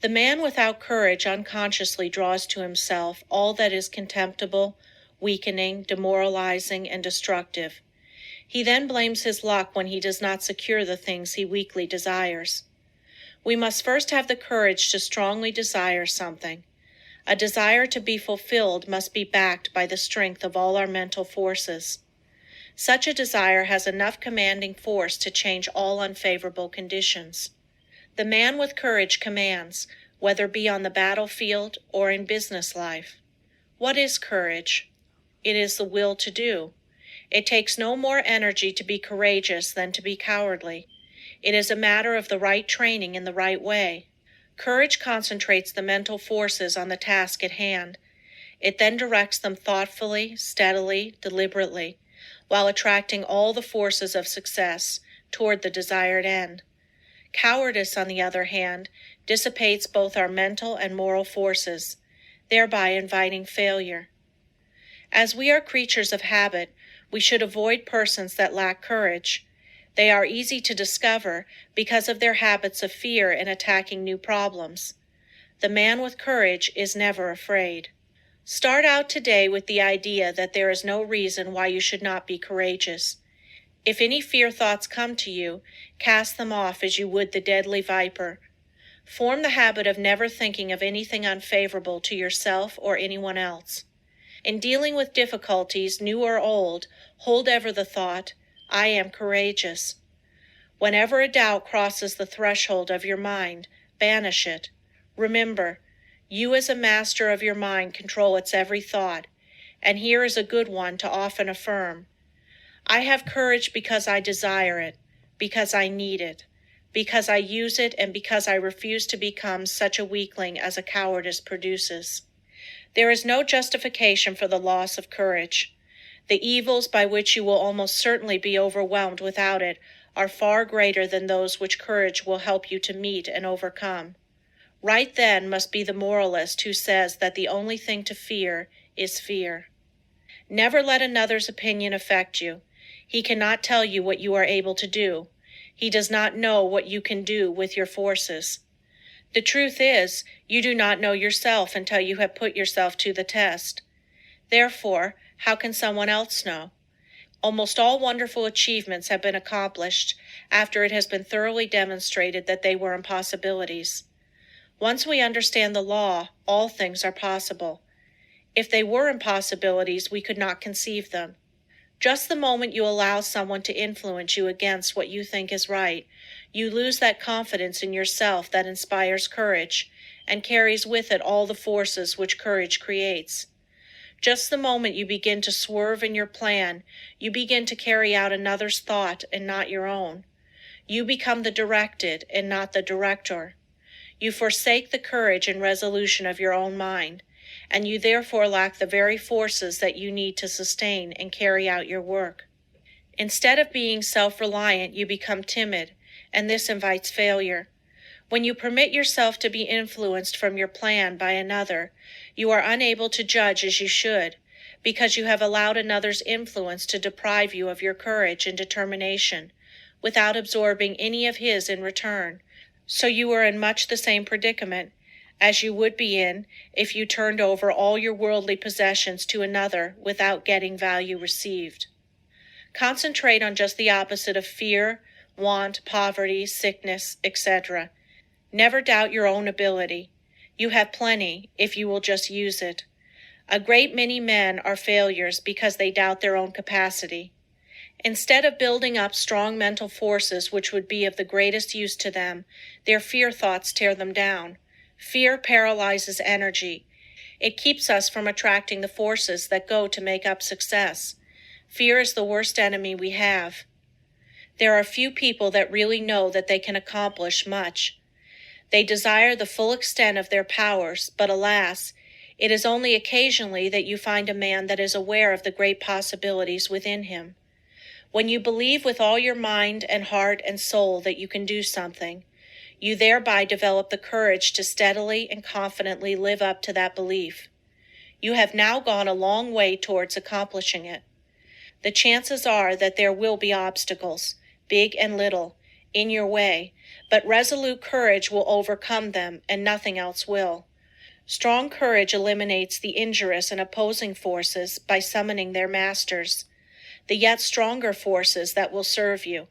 Speaker 1: The man without courage unconsciously draws to himself all that is contemptible, weakening, demoralizing, and destructive. He then blames his luck when he does not secure the things he weakly desires. We must first have the courage to strongly desire something. A desire to be fulfilled must be backed by the strength of all our mental forces. Such a desire has enough commanding force to change all unfavorable conditions. The man with courage commands, whether be on the battlefield or in business life. What is courage? It is the will to do. It takes no more energy to be courageous than to be cowardly. It is a matter of the right training in the right way. Courage concentrates the mental forces on the task at hand. It then directs them thoughtfully, steadily, deliberately, while attracting all the forces of success toward the desired end. Cowardice, on the other hand, dissipates both our mental and moral forces, thereby inviting failure. As we are creatures of habit, we should avoid persons that lack courage. They are easy to discover because of their habits of fear in attacking new problems. The man with courage is never afraid. Start out today with the idea that there is no reason why you should not be courageous. If any fear thoughts come to you, cast them off as you would the deadly viper. Form the habit of never thinking of anything unfavorable to yourself or anyone else. In dealing with difficulties, new or old, hold ever the thought, I am courageous. Whenever a doubt crosses the threshold of your mind, banish it. Remember, you as a master of your mind control its every thought, and here is a good one to often affirm. I have courage because I desire it, because I need it, because I use it, and because I refuse to become such a weakling as a cowardice produces. There is no justification for the loss of courage. The evils by which you will almost certainly be overwhelmed without it are far greater than those which courage will help you to meet and overcome. Right then must be the moralist who says that the only thing to fear is fear. Never let another's opinion affect you. He cannot tell you what you are able to do. He does not know what you can do with your forces. The truth is, you do not know yourself until you have put yourself to the test. Therefore, how can someone else know? Almost all wonderful achievements have been accomplished after it has been thoroughly demonstrated that they were impossibilities. Once we understand the law, all things are possible. If they were impossibilities, we could not conceive them. Just the moment you allow someone to influence you against what you think is right, you lose that confidence in yourself that inspires courage and carries with it all the forces which courage creates. Just the moment you begin to swerve in your plan, you begin to carry out another's thought and not your own. You become the directed and not the director. You forsake the courage and resolution of your own mind, and you therefore lack the very forces that you need to sustain and carry out your work. Instead of being self-reliant, you become timid, and this invites failure. When you permit yourself to be influenced from your plan by another, you are unable to judge as you should, because you have allowed another's influence to deprive you of your courage and determination, without absorbing any of his in return. So you are in much the same predicament as you would be in if you turned over all your worldly possessions to another without getting value received. Concentrate on just the opposite of fear, want, poverty, sickness, etc. Never doubt your own ability. You have plenty if you will just use it. A great many men are failures because they doubt their own capacity. Instead of building up strong mental forces which would be of the greatest use to them, their fear thoughts tear them down. Fear paralyzes energy. It keeps us from attracting the forces that go to make up success. Fear is the worst enemy we have. There are few people that really know that they can accomplish much. They desire the full extent of their powers, but alas, it is only occasionally that you find a man that is aware of the great possibilities within him. When you believe with all your mind and heart and soul that you can do something, you thereby develop the courage to steadily and confidently live up to that belief. You have now gone a long way towards accomplishing it. The chances are that there will be obstacles, big and little, in your way, but resolute courage will overcome them, and nothing else will. Strong courage eliminates the injurious and opposing forces by summoning their masters, the yet stronger forces that will serve you.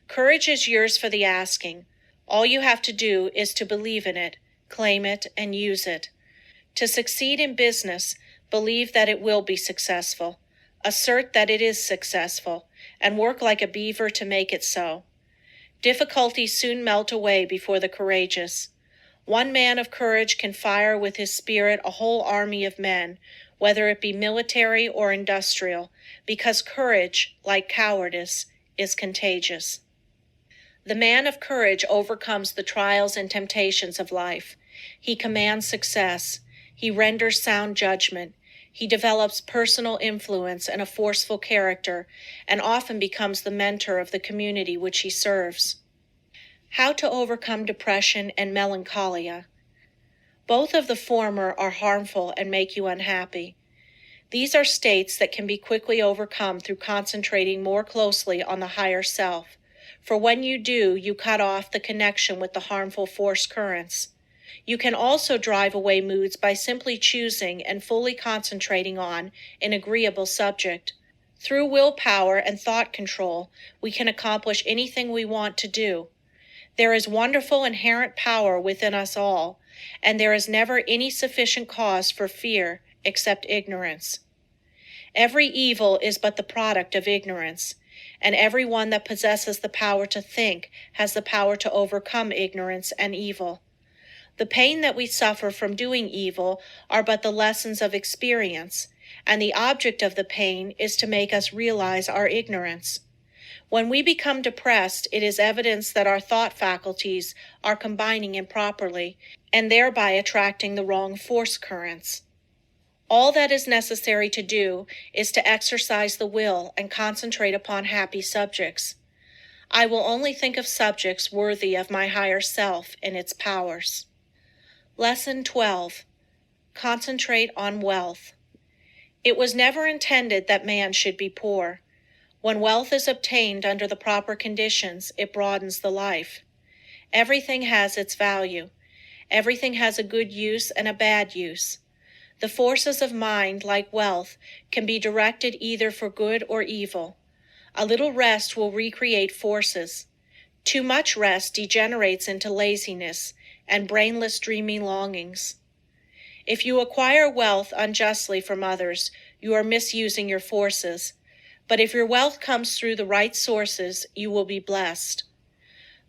Speaker 1: Courage is yours for the asking. All you have to do is to believe in it, claim it, and use it. To succeed in business, believe that it will be successful. Assert that it is successful, and work like a beaver to make it so. Difficulties soon melt away before the courageous. One man of courage can fire with his spirit a whole army of men, whether it be military or industrial, because courage, like cowardice, is contagious. The man of courage overcomes the trials and temptations of life. He commands success. He renders sound judgment. He develops personal influence and a forceful character, and often becomes the mentor of the community which he serves. How to overcome depression and melancholia. Both of the former are harmful and make you unhappy. These are states that can be quickly overcome through concentrating more closely on the higher self, for when you do, you cut off the connection with the harmful force currents. You can also drive away moods by simply choosing and fully concentrating on an agreeable subject. Through willpower and thought control, we can accomplish anything we want to do. There is wonderful inherent power within us all, and there is never any sufficient cause for fear except ignorance. Every evil is but the product of ignorance. and every one that possesses the power to think has the power to overcome ignorance and evil. The pain that we suffer from doing evil are but the lessons of experience, and the object of the pain is to make us realize our ignorance. When we become depressed, it is evidence that our thought faculties are combining improperly and thereby attracting the wrong force currents. All that is necessary to do is to exercise the will and concentrate upon happy subjects. I will only think of subjects worthy of my higher self and its powers. Lesson 12. Concentrate on wealth. It was never intended that man should be poor. When wealth is obtained under the proper conditions, it broadens the life. Everything has its value. Everything has a good use and a bad use. The forces of mind, like wealth, can be directed either for good or evil. A little rest will recreate forces. Too much rest degenerates into laziness and brainless dreamy longings. If you acquire wealth unjustly from others, you are misusing your forces. But if your wealth comes through the right sources, you will be blessed.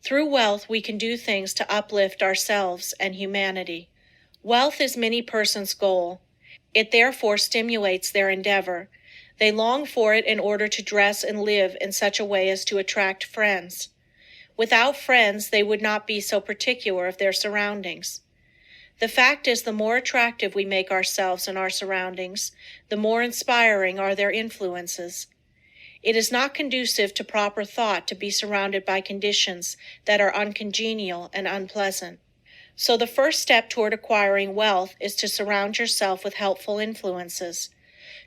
Speaker 1: Through wealth, we can do things to uplift ourselves and humanity. Wealth is many persons' goal. It therefore stimulates their endeavor. They long for it in order to dress and live in such a way as to attract friends. Without friends, they would not be so particular of their surroundings. The fact is, the more attractive we make ourselves and our surroundings, the more inspiring are their influences. It is not conducive to proper thought to be surrounded by conditions that are uncongenial and unpleasant. So the first step toward acquiring wealth is to surround yourself with helpful influences.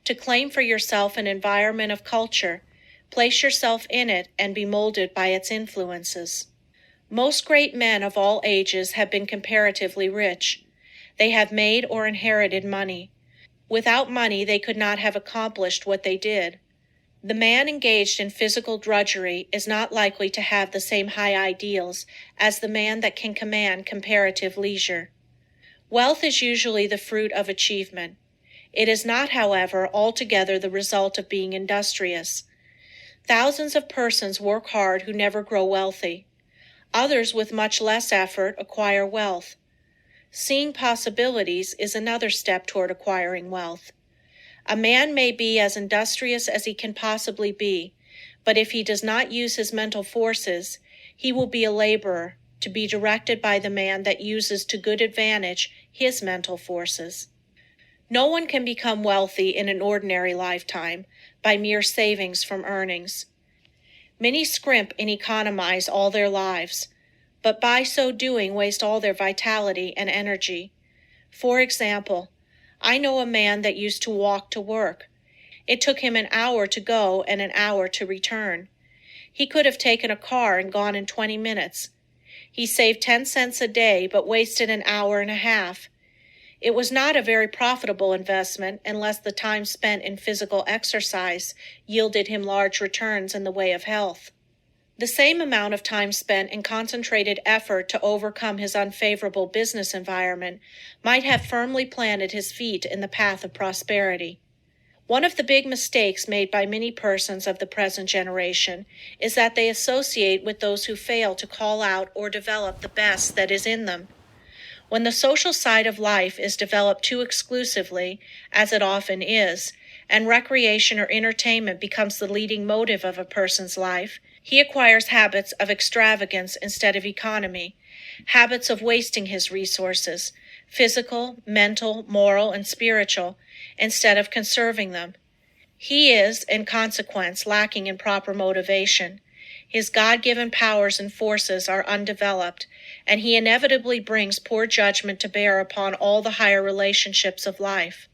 Speaker 1: To claim for yourself an environment of culture, place yourself in it and be molded by its influences. Most great men of all ages have been comparatively rich. They have made or inherited money. Without money, they could not have accomplished what they did. The man engaged in physical drudgery is not likely to have the same high ideals as the man that can command comparative leisure. Wealth is usually the fruit of achievement. It is not, however, altogether the result of being industrious. Thousands of persons work hard who never grow wealthy. Others with much less effort acquire wealth. Seeing possibilities is another step toward acquiring wealth. A man may be as industrious as he can possibly be, but if he does not use his mental forces, he will be a laborer, to be directed by the man that uses to good advantage his mental forces. No one can become wealthy in an ordinary lifetime by mere savings from earnings. Many scrimp and economize all their lives, but by so doing waste all their vitality and energy. For example, I know a man that used to walk to work. It took him an hour to go and an hour to return. He could have taken a car and gone in 20 minutes. He saved 10 cents a day, but wasted an hour and a half. It was not a very profitable investment unless the time spent in physical exercise yielded him large returns in the way of health. The same amount of time spent in concentrated effort to overcome his unfavorable business environment might have firmly planted his feet in the path of prosperity. One of the big mistakes made by many persons of the present generation is that they associate with those who fail to call out or develop the best that is in them. When the social side of life is developed too exclusively, as it often is, and recreation or entertainment becomes the leading motive of a person's life, he acquires habits of extravagance instead of economy, habits of wasting his resources, physical, mental, moral, and spiritual, instead of conserving them. He is, in consequence, lacking in proper motivation. His God-given powers and forces are undeveloped, and he inevitably brings poor judgment to bear upon all the higher relationships of life.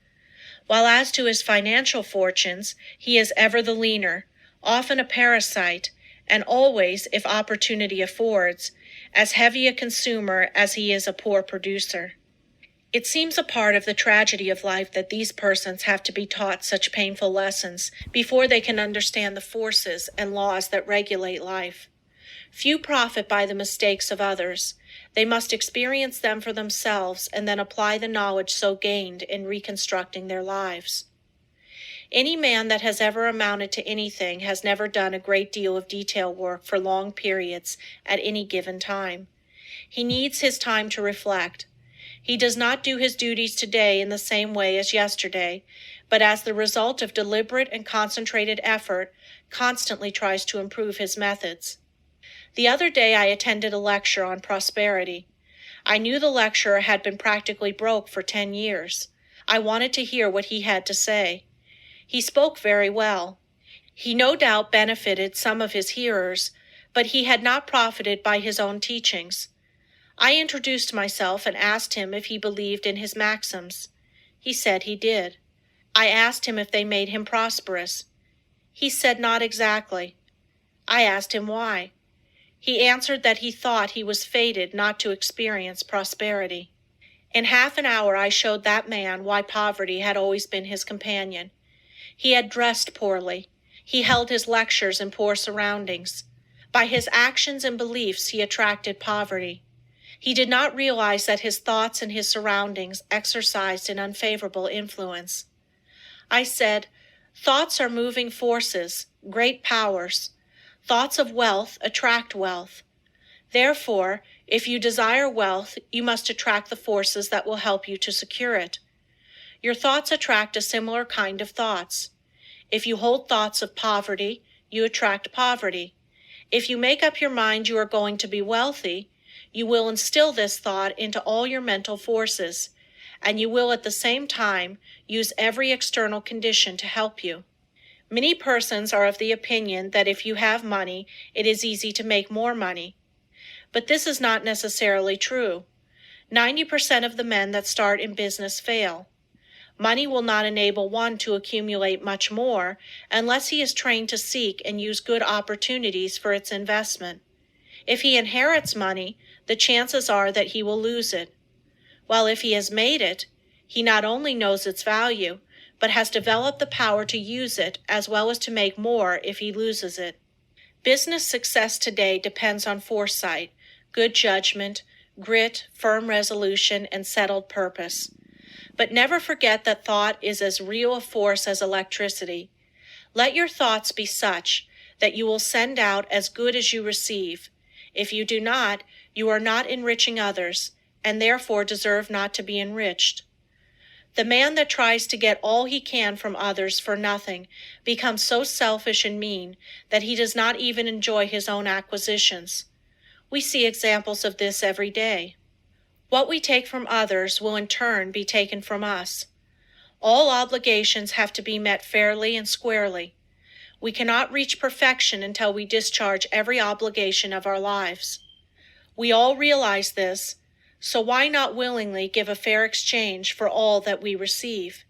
Speaker 1: While as to his financial fortunes, he is ever the leaner, often a parasite, and always, if opportunity affords, as heavy a consumer as he is a poor producer. It seems a part of the tragedy of life that these persons have to be taught such painful lessons before they can understand the forces and laws that regulate life. Few profit by the mistakes of others. They must experience them for themselves and then apply the knowledge so gained in reconstructing their lives. Any man that has ever amounted to anything has never done a great deal of detail work for long periods at any given time. He needs his time to reflect. He does not do his duties today in the same way as yesterday, but as the result of deliberate and concentrated effort, constantly tries to improve his methods. The other day I attended a lecture on prosperity. I knew the lecturer had been practically broke for 10 years. I wanted to hear what he had to say. He spoke very well. He no doubt benefited some of his hearers, but he had not profited by his own teachings. I introduced myself and asked him if he believed in his maxims. He said he did. I asked him if they made him prosperous. He said not exactly. I asked him why. He answered that he thought he was fated not to experience prosperity. In half an hour I showed that man why poverty had always been his companion. He had dressed poorly. He held his lectures in poor surroundings. By his actions and beliefs he attracted poverty. He did not realize that his thoughts and his surroundings exercised an unfavorable influence. I said, thoughts are moving forces, great powers. Thoughts of wealth attract wealth. Therefore, if you desire wealth, you must attract the forces that will help you to secure it. Your thoughts attract a similar kind of thoughts. If you hold thoughts of poverty, you attract poverty. If you make up your mind you are going to be wealthy, you will instill this thought into all your mental forces, and you will at the same time use every external condition to help you. Many persons are of the opinion that if you have money, it is easy to make more money. But this is not necessarily true. 90% of the men that start in business fail. Money will not enable one to accumulate much more unless he is trained to seek and use good opportunities for its investment. If he inherits money, the chances are that he will lose it. While if he has made it, he not only knows its value, but has developed the power to use it as well as to make more if he loses it. Business success today depends on foresight, good judgment, grit, firm resolution, and settled purpose. But never forget that thought is as real a force as electricity. Let your thoughts be such that you will send out as good as you receive. If you do not, you are not enriching others, and therefore deserve not to be enriched. The man that tries to get all he can from others for nothing becomes so selfish and mean that he does not even enjoy his own acquisitions. We see examples of this every day. What we take from others will in turn be taken from us. All obligations have to be met fairly and squarely. We cannot reach perfection until we discharge every obligation of our lives. We all realize this, so why not willingly give a fair exchange for all that we receive?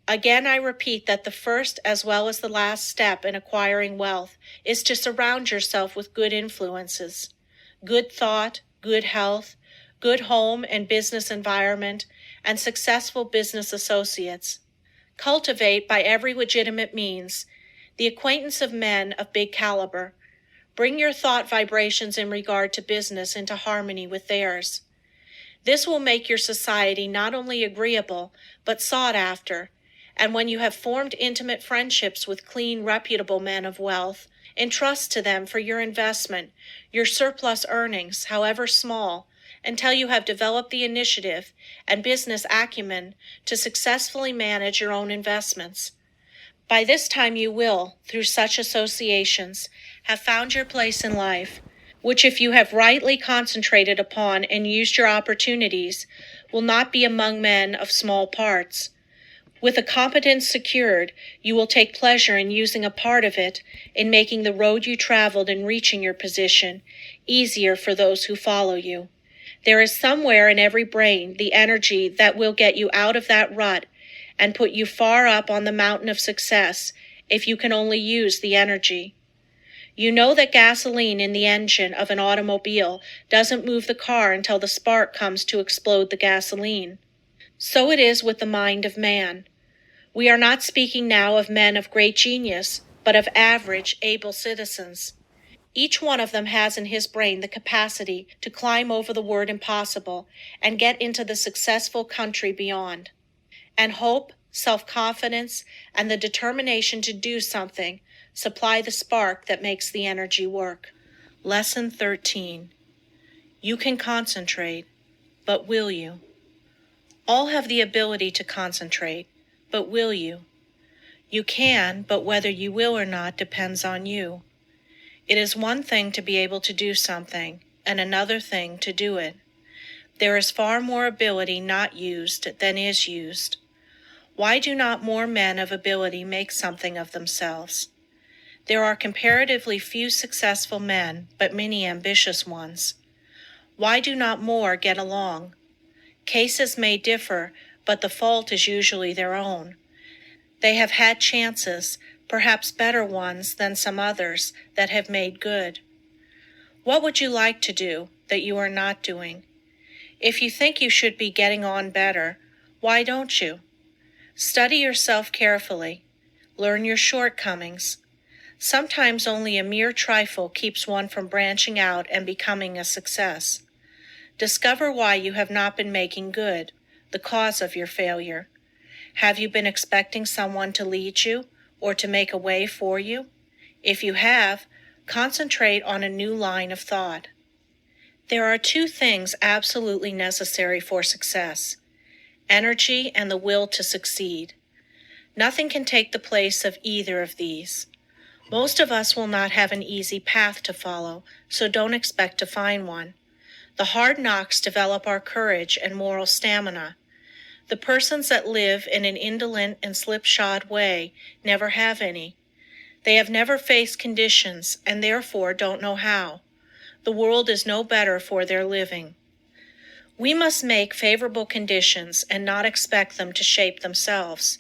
Speaker 1: Again, I repeat that the first as well as the last step in acquiring wealth is to surround yourself with good influences, good thought, good health, good home and business environment, and successful business associates. Cultivate by every legitimate means the acquaintance of men of big caliber. Bring your thought vibrations in regard to business into harmony with theirs. This will make your society not only agreeable, but sought after, and when you have formed intimate friendships with clean, reputable men of wealth, entrust to them for your investment your surplus earnings, however small, until you have developed the initiative and business acumen to successfully manage your own investments. By this time you will, through such associations, have found your place in life, which if you have rightly concentrated upon and used your opportunities, will not be among men of small parts. With a competence secured, you will take pleasure in using a part of it in making the road you traveled in reaching your position easier for those who follow you. There is somewhere in every brain the energy that will get you out of that rut and put you far up on the mountain of success if you can only use the energy. You know that gasoline in the engine of an automobile doesn't move the car until the spark comes to explode the gasoline. So it is with the mind of man. We are not speaking now of men of great genius, but of average, able citizens. Each one of them has in his brain the capacity to climb over the word impossible and get into the successful country beyond. And hope, Self-confidence and the determination to do something supply the spark that makes the energy work. Lesson 13. You can concentrate, but will you? All have the ability to concentrate, but will you? You can, but whether you will or not depends on you. It is one thing to be able to do something, and another thing to do it. There is far more ability not used than is used. Why do not more men of ability make something of themselves? There are comparatively few successful men, but many ambitious ones. Why do not more get along? Cases may differ, but the fault is usually their own. They have had chances, perhaps better ones than some others, that have made good. What would you like to do that you are not doing? If you think you should be getting on better, why don't you? Study yourself carefully. Learn your shortcomings. Sometimes only a mere trifle keeps one from branching out and becoming a success. Discover why you have not been making good, the cause of your failure. Have you been expecting someone to lead you or to make a way for you? If you have, concentrate on a new line of thought. There are two things absolutely necessary for success: energy and the will to succeed. Nothing can take the place of either of these. Most of us will not have an easy path to follow, so don't expect to find one. The hard knocks develop our courage and moral stamina. The persons that live in an indolent and slipshod way never have any. They have never faced conditions and therefore don't know how. The world is no better for their living. We must make favorable conditions and not expect them to shape themselves.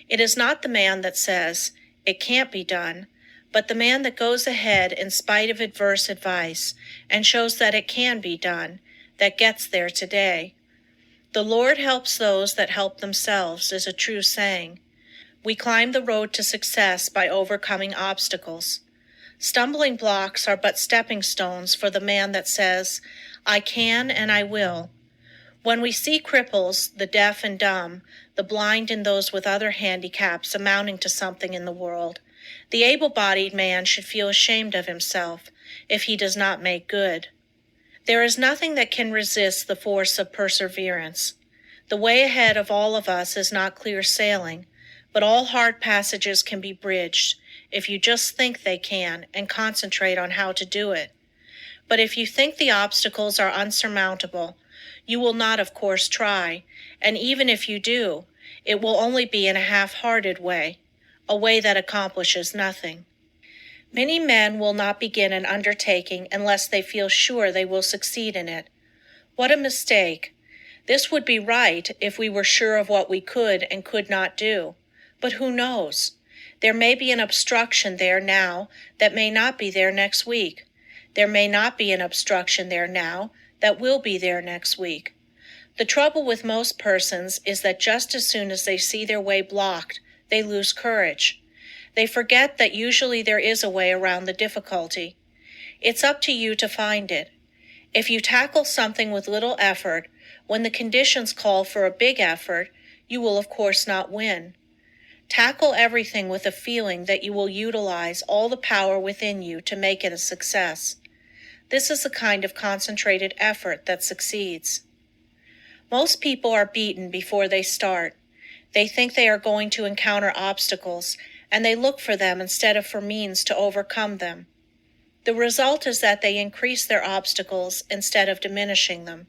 Speaker 1: It is not the man that says, "It can't be done," but the man that goes ahead in spite of adverse advice and shows that it can be done, that gets there today. The Lord helps those that help themselves is a true saying. We climb the road to success by overcoming obstacles. Stumbling blocks are but stepping stones for the man that says, "I can and I will." When we see cripples, the deaf and dumb, the blind and those with other handicaps amounting to something in the world, the able-bodied man should feel ashamed of himself if he does not make good. There is nothing that can resist the force of perseverance. The way ahead of all of us is not clear sailing, but all hard passages can be bridged if you just think they can and concentrate on how to do it. But if you think the obstacles are unsurmountable, you will not, of course, try, and even if you do, it will only be in a half-hearted way, a way that accomplishes nothing. Many men will not begin an undertaking unless they feel sure they will succeed in it. What a mistake! This would be right if we were sure of what we could and could not do. But who knows? There may be an obstruction there now that may not be there next week. There may not be an obstruction there now that will be there next week. The trouble with most persons is that just as soon as they see their way blocked, they lose courage. They forget that usually there is a way around the difficulty. It's up to you to find it. If you tackle something with little effort, when the conditions call for a big effort, you will of course not win. Tackle everything with a feeling that you will utilize all the power within you to make it a success. This is the kind of concentrated effort that succeeds. Most people are beaten before they start. They think they are going to encounter obstacles, and they look for them instead of for means to overcome them. The result is that they increase their obstacles instead of diminishing them.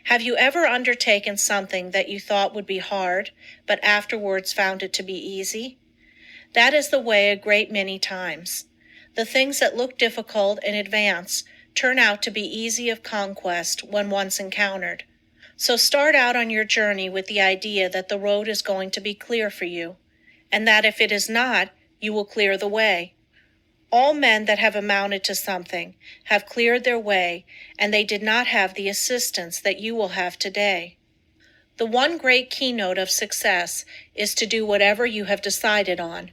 Speaker 1: Have you ever undertaken something that you thought would be hard, but afterwards found it to be easy? That is the way a great many times. The things that look difficult in advance turn out to be easy of conquest when once encountered. So start out on your journey with the idea that the road is going to be clear for you, and that if it is not, you will clear the way. All men that have amounted to something have cleared their way, and they did not have the assistance that you will have today. The one great keynote of success is to do whatever you have decided on.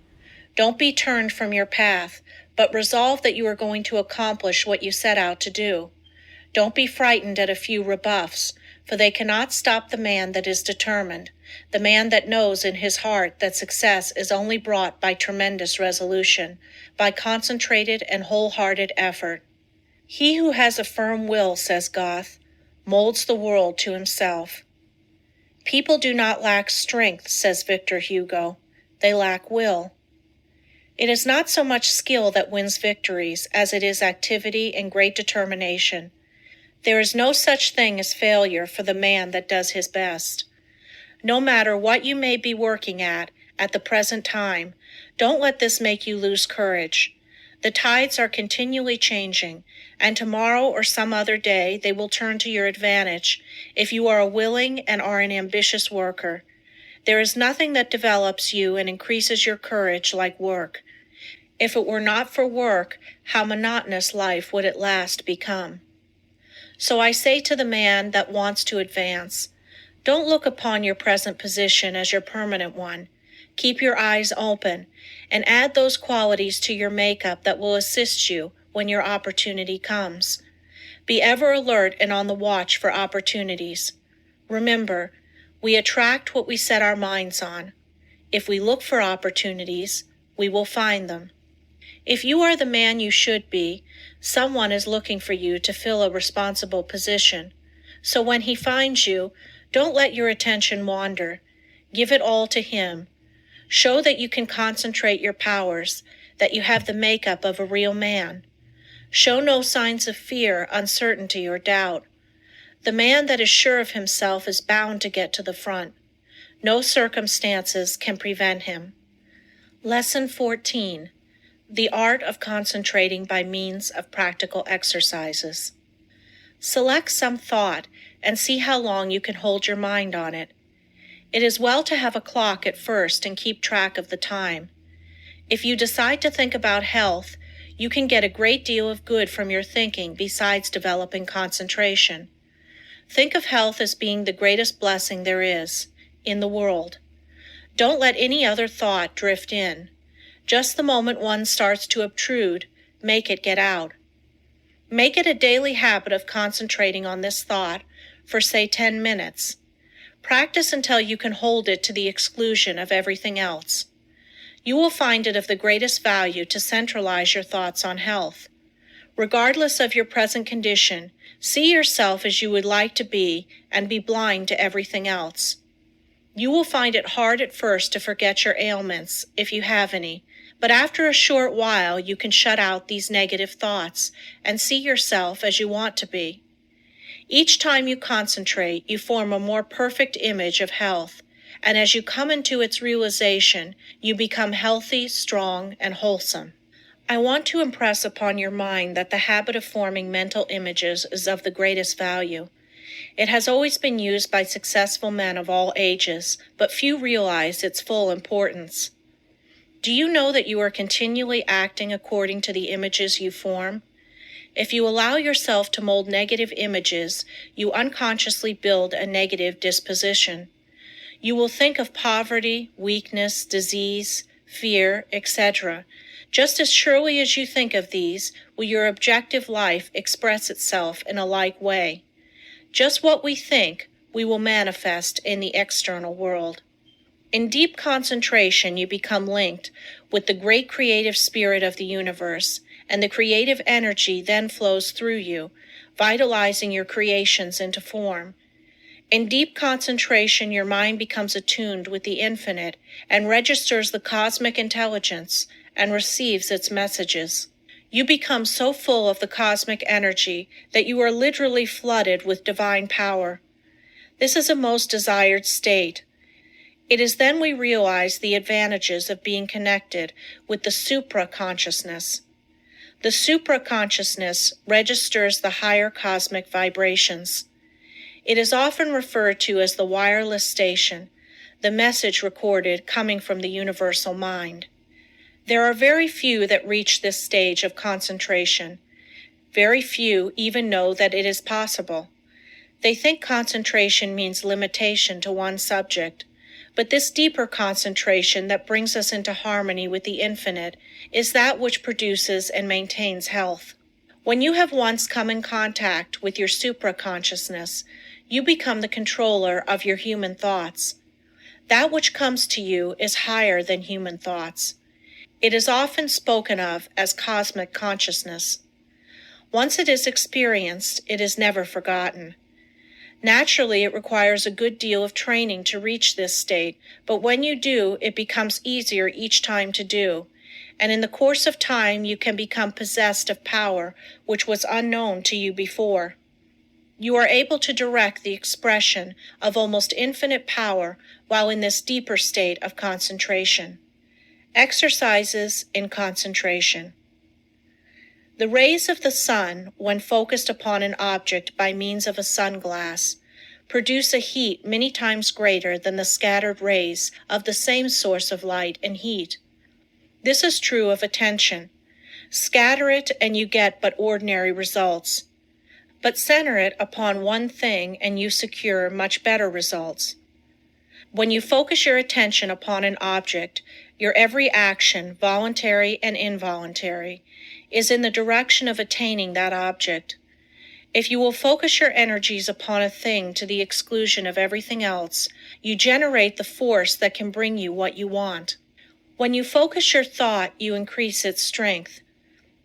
Speaker 1: Don't be turned from your path, but resolve that you are going to accomplish what you set out to do. Don't be frightened at a few rebuffs, for they cannot stop the man that is determined, the man that knows in his heart that success is only brought by tremendous resolution, by concentrated and wholehearted effort. He who has a firm will, says Goethe, molds the world to himself. People do not lack strength, says Victor Hugo. They lack will. It is not so much skill that wins victories as it is activity and great determination. There is no such thing as failure for the man that does his best. No matter what you may be working at the present time, don't let this make you lose courage. The tides are continually changing, and tomorrow or some other day they will turn to your advantage if you are a willing and are an ambitious worker. There is nothing that develops you and increases your courage like work. If it were not for work, how monotonous life would at last become. So I say to the man that wants to advance, don't look upon your present position as your permanent one. Keep your eyes open and add those qualities to your makeup that will assist you when your opportunity comes. Be ever alert and on the watch for opportunities. Remember, we attract what we set our minds on. If we look for opportunities, we will find them. If you are the man you should be, someone is looking for you to fill a responsible position. So when he finds you, don't let your attention wander. Give it all to him. Show that you can concentrate your powers, that you have the makeup of a real man. Show no signs of fear, uncertainty, or doubt. The man that is sure of himself is bound to get to the front. No circumstances can prevent him. Lesson 14. The art of concentrating by means of practical exercises. Select some thought and see how long you can hold your mind on it. It is well to have a clock at first and keep track of the time. If you decide to think about health, you can get a great deal of good from your thinking besides developing concentration. Think of health as being the greatest blessing there is in the world. Don't let any other thought drift in. Just the moment one starts to obtrude, make it get out. Make it a daily habit of concentrating on this thought for, say, 10 minutes. Practice until you can hold it to the exclusion of everything else. You will find it of the greatest value to centralize your thoughts on health. Regardless of your present condition, see yourself as you would like to be and be blind to everything else. You will find it hard at first to forget your ailments, if you have any, but after a short while you can shut out these negative thoughts and see yourself as you want to be. Each time you concentrate, you form a more perfect image of health, and as you come into its realization, you become healthy, strong, and wholesome. I want to impress upon your mind that the habit of forming mental images is of the greatest value. It has always been used by successful men of all ages, but few realize its full importance. Do you know that you are continually acting according to the images you form? If you allow yourself to mold negative images, you unconsciously build a negative disposition. You will think of poverty, weakness, disease, fear, etc. Just as surely as you think of these, will your objective life express itself in a like way. Just what we think, we will manifest in the external world. In deep concentration, you become linked with the great creative spirit of the universe, and the creative energy then flows through you, vitalizing your creations into form. In deep concentration, your mind becomes attuned with the infinite and registers the cosmic intelligence and receives its messages. You become so full of the cosmic energy that you are literally flooded with divine power. This is a most desired state. It is then we realize the advantages of being connected with the supra-consciousness. The supra-consciousness registers the higher cosmic vibrations. It is often referred to as the wireless station, the message recorded coming from the universal mind. There are very few that reach this stage of concentration. Very few even know that it is possible. They think concentration means limitation to one subject. But this deeper concentration that brings us into harmony with the infinite is that which produces and maintains health. When you have once come in contact with your supra-consciousness, You become the controller of your human thoughts. That which comes to you is higher than human thoughts. It is often spoken of as cosmic consciousness. Once it is experienced, it is never forgotten. Naturally, it requires a good deal of training to reach this state, but when you do, it becomes easier each time to do, and in the course of time you can become possessed of power which was unknown to you before. You are able to direct the expression of almost infinite power while in this deeper state of concentration. Exercises in concentration. The rays of the sun, when focused upon an object by means of a sunglass, produce a heat many times greater than the scattered rays of the same source of light and heat. This is true of attention. Scatter it and you get but ordinary results. But center it upon one thing and you secure much better results. When you focus your attention upon an object, your every action, voluntary and involuntary, is in the direction of attaining that object. If you will focus your energies upon a thing to the exclusion of everything else, you generate the force that can bring you what you want. When you focus your thought, you increase its strength.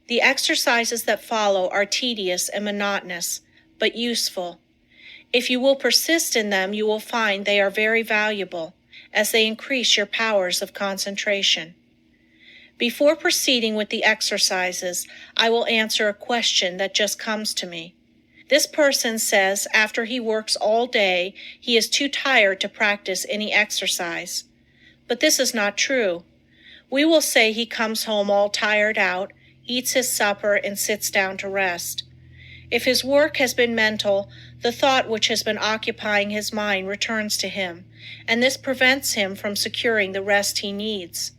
Speaker 1: The exercises that follow are tedious and monotonous, but useful. If you will persist in them, you will find they are very valuable, as they increase your powers of concentration. Before proceeding with the exercises, I will answer a question that just comes to me. This person says after he works all day, he is too tired to practice any exercise. But this is not true. We will say he comes home all tired out, eats his supper, and sits down to rest. If his work has been mental, the thought which has been occupying his mind returns to him, and this prevents him from securing the rest he needs.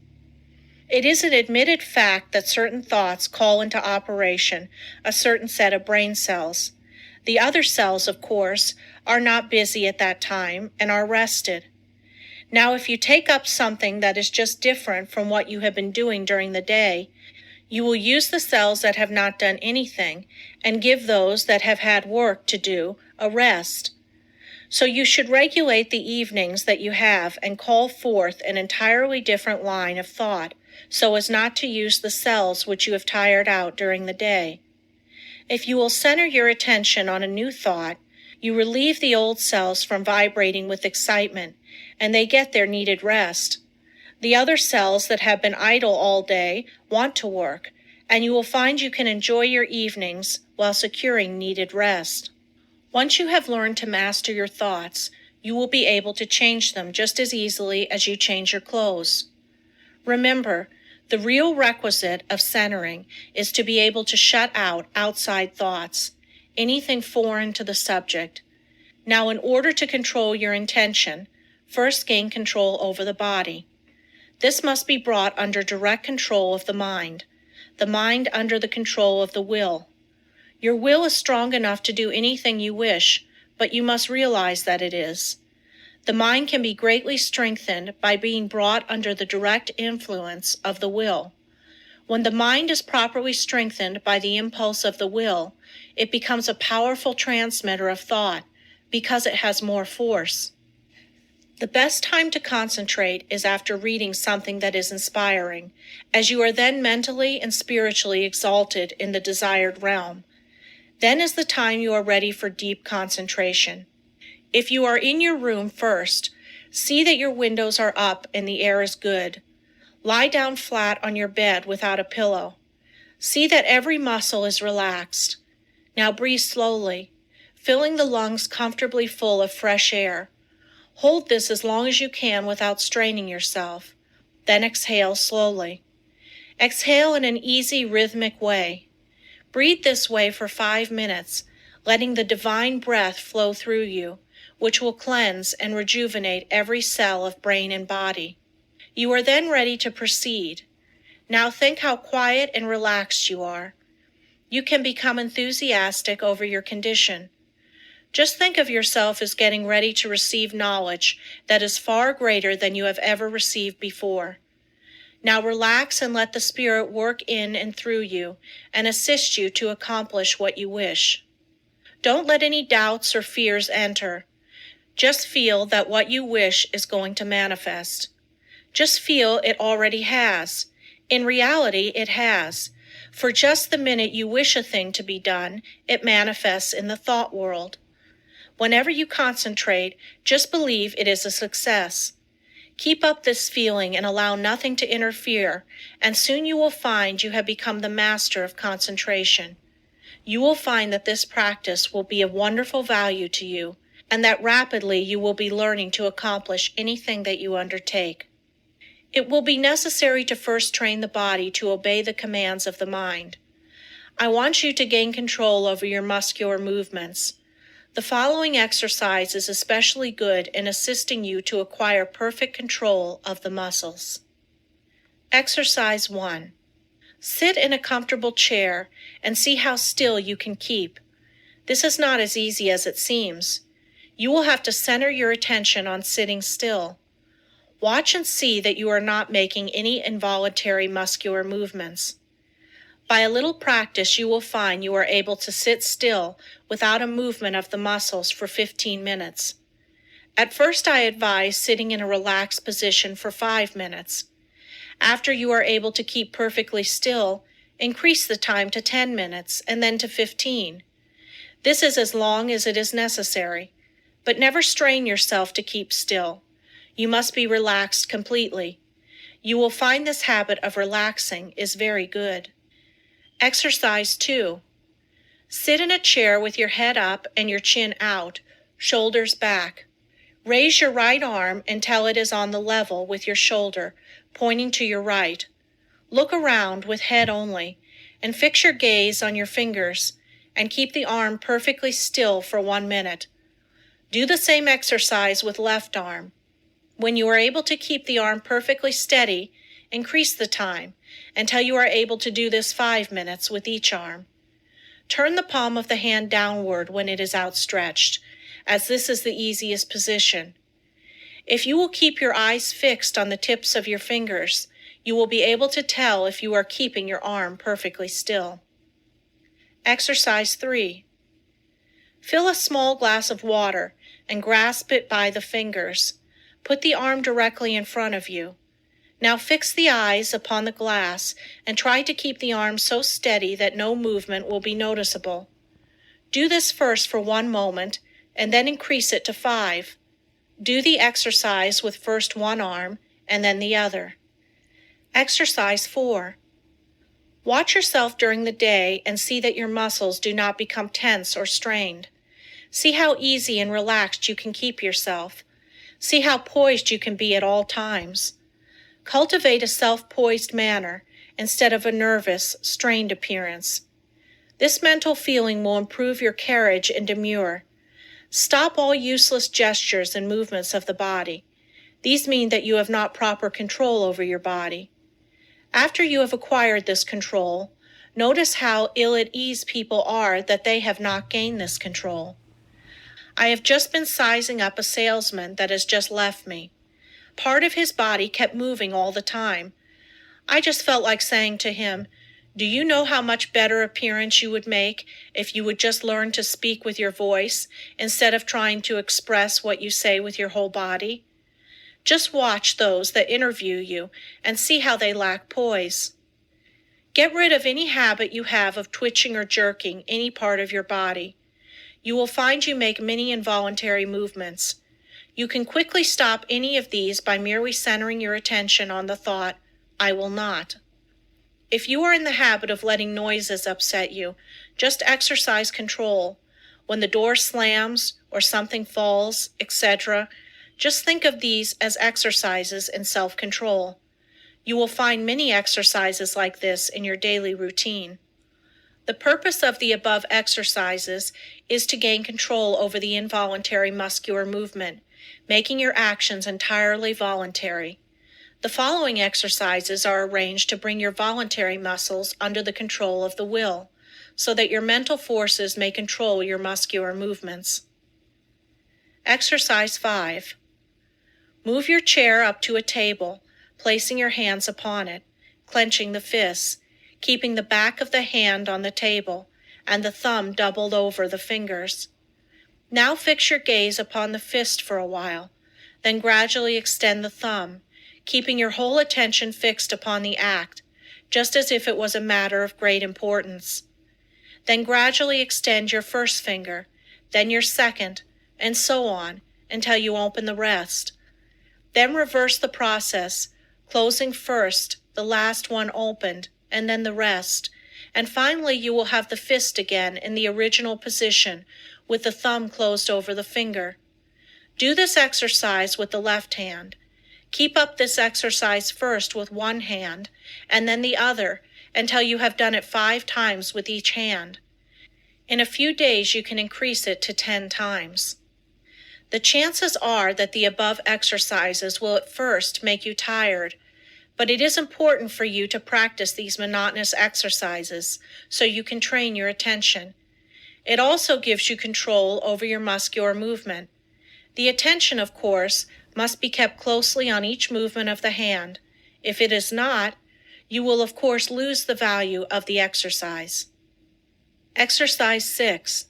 Speaker 1: It is an admitted fact that certain thoughts call into operation a certain set of brain cells. The other cells, of course, are not busy at that time and are rested. Now, if you take up something that is just different from what you have been doing during the day, you will use the cells that have not done anything and give those that have had work to do a rest. So you should regulate the evenings that you have and call forth an entirely different line of thought, so as not to use the cells which you have tired out during the day. If you will center your attention on a new thought, you relieve the old cells from vibrating with excitement, and they get their needed rest. The other cells that have been idle all day want to work, and you will find you can enjoy your evenings while securing needed rest. Once you have learned to master your thoughts, you will be able to change them just as easily as you change your clothes. Remember, the real requisite of centering is to be able to shut out outside thoughts, anything foreign to the subject. Now, in order to control your intention, first gain control over the body. This must be brought under direct control of the mind under the control of the will. Your will is strong enough to do anything you wish, but you must realize that it is. The mind can be greatly strengthened by being brought under the direct influence of the will. When the mind is properly strengthened by the impulse of the will, it becomes a powerful transmitter of thought because it has more force. The best time to concentrate is after reading something that is inspiring, as you are then mentally and spiritually exalted in the desired realm. Then is the time you are ready for deep concentration. If you are in your room first, see that your windows are up and the air is good. Lie down flat on your bed without a pillow. See that every muscle is relaxed. Now breathe slowly, filling the lungs comfortably full of fresh air. Hold this as long as you can without straining yourself. Then exhale slowly. Exhale in an easy, rhythmic way. Breathe this way for 5 minutes, letting the divine breath flow through you, which will cleanse and rejuvenate every cell of brain and body. You are then ready to proceed. Now think how quiet and relaxed you are. You can become enthusiastic over your condition. Just think of yourself as getting ready to receive knowledge that is far greater than you have ever received before. Now relax and let the Spirit work in and through you and assist you to accomplish what you wish. Don't let any doubts or fears enter. Just feel that what you wish is going to manifest. Just feel it already has. In reality, it has. For just the minute you wish a thing to be done, it manifests in the thought world. Whenever you concentrate, just believe it is a success. Keep up this feeling and allow nothing to interfere, and soon you will find you have become the master of concentration. You will find that this practice will be of wonderful value to you, and that rapidly you will be learning to accomplish anything that you undertake. It will be necessary to first train the body to obey the commands of the mind. I want you to gain control over your muscular movements. The following exercise is especially good in assisting you to acquire perfect control of the muscles. Exercise 1. Sit in a comfortable chair and see how still you can keep. This is not as easy as it seems. You will have to center your attention on sitting still. Watch and see that you are not making any involuntary muscular movements. By a little practice, you will find you are able to sit still without a movement of the muscles for 15 minutes. At first, I advise sitting in a relaxed position for 5 minutes. After you are able to keep perfectly still, increase the time to 10 minutes and then to 15. This is as long as it is necessary, but never strain yourself to keep still. You must be relaxed completely. You will find this habit of relaxing is very good. Exercise 2. Sit in a chair with your head up and your chin out, shoulders back. Raise your right arm until it is on the level with your shoulder, pointing to your right. Look around with head only, and fix your gaze on your fingers, and keep the arm perfectly still for 1 minute. Do the same exercise with left arm. When you are able to keep the arm perfectly steady, increase the time until you are able to do this 5 minutes with each arm. Turn the palm of the hand downward when it is outstretched, as this is the easiest position. If you will keep your eyes fixed on the tips of your fingers, you will be able to tell if you are keeping your arm perfectly still. Exercise 3. Fill a small glass of water and grasp it by the fingers. Put the arm directly in front of you. Now fix the eyes upon the glass and try to keep the arm so steady that no movement will be noticeable. Do this first for 1 moment and then increase it to 5. Do the exercise with first one arm and then the other. Exercise 4. Watch yourself during the day and see that your muscles do not become tense or strained. See how easy and relaxed you can keep yourself. See how poised you can be at all times. Cultivate a self-poised manner instead of a nervous, strained appearance. This mental feeling will improve your carriage and demeanor. Stop all useless gestures and movements of the body. These mean that you have not proper control over your body. After you have acquired this control, notice how ill at ease people are that they have not gained this control. I have just been sizing up a salesman that has just left me. Part of his body kept moving all the time. I just felt like saying to him, "Do you know how much better appearance you would make if you would just learn to speak with your voice instead of trying to express what you say with your whole body? Just watch those that interview you and see how they lack poise." Get rid of any habit you have of twitching or jerking any part of your body. You will find you make many involuntary movements. You can quickly stop any of these by merely centering your attention on the thought, "I will not." If you are in the habit of letting noises upset you, just exercise control. When the door slams or something falls, etc., just think of these as exercises in self-control. You will find many exercises like this in your daily routine. The purpose of the above exercises is to gain control over the involuntary muscular movement, making your actions entirely voluntary. The following exercises are arranged to bring your voluntary muscles under the control of the will, so that your mental forces may control your muscular movements. Exercise 5. Move your chair up to a table, placing your hands upon it, clenching the fists, keeping the back of the hand on the table, and the thumb doubled over the fingers. Now fix your gaze upon the fist for a while, then gradually extend the thumb, keeping your whole attention fixed upon the act, just as if it was a matter of great importance. Then gradually extend your first finger, then your second, and so on, until you open the rest. Then reverse the process, closing first, the last one opened, and then the rest, and finally you will have the fist again in the original position, with the thumb closed over the finger. Do this exercise with the left hand. Keep up this exercise first with one hand, and then the other, until you have done it 5 times with each hand. In a few days you can increase it to 10 times. The chances are that the above exercises will at first make you tired, but it is important for you to practice these monotonous exercises so you can train your attention. It also gives you control over your muscular movement. The attention, of course, must be kept closely on each movement of the hand. If it is not, you will of course lose the value of the exercise. Exercise 6.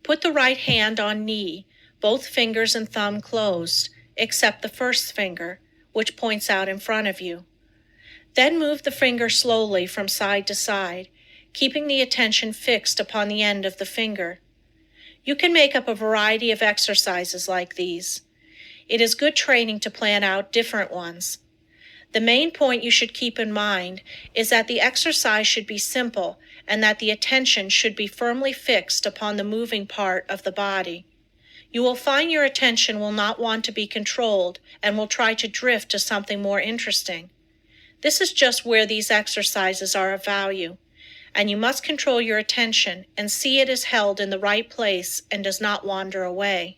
Speaker 1: Put the right hand on knee, both fingers and thumb closed, except the first finger, which points out in front of you. Then move the finger slowly from side to side, keeping the attention fixed upon the end of the finger. You can make up a variety of exercises like these. It is good training to plan out different ones. The main point you should keep in mind is that the exercise should be simple and that the attention should be firmly fixed upon the moving part of the body. You will find your attention will not want to be controlled and will try to drift to something more interesting. This is just where these exercises are of value, and you must control your attention and see it is held in the right place and does not wander away.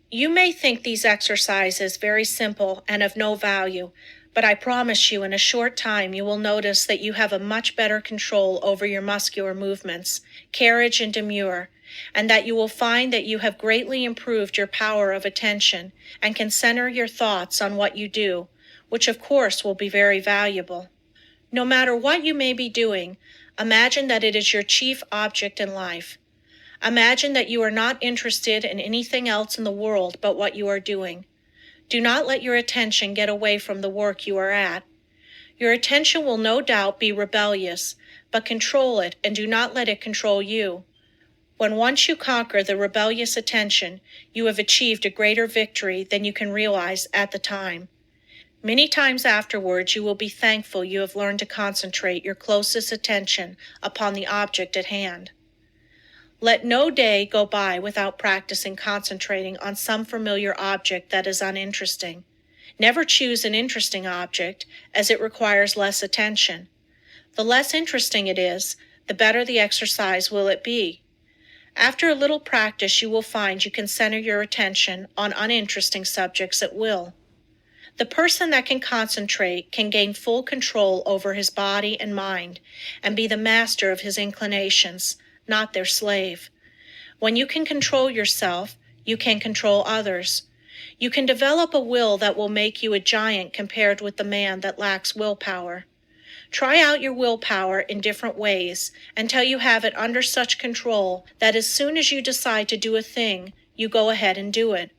Speaker 1: You may think these exercises very simple and of no value, but I promise you in a short time you will notice that you have a much better control over your muscular movements, carriage and demure, and that you will find that you have greatly improved your power of attention and can center your thoughts on what you do, which of course will be very valuable. No matter what you may be doing, imagine that it is your chief object in life. Imagine that you are not interested in anything else in the world but what you are doing. Do not let your attention get away from the work you are at. Your attention will no doubt be rebellious, but control it and do not let it control you. When once you conquer the rebellious attention, you have achieved a greater victory than you can realize at the time. Many times afterwards you will be thankful you have learned to concentrate your closest attention upon the object at hand. Let no day go by without practicing concentrating on some familiar object that is uninteresting. Never choose an interesting object, as it requires less attention. The less interesting it is, the better the exercise will it be. After a little practice you will find you can center your attention on uninteresting subjects at will. The person that can concentrate can gain full control over his body and mind and be the master of his inclinations, not their slave. When you can control yourself, you can control others. You can develop a will that will make you a giant compared with the man that lacks willpower. Try out your willpower in different ways until you have it under such control that as soon as you decide to do a thing, you go ahead and do it.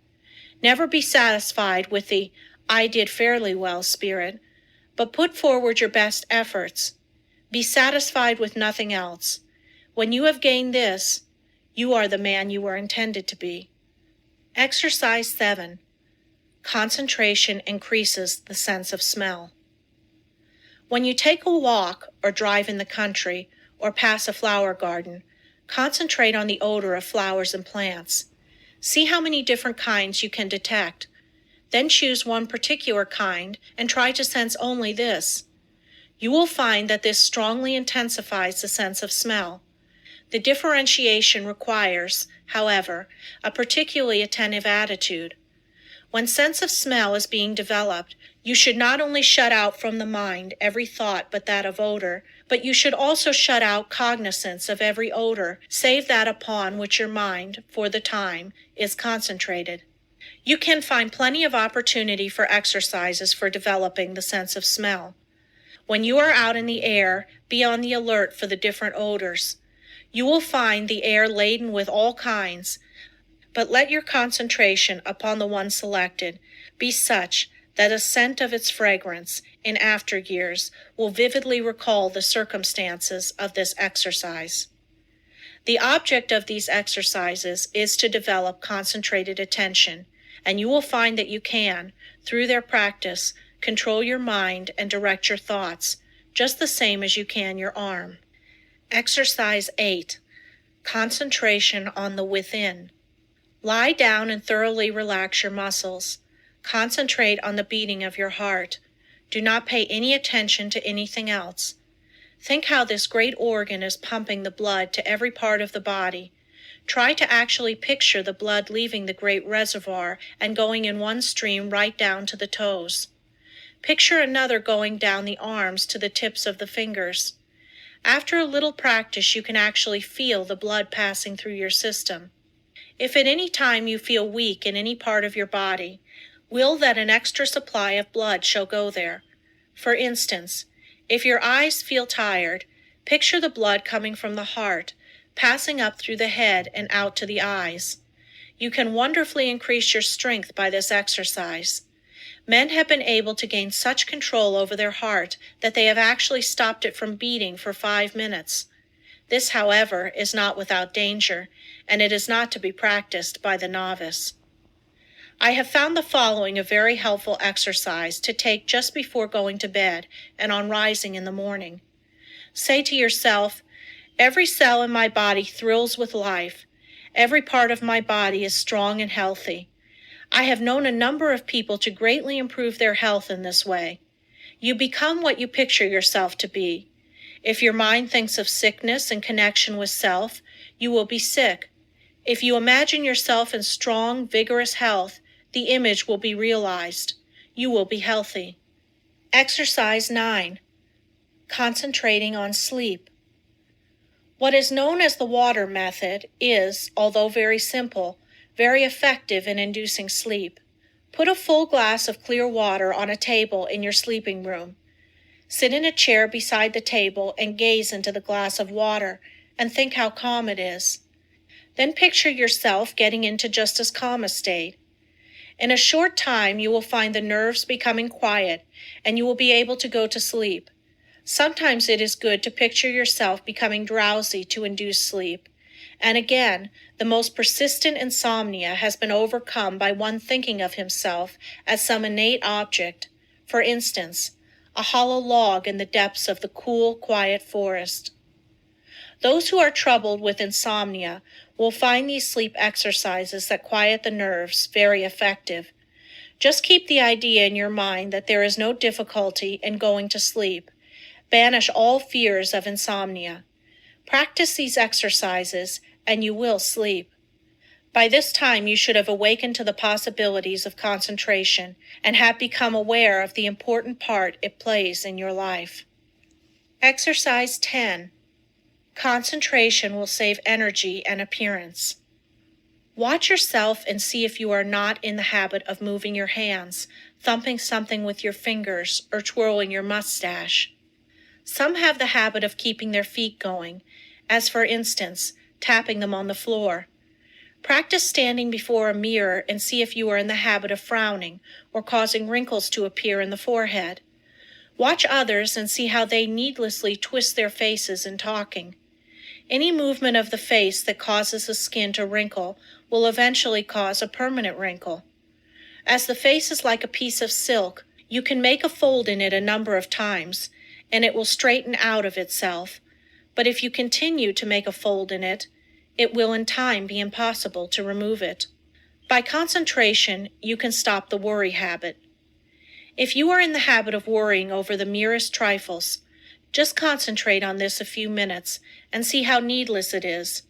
Speaker 1: Never be satisfied with the "I did fairly well" spirit, but put forward your best efforts. Be satisfied with nothing else. When you have gained this, you are the man you were intended to be. Exercise 7. Concentration increases the sense of smell. When you take a walk or drive in the country or pass a flower garden, concentrate on the odor of flowers and plants. See how many different kinds you can detect. Then choose one particular kind and try to sense only this. You will find that this strongly intensifies the sense of smell. The differentiation requires, however, a particularly attentive attitude. When sense of smell is being developed, you should not only shut out from the mind every thought but that of odor, but you should also shut out cognizance of every odor, save that upon which your mind, for the time, is concentrated. You can find plenty of opportunity for exercises for developing the sense of smell. When you are out in the air, be on the alert for the different odors. You will find the air laden with all kinds, but let your concentration upon the one selected be such that a scent of its fragrance in after years will vividly recall the circumstances of this exercise. The object of these exercises is to develop concentrated attention, and you will find that you can, through their practice, control your mind and direct your thoughts, just the same as you can your arm. Exercise 8. Concentration on the within. Lie down and thoroughly relax your muscles. Concentrate on the beating of your heart. Do not pay any attention to anything else. Think how this great organ is pumping the blood to every part of the body. Try to actually picture the blood leaving the great reservoir and going in one stream right down to the toes. Picture another going down the arms to the tips of the fingers. After a little practice, you can actually feel the blood passing through your system. If at any time you feel weak in any part of your body, will that an extra supply of blood shall go there. For instance, if your eyes feel tired, picture the blood coming from the heart, passing up through the head and out to the eyes. You can wonderfully increase your strength by this exercise. Men have been able to gain such control over their heart that they have actually stopped it from beating for 5 minutes. This, however, is not without danger, and it is not to be practiced by the novice. I have found the following a very helpful exercise to take just before going to bed and on rising in the morning. Say to yourself, "Every cell in my body thrills with life. Every part of my body is strong and healthy. I have known a number of people to greatly improve their health in this way." You become what you picture yourself to be. If your mind thinks of sickness in connection with self, you will be sick. If you imagine yourself in strong, vigorous health, the image will be realized. You will be healthy. Exercise 9. Concentrating on sleep. What is known as the water method is, although very simple, very effective in inducing sleep. Put a full glass of clear water on a table in your sleeping room. Sit in a chair beside the table and gaze into the glass of water and think how calm it is. Then picture yourself getting into just as calm a state. In a short time, you will find the nerves becoming quiet and you will be able to go to sleep. Sometimes it is good to picture yourself becoming drowsy to induce sleep. And again, the most persistent insomnia has been overcome by one thinking of himself as some innate object, for instance, a hollow log in the depths of the cool, quiet forest. Those who are troubled with insomnia will find these sleep exercises that quiet the nerves very effective. Just keep the idea in your mind that there is no difficulty in going to sleep. Banish all fears of insomnia. Practice these exercises and you will sleep. By this time you should have awakened to the possibilities of concentration and have become aware of the important part it plays in your life. Exercise 10. Concentration will save energy and appearance. Watch yourself and see if you are not in the habit of moving your hands, thumping something with your fingers, or twirling your mustache. Some have the habit of keeping their feet going, as for instance, tapping them on the floor. Practice standing before a mirror and see if you are in the habit of frowning or causing wrinkles to appear in the forehead. Watch others and see how they needlessly twist their faces in talking. Any movement of the face that causes the skin to wrinkle will eventually cause a permanent wrinkle. As the face is like a piece of silk, you can make a fold in it a number of times, and it will straighten out of itself. But if you continue to make a fold in it, it will in time be impossible to remove it. By concentration, you can stop the worry habit. If you are in the habit of worrying over the merest trifles, just concentrate on this a few minutes and see how needless it is.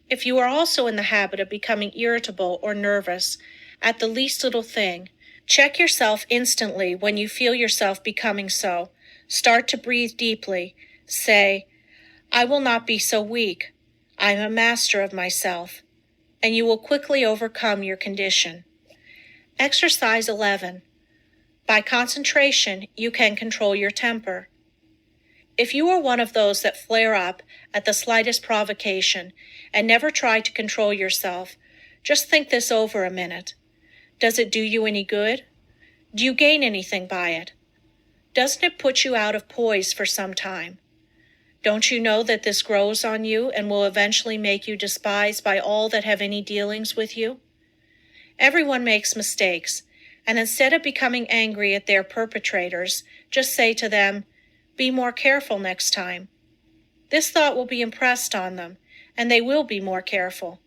Speaker 1: If you are also in the habit of becoming irritable or nervous at the least little thing, check yourself instantly when you feel yourself becoming so. Start to breathe deeply. Say, "I will not be so weak. I am a master of myself," and you will quickly overcome your condition. Exercise 11. By concentration, you can control your temper. If you are one of those that flare up at the slightest provocation and never try to control yourself, just think this over a minute. Does it do you any good? Do you gain anything by it? Doesn't it put you out of poise for some time? Don't you know that this grows on you and will eventually make you despised by all that have any dealings with you? Everyone makes mistakes, and instead of becoming angry at their perpetrators, just say to them, "Be more careful next time." This thought will be impressed on them, and they will be more careful.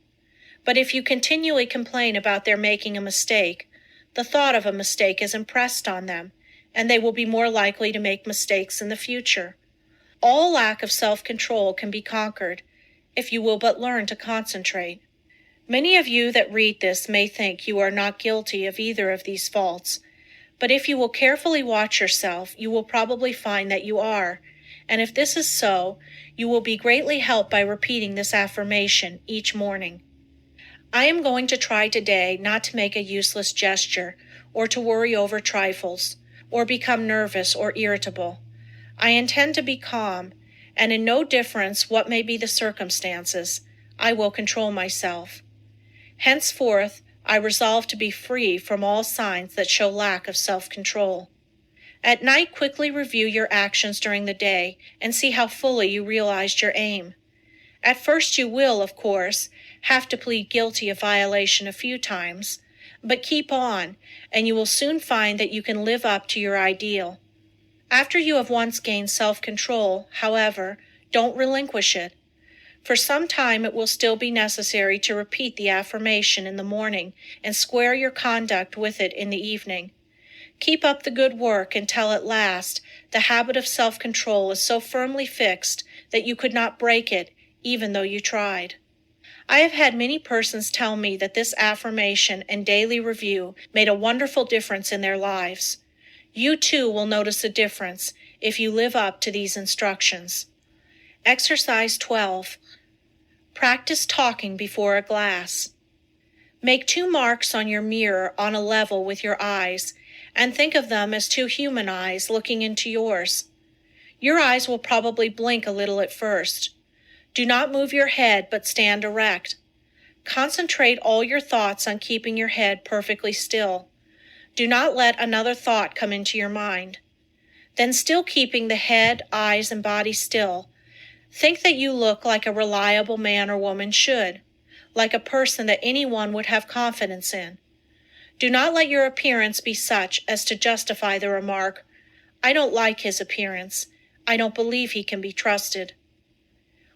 Speaker 1: But if you continually complain about their making a mistake, the thought of a mistake is impressed on them, and they will be more likely to make mistakes in the future. All lack of self-control can be conquered if you will but learn to concentrate. Many of you that read this may think you are not guilty of either of these faults, but if you will carefully watch yourself, you will probably find that you are, and if this is so, you will be greatly helped by repeating this affirmation each morning. I am going to try today not to make a useless gesture, or to worry over trifles, or become nervous or irritable. I intend to be calm, and in no difference what may be the circumstances, I will control myself. Henceforth, I resolve to be free from all signs that show lack of self-control. At night, quickly review your actions during the day and see how fully you realized your aim. At first you will, of course, have to plead guilty of violation a few times, but keep on, and you will soon find that you can live up to your ideal. After you have once gained self-control, however, don't relinquish it. For some time it will still be necessary to repeat the affirmation in the morning and square your conduct with it in the evening. Keep up the good work until at last the habit of self-control is so firmly fixed that you could not break it even though you tried. I have had many persons tell me that this affirmation and daily review made a wonderful difference in their lives. You too will notice a difference if you live up to these instructions. Exercise 12. Practice talking before a glass. Make 2 marks on your mirror on a level with your eyes, and think of them as 2 human eyes looking into yours. Your eyes will probably blink a little at first. Do not move your head, but stand erect. Concentrate all your thoughts on keeping your head perfectly still. Do not let another thought come into your mind. Then, still keeping the head, eyes, and body still, think that you look like a reliable man or woman should, like a person that anyone would have confidence in. Do not let your appearance be such as to justify the remark, "I don't like his appearance. I don't believe he can be trusted."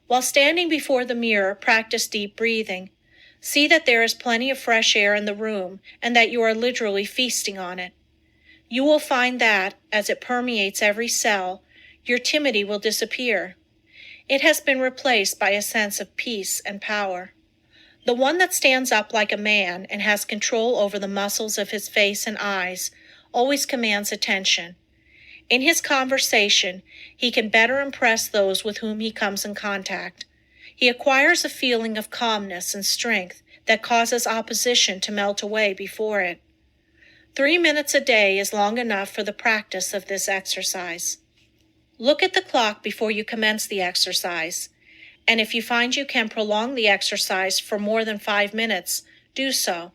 Speaker 1: While standing before the mirror, practice deep breathing. See that there is plenty of fresh air in the room and that you are literally feasting on it. You will find that, as it permeates every cell, your timidity will disappear. It has been replaced by a sense of peace and power. The one that stands up like a man and has control over the muscles of his face and eyes always commands attention. In his conversation, he can better impress those with whom he comes in contact. He acquires a feeling of calmness and strength that causes opposition to melt away before it. 3 minutes a day is long enough for the practice of this exercise. Look at the clock before you commence the exercise, and if you find you can prolong the exercise for more than 5 minutes, do so.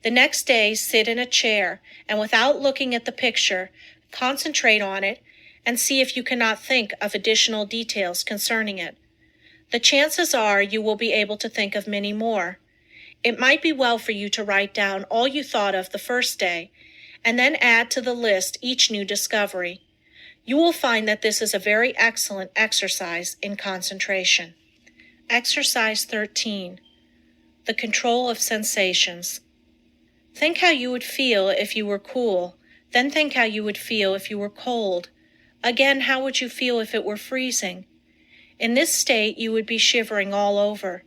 Speaker 1: The next day, sit in a chair, and without looking at the picture, concentrate on it and see if you cannot think of additional details concerning it. The chances are you will be able to think of many more. It might be well for you to write down all you thought of the first day, and then add to the list each new discovery. You will find that this is a very excellent exercise in concentration. Exercise 13. The control of sensations. Think how you would feel if you were cool, then think how you would feel if you were cold. Again, how would you feel if it were freezing? In this state, you would be shivering all over.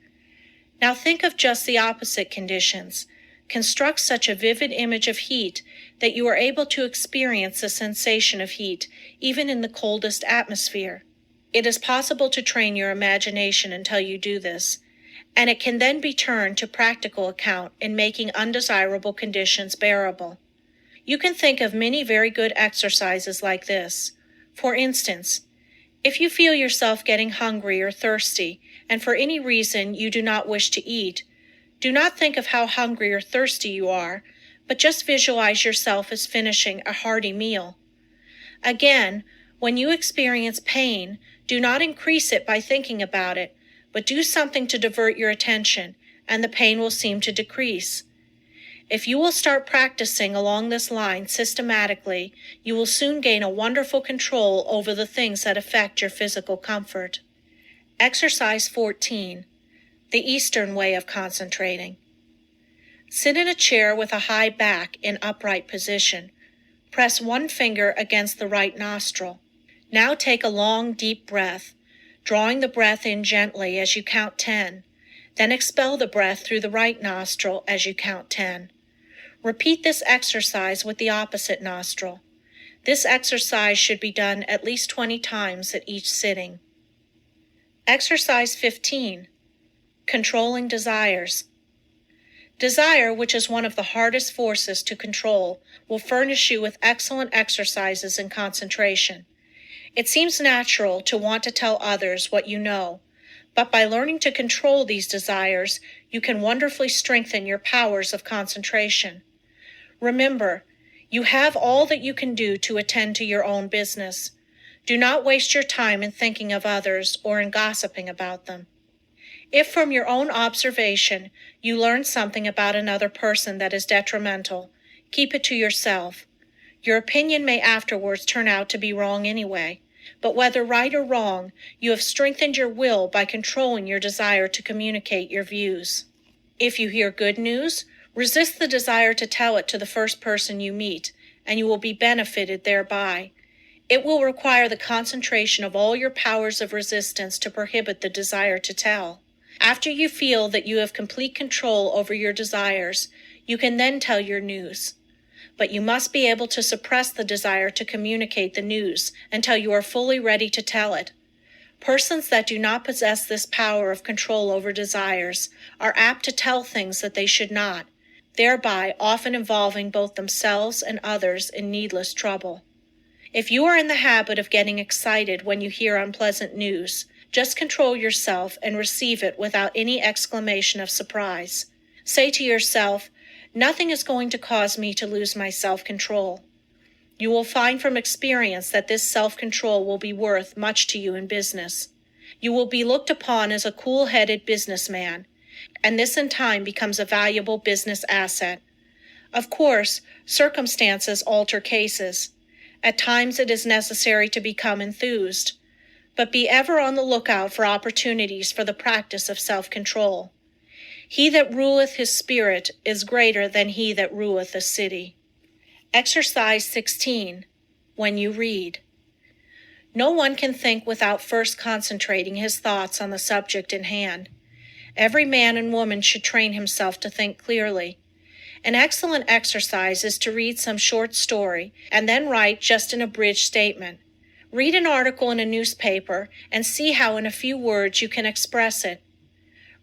Speaker 1: Now think of just the opposite conditions. Construct such a vivid image of heat that you are able to experience the sensation of heat, even in the coldest atmosphere. It is possible to train your imagination until you do this, and it can then be turned to practical account in making undesirable conditions bearable. You can think of many very good exercises like this. For instance, If you feel yourself getting hungry or thirsty, and for any reason you do not wish to eat, do not think of how hungry or thirsty you are, but just visualize yourself as finishing a hearty meal. Again, when you experience pain, do not increase it by thinking about it, but do something to divert your attention, and the pain will seem to decrease. If you will start practicing along this line systematically, you will soon gain a wonderful control over the things that affect your physical comfort. Exercise 14. The Eastern way of concentrating. Sit in a chair with a high back in upright position. Press one finger against the right nostril. Now take a long, deep breath, drawing the breath in gently as you count 10. Then expel the breath through the right nostril as you count 10. Repeat this exercise with the opposite nostril. This exercise should be done at least 20 times at each sitting. Exercise 15. Controlling desires. Desire, which is one of the hardest forces to control, will furnish you with excellent exercises in concentration. It seems natural to want to tell others what you know, but by learning to control these desires, you can wonderfully strengthen your powers of concentration. Remember, you have all that you can do to attend to your own business. Do not waste your time in thinking of others or in gossiping about them. If from your own observation you learn something about another person that is detrimental, keep it to yourself. Your opinion may afterwards turn out to be wrong anyway, but whether right or wrong, you have strengthened your will by controlling your desire to communicate your views. If you hear good news, resist the desire to tell it to the first person you meet, and you will be benefited thereby. It will require the concentration of all your powers of resistance to prohibit the desire to tell. After you feel that you have complete control over your desires, you can then tell your news. But you must be able to suppress the desire to communicate the news until you are fully ready to tell it. Persons that do not possess this power of control over desires are apt to tell things that they should not, thereby often involving both themselves and others in needless trouble. If you are in the habit of getting excited when you hear unpleasant news, just control yourself and receive it without any exclamation of surprise. Say to yourself, "Nothing is going to cause me to lose my self-control." You will find from experience that this self-control will be worth much to you in business. You will be looked upon as a cool-headed businessman, and this in time becomes a valuable business asset. Of course, circumstances alter cases. At times it is necessary to become enthused, but be ever on the lookout for opportunities for the practice of self-control. He that ruleth his spirit is greater than he that ruleth a city. Exercise 16. When you read. No one can think without first concentrating his thoughts on the subject in hand. Every man and woman should train himself to think clearly. An excellent exercise is to read some short story and then write just an abridged statement. Read an article in a newspaper and see how in a few words you can express it.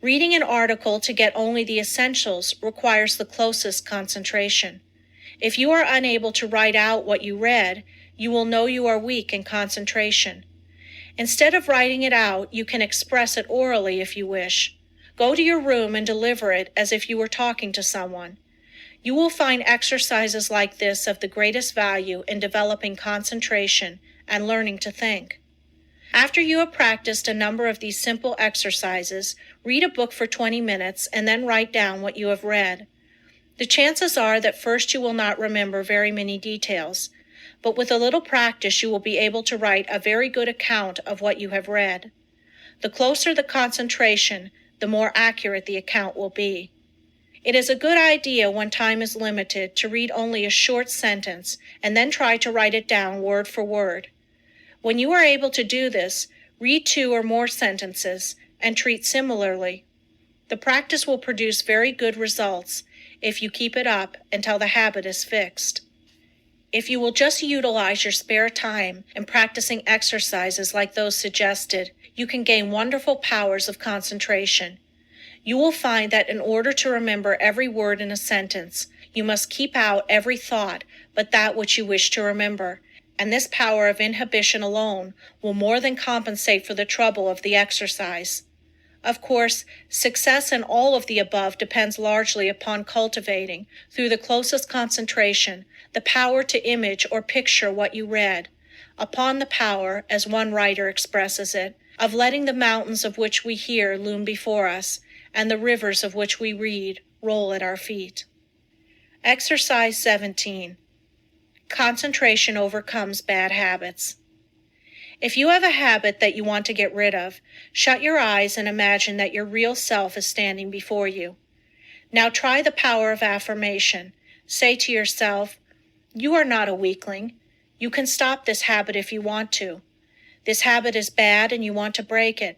Speaker 1: Reading an article to get only the essentials requires the closest concentration. If you are unable to write out what you read, you will know you are weak in concentration. Instead of writing it out, you can express it orally if you wish. Go to your room and deliver it as if you were talking to someone. You will find exercises like this of the greatest value in developing concentration and learning to think. After you have practiced a number of these simple exercises, read a book for 20 minutes and then write down what you have read. The chances are that first you will not remember very many details, but with a little practice you will be able to write a very good account of what you have read. The closer the concentration, the more accurate the account will be. It is a good idea when time is limited to read only a short sentence and then try to write it down word for word. When you are able to do this, read 2 or more sentences and treat similarly. The practice will produce very good results if you keep it up until the habit is fixed. If you will just utilize your spare time in practicing exercises like those suggested, you can gain wonderful powers of concentration. You will find that in order to remember every word in a sentence, you must keep out every thought but that which you wish to remember, and this power of inhibition alone will more than compensate for the trouble of the exercise. Of course, success in all of the above depends largely upon cultivating, through the closest concentration, the power to image or picture what you read, upon the power, as one writer expresses it, of letting the mountains of which we hear loom before us, and the rivers of which we read roll at our feet. Exercise 17. Concentration overcomes bad habits. If you have a habit that you want to get rid of, shut your eyes and imagine that your real self is standing before you. Now try the power of affirmation. Say to yourself, "You are not a weakling. You can stop this habit if you want to. This habit is bad and you want to break it."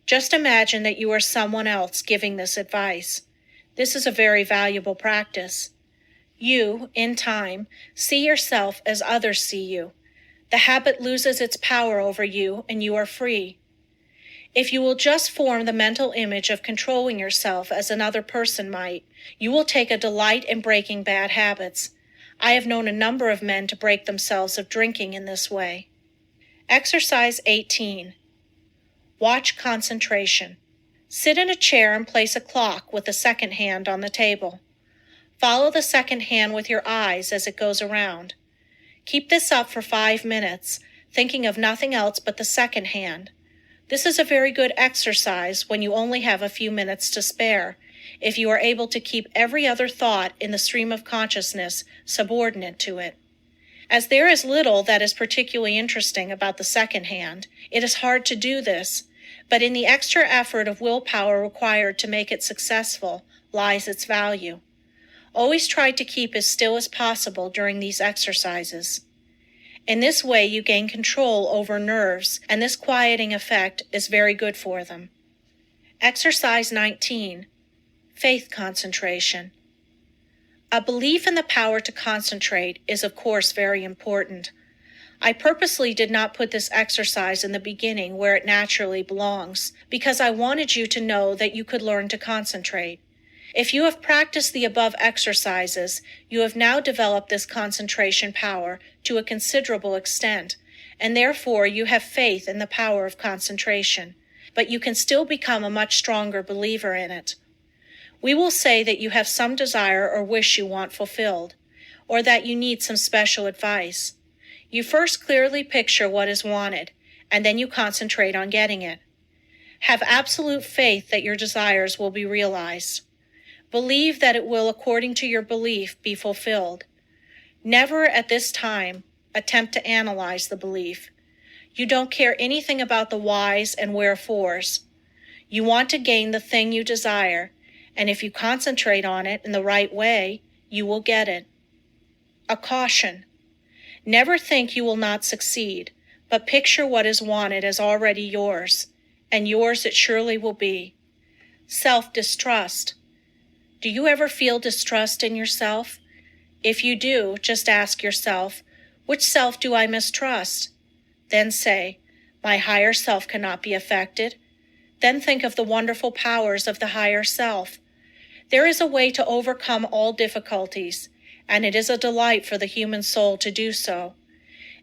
Speaker 1: Just imagine that you are someone else giving this advice. This is a very valuable practice. You, in time, see yourself as others see you. The habit loses its power over you and you are free. If you will just form the mental image of controlling yourself as another person might, you will take a delight in breaking bad habits. I have known a number of men to break themselves of drinking in this way. Exercise 18. Watch concentration. Sit in a chair and place a clock with the second hand on the table. Follow the second hand with your eyes as it goes around. Keep this up for 5 minutes, thinking of nothing else but the second hand. This is a very good exercise when you only have a few minutes to spare, if you are able to keep every other thought in the stream of consciousness subordinate to it. As there is little that is particularly interesting about the second hand, it is hard to do this, but in the extra effort of willpower required to make it successful lies its value. Always try to keep as still as possible during these exercises. In this way you gain control over nerves, and this quieting effect is very good for them. Exercise 19. Faith concentration. A belief in the power to concentrate is of course very important. I purposely did not put this exercise in the beginning where it naturally belongs, because I wanted you to know that you could learn to concentrate. If you have practiced the above exercises, you have now developed this concentration power to a considerable extent, and therefore you have faith in the power of concentration, but you can still become a much stronger believer in it. We will say that you have some desire or wish you want fulfilled, or that you need some special advice. You first clearly picture what is wanted, and then you concentrate on getting it. Have absolute faith that your desires will be realized. Believe that it will, according to your belief, be fulfilled. Never at this time attempt to analyze the belief. You don't care anything about the whys and wherefores. You want to gain the thing you desire, and if you concentrate on it in the right way, you will get it. A caution. Never think you will not succeed, but picture what is wanted as already yours, and yours it surely will be. Self-distrust. Do you ever feel distrust in yourself? If you do, just ask yourself, which self do I mistrust? Then say, my higher self cannot be affected. Then think of the wonderful powers of the higher self. There is a way to overcome all difficulties, and it is a delight for the human soul to do so.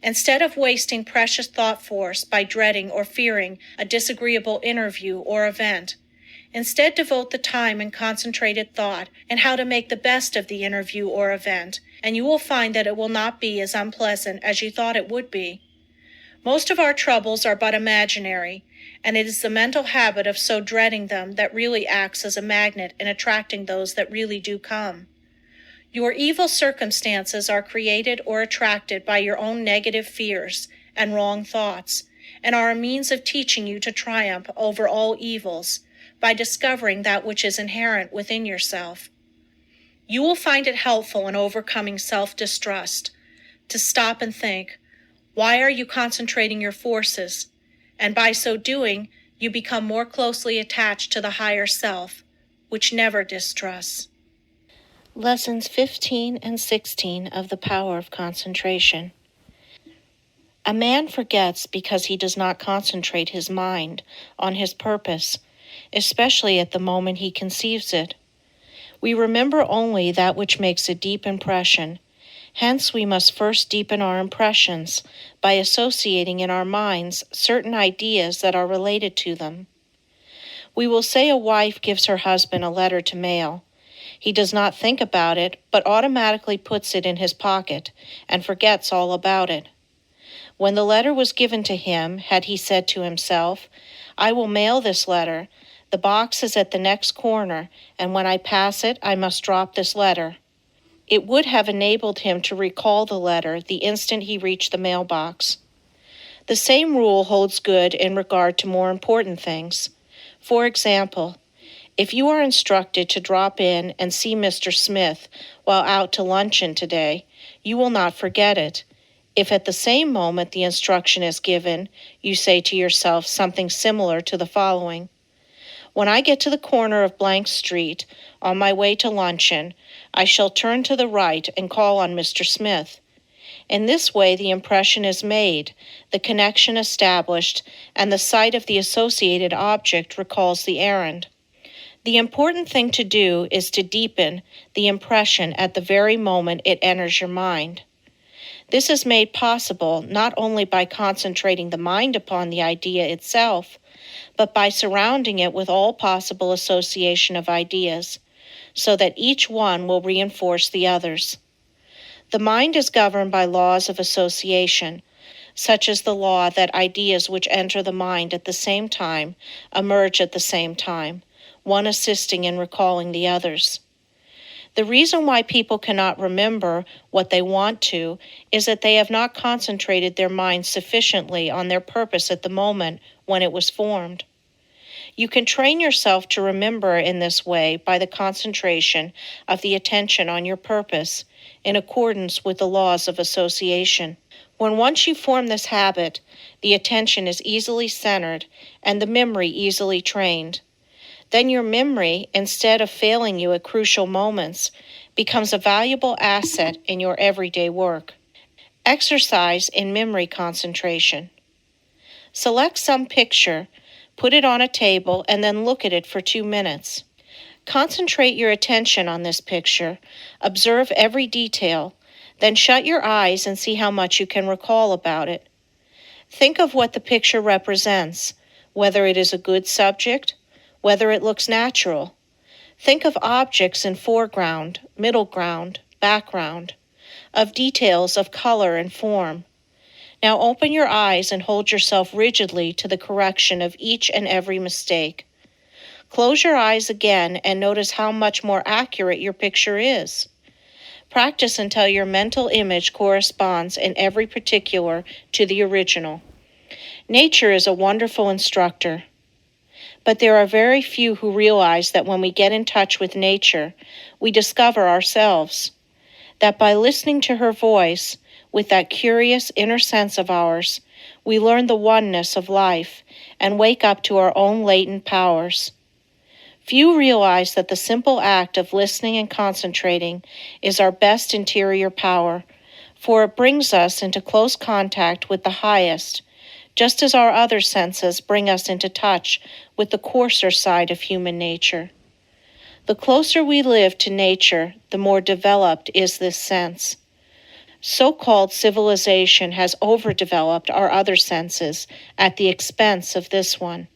Speaker 1: Instead of wasting precious thought force by dreading or fearing a disagreeable interview or event, instead devote the time and concentrated thought in how to make the best of the interview or event, and you will find that it will not be as unpleasant as you thought it would be. Most of our troubles are but imaginary, and it is the mental habit of so dreading them that really acts as a magnet in attracting those that really do come. Your evil circumstances are created or attracted by your own negative fears and wrong thoughts, and are a means of teaching you to triumph over all evils, by discovering that which is inherent within yourself. You will find it helpful in overcoming self-distrust, to stop and think, why are you concentrating your forces? And by so doing, you become more closely attached to the higher self, which never distrusts. Lessons 15 and 16 of the Power of Concentration. A man forgets because he does not concentrate his mind on his purpose, especially at the moment he conceives it. We remember only that which makes a deep impression, Hence, we must first deepen our impressions by associating in our minds certain ideas that are related to them. We will say a wife gives her husband a letter to mail. He does not think about it, but automatically puts it in his pocket and forgets all about it. When the letter was given to him, had he said to himself, "I will mail this letter. The box is at the next corner, and when I pass it, I must drop this letter," it would have enabled him to recall the letter the instant he reached the mailbox. The same rule holds good in regard to more important things. For example, if you are instructed to drop in and see Mr. Smith while out to luncheon today, you will not forget it. If at the same moment the instruction is given, you say to yourself something similar to the following: "When I get to the corner of blank street, on my way to luncheon, I shall turn to the right and call on Mr. Smith." In this way, the impression is made, the connection established, and the sight of the associated object recalls the errand. The important thing to do is to deepen the impression at the very moment it enters your mind. This is made possible not only by concentrating the mind upon the idea itself, but by surrounding it with all possible association of ideas, so that each one will reinforce the others. The mind is governed by laws of association, such as the law that ideas which enter the mind at the same time emerge at the same time, one assisting in recalling the others. The reason why people cannot remember what they want to is that they have not concentrated their minds sufficiently on their purpose at the moment when it was formed. You can train yourself to remember in this way by the concentration of the attention on your purpose, in accordance with the laws of association. When once you form this habit, the attention is easily centered and the memory easily trained. Then your memory, instead of failing you at crucial moments, becomes a valuable asset in your everyday work. Exercise in memory concentration. Select some picture, put it on a table, and then look at it for 2 minutes. Concentrate your attention on this picture, observe every detail, then shut your eyes and see how much you can recall about it. Think of what the picture represents, whether it is a good subject, whether it looks natural. Think of objects in foreground, middle ground, background, of details of color and form. Now open your eyes and hold yourself rigidly to the correction of each and every mistake. Close your eyes again and notice how much more accurate your picture is. Practice until your mental image corresponds in every particular to the original. Nature is a wonderful instructor, but there are very few who realize that when we get in touch with nature, we discover ourselves, that by listening to her voice, with that curious inner sense of ours, we learn the oneness of life and wake up to our own latent powers. Few realize that the simple act of listening and concentrating is our best interior power, for it brings us into close contact with the highest, just as our other senses bring us into touch with the coarser side of human nature. The closer we live to nature, the more developed is this sense. So-called civilization has overdeveloped our other senses at the expense of this one.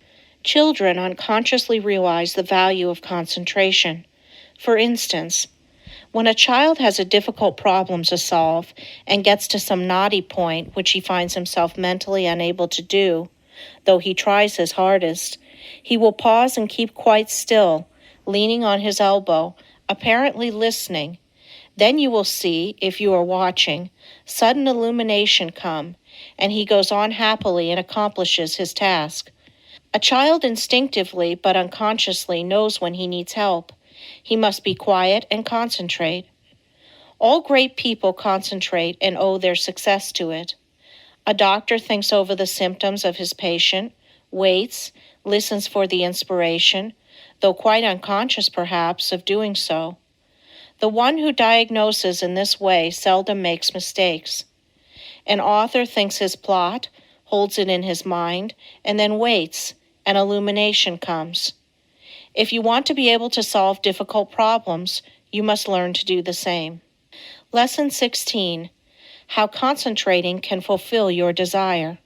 Speaker 1: Children unconsciously realize the value of concentration. For instance, when a child has a difficult problem to solve and gets to some knotty point which he finds himself mentally unable to do, though he tries his hardest, he will pause and keep quite still, leaning on his elbow, apparently listening. Then you will see, if you are watching, sudden illumination come, and he goes on happily and accomplishes his task. A child instinctively but unconsciously knows when he needs help. He must be quiet and concentrate. All great people concentrate and owe their success to it. A doctor thinks over the symptoms of his patient, waits, listens for the inspiration, though quite unconscious perhaps of doing so. The one who diagnoses in this way seldom makes mistakes. An author thinks his plot, holds it in his mind, and then waits, and illumination comes. If you want to be able to solve difficult problems, you must learn to do the same. Lesson 16. How concentrating can fulfill your desire.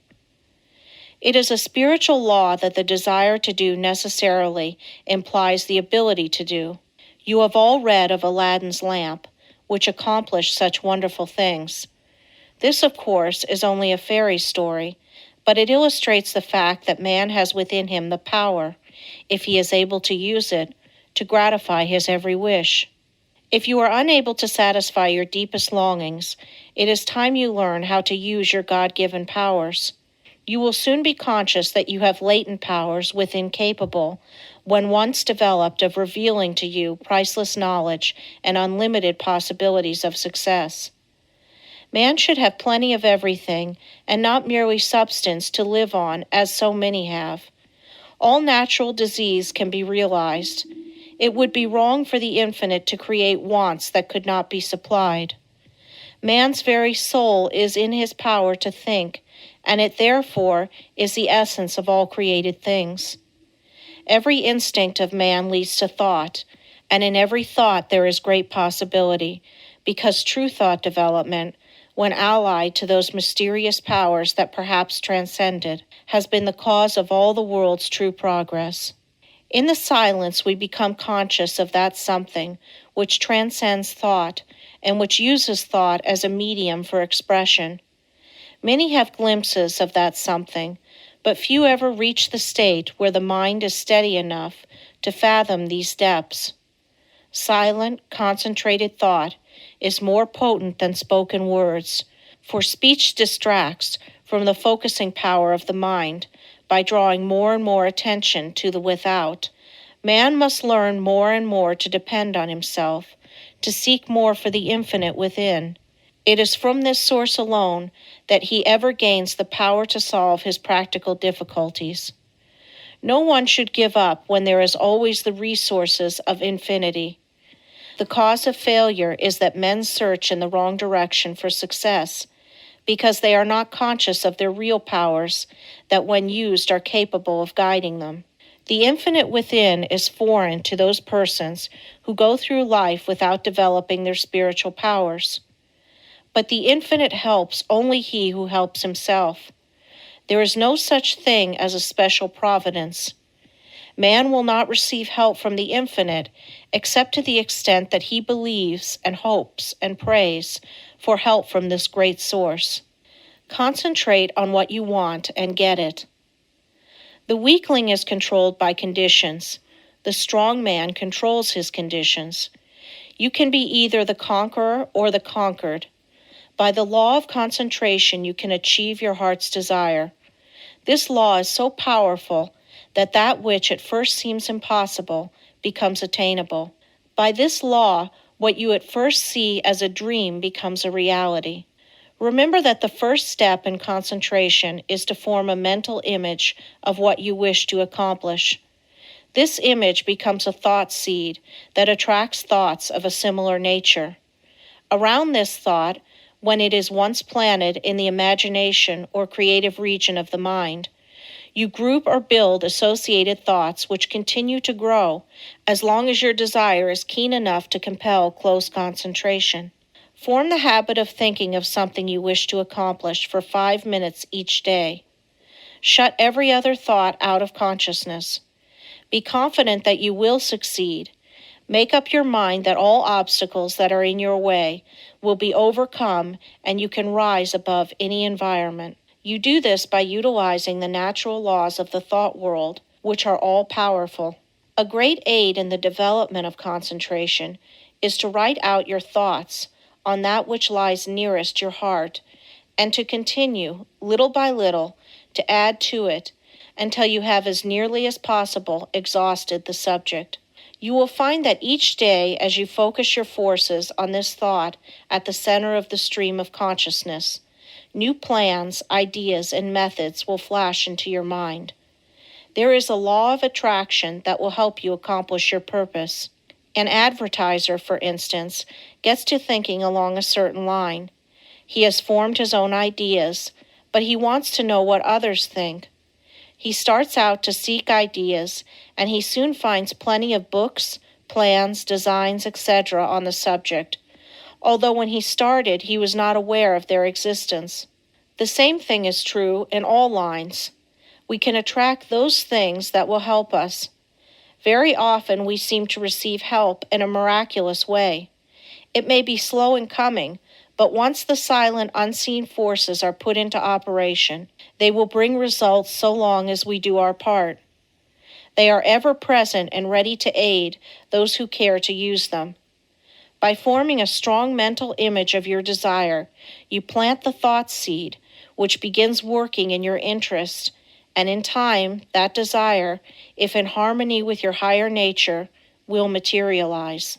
Speaker 1: It is a spiritual law that the desire to do necessarily implies the ability to do. You have all read of Aladdin's lamp, which accomplished such wonderful things. This, of course, is only a fairy story, but it illustrates the fact that man has within him the power, if he is able to use it, to gratify his every wish. If you are unable to satisfy your deepest longings, it is time you learn how to use your God-given powers. You will soon be conscious that you have latent powers within capable, when once developed, of revealing to you priceless knowledge and unlimited possibilities of success. Man should have plenty of everything, and not merely substance to live on, as so many have. All natural disease can be realized. It would be wrong for the infinite to create wants that could not be supplied. Man's very soul is in his power to think, and it therefore is the essence of all created things. Every instinct of man leads to thought, and in every thought there is great possibility, because true thought development, when allied to those mysterious powers that perhaps transcend it, has been the cause of all the world's true progress. In the silence we become conscious of that something which transcends thought, and which uses thought as a medium for expression. Many have glimpses of that something, but few ever reach the state where the mind is steady enough to fathom these depths. Silent, concentrated thought is more potent than spoken words, for speech distracts from the focusing power of the mind by drawing more and more attention to the without. Man must learn more and more to depend on himself, to seek more for the infinite within. It is from this source alone that he ever gains the power to solve his practical difficulties. No one should give up when there is always the resources of infinity. The cause of failure is that men search in the wrong direction for success, because they are not conscious of their real powers that when used are capable of guiding them. The infinite within is foreign to those persons who go through life without developing their spiritual powers. But the infinite helps only he who helps himself. There is no such thing as a special providence. Man will not receive help from the infinite except to the extent that he believes and hopes and prays for help from this great source. Concentrate on what you want and get it. The weakling is controlled by conditions. The strong man controls his conditions. You can be either the conqueror or the conquered. By the law of concentration, you can achieve your heart's desire. This law is so powerful that that which at first seems impossible becomes attainable. By this law, what you at first see as a dream becomes a reality. Remember that the first step in concentration is to form a mental image of what you wish to accomplish. This image becomes a thought seed that attracts thoughts of a similar nature. Around this thought, when it is once planted in the imagination or creative region of the mind, you group or build associated thoughts which continue to grow as long as your desire is keen enough to compel close concentration. Form the habit of thinking of something you wish to accomplish for 5 minutes each day. Shut every other thought out of consciousness. Be confident that you will succeed. Make up your mind that all obstacles that are in your way will be overcome and you can rise above any environment. You do this by utilizing the natural laws of the thought world, which are all powerful. A great aid in the development of concentration is to write out your thoughts on that which lies nearest your heart, and to continue, little by little, to add to it until you have as nearly as possible exhausted the subject. You will find that each day, as you focus your forces on this thought at the center of the stream of consciousness, new plans, ideas, and methods will flash into your mind. There is a law of attraction that will help you accomplish your purpose. An advertiser, for instance, gets to thinking along a certain line. He has formed his own ideas, but he wants to know what others think. He starts out to seek ideas, and he soon finds plenty of books, plans, designs, etc. on the subject. although when he started, he was not aware of their existence. The same thing is true in all lines. We can attract those things that will help us. Very often we seem to receive help in a miraculous way. It may be slow in coming, but once the silent, unseen forces are put into operation, they will bring results so long as we do our part. They are ever present and ready to aid those who care to use them. By forming a strong mental image of your desire, you plant the thought seed, which begins working in your interest, and in time, that desire, if in harmony with your higher nature, will materialize.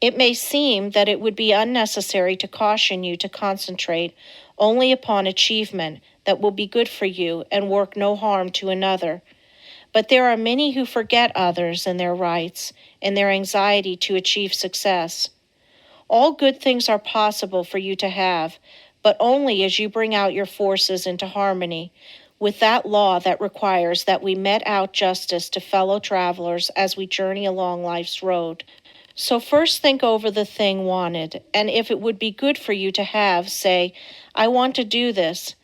Speaker 1: It may seem that it would be unnecessary to caution you to concentrate only upon achievement that will be good for you and work no harm to another. But there are many who forget others and their rights in their anxiety to achieve success. All good things are possible for you to have, but only as you bring out your forces into harmony with that law that requires that we met out justice to fellow travelers as we journey along life's road. So first think over the thing wanted, and if it would be good for you to have, say, I want to do this.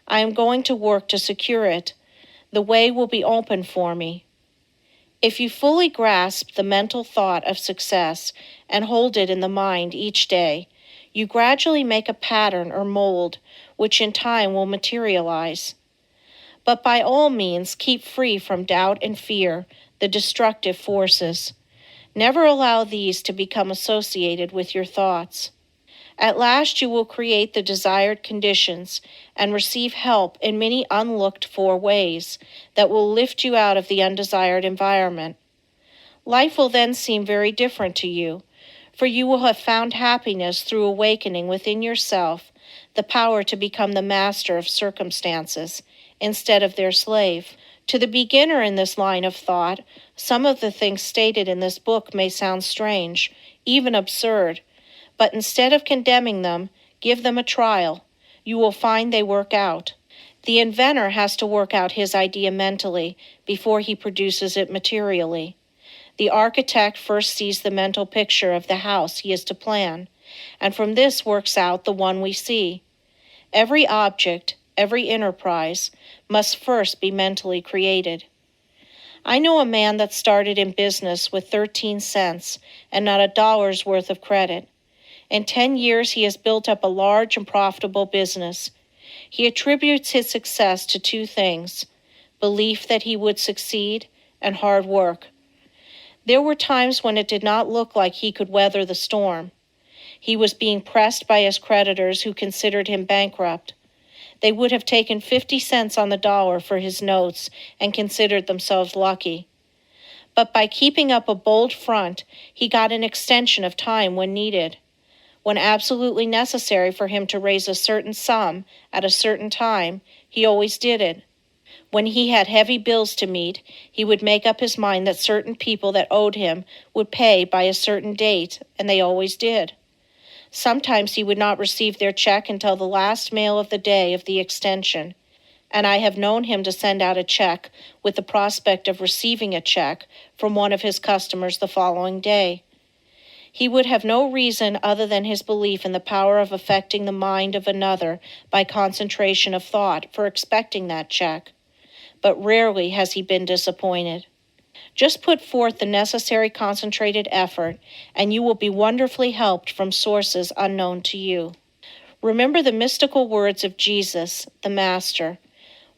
Speaker 1: I am going to work to secure it. The way will be open for me. If you fully grasp the mental thought of success and hold it in the mind each day, you gradually make a pattern or mold, which in time will materialize. But by all means, keep free from doubt and fear, the destructive forces. Never allow these to become associated with your thoughts. At last you will create the desired conditions and receive help in many unlooked-for ways that will lift you out of the undesired environment. Life will then seem very different to you, for you will have found happiness through awakening within yourself the power to become the master of circumstances instead of their slave. To the beginner in this line of thought, some of the things stated in this book may sound strange, even absurd, but instead of condemning them, give them a trial. You will find they work out. The inventor has to work out his idea mentally before he produces it materially. The architect first sees the mental picture of the house he is to plan, and from this works out the one we see. Every object, every enterprise, must first be mentally created. I know a man that started in business with 13 cents and not $1's worth of credit. In 10 years, he has built up a large and profitable business. He attributes his success to two things: belief that he would succeed and hard work. There were times when it did not look like he could weather the storm. He was being pressed by his creditors who considered him bankrupt. They would have taken 50 cents on the dollar for his notes and considered themselves lucky. But by keeping up a bold front, he got an extension of time when needed. When absolutely necessary for him to raise a certain sum at a certain time, he always did it. When he had heavy bills to meet, he would make up his mind that certain people that owed him would pay by a certain date, and they always did. Sometimes he would not receive their check until the last mail of the day of the extension, and I have known him to send out a check with the prospect of receiving a check from one of his customers the following day. He would have no reason other than his belief in the power of affecting the mind of another by concentration of thought for expecting that check, but rarely has he been disappointed. Just put forth the necessary concentrated effort, and you will be wonderfully helped from sources unknown to you. Remember the mystical words of Jesus, the Master: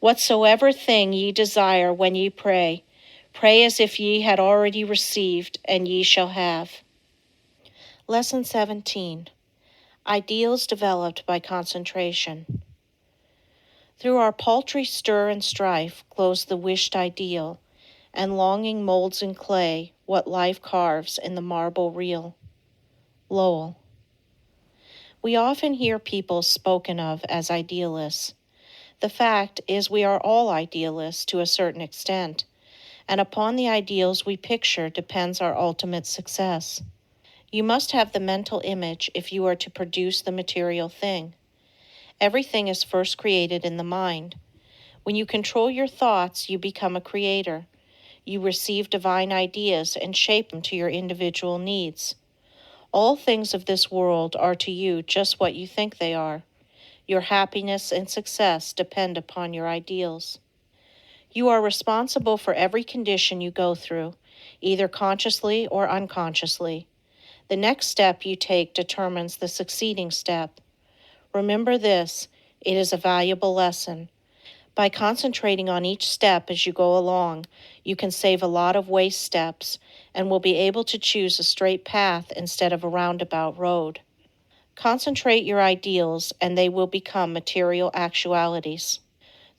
Speaker 1: "Whatsoever thing ye desire when ye pray, pray as if ye had already received, and ye shall have." Lesson 17. Ideals developed by concentration. Through our paltry stir and strife glows the wished ideal, and longing molds in clay what life carves in the marble real. Lowell. We often hear people spoken of as idealists. The fact is we are all idealists to a certain extent, and upon the ideals we picture depends our ultimate success. You must have the mental image if you are to produce the material thing. Everything is first created in the mind. When you control your thoughts, you become a creator. You receive divine ideas and shape them to your individual needs. All things of this world are to you just what you think they are. Your happiness and success depend upon your ideals. You are responsible for every condition you go through, either consciously or unconsciously. The next step you take determines the succeeding step. Remember this, it is a valuable lesson. By concentrating on each step as you go along, you can save a lot of waste steps and will be able to choose a straight path instead of a roundabout road. Concentrate your ideals and they will become material actualities.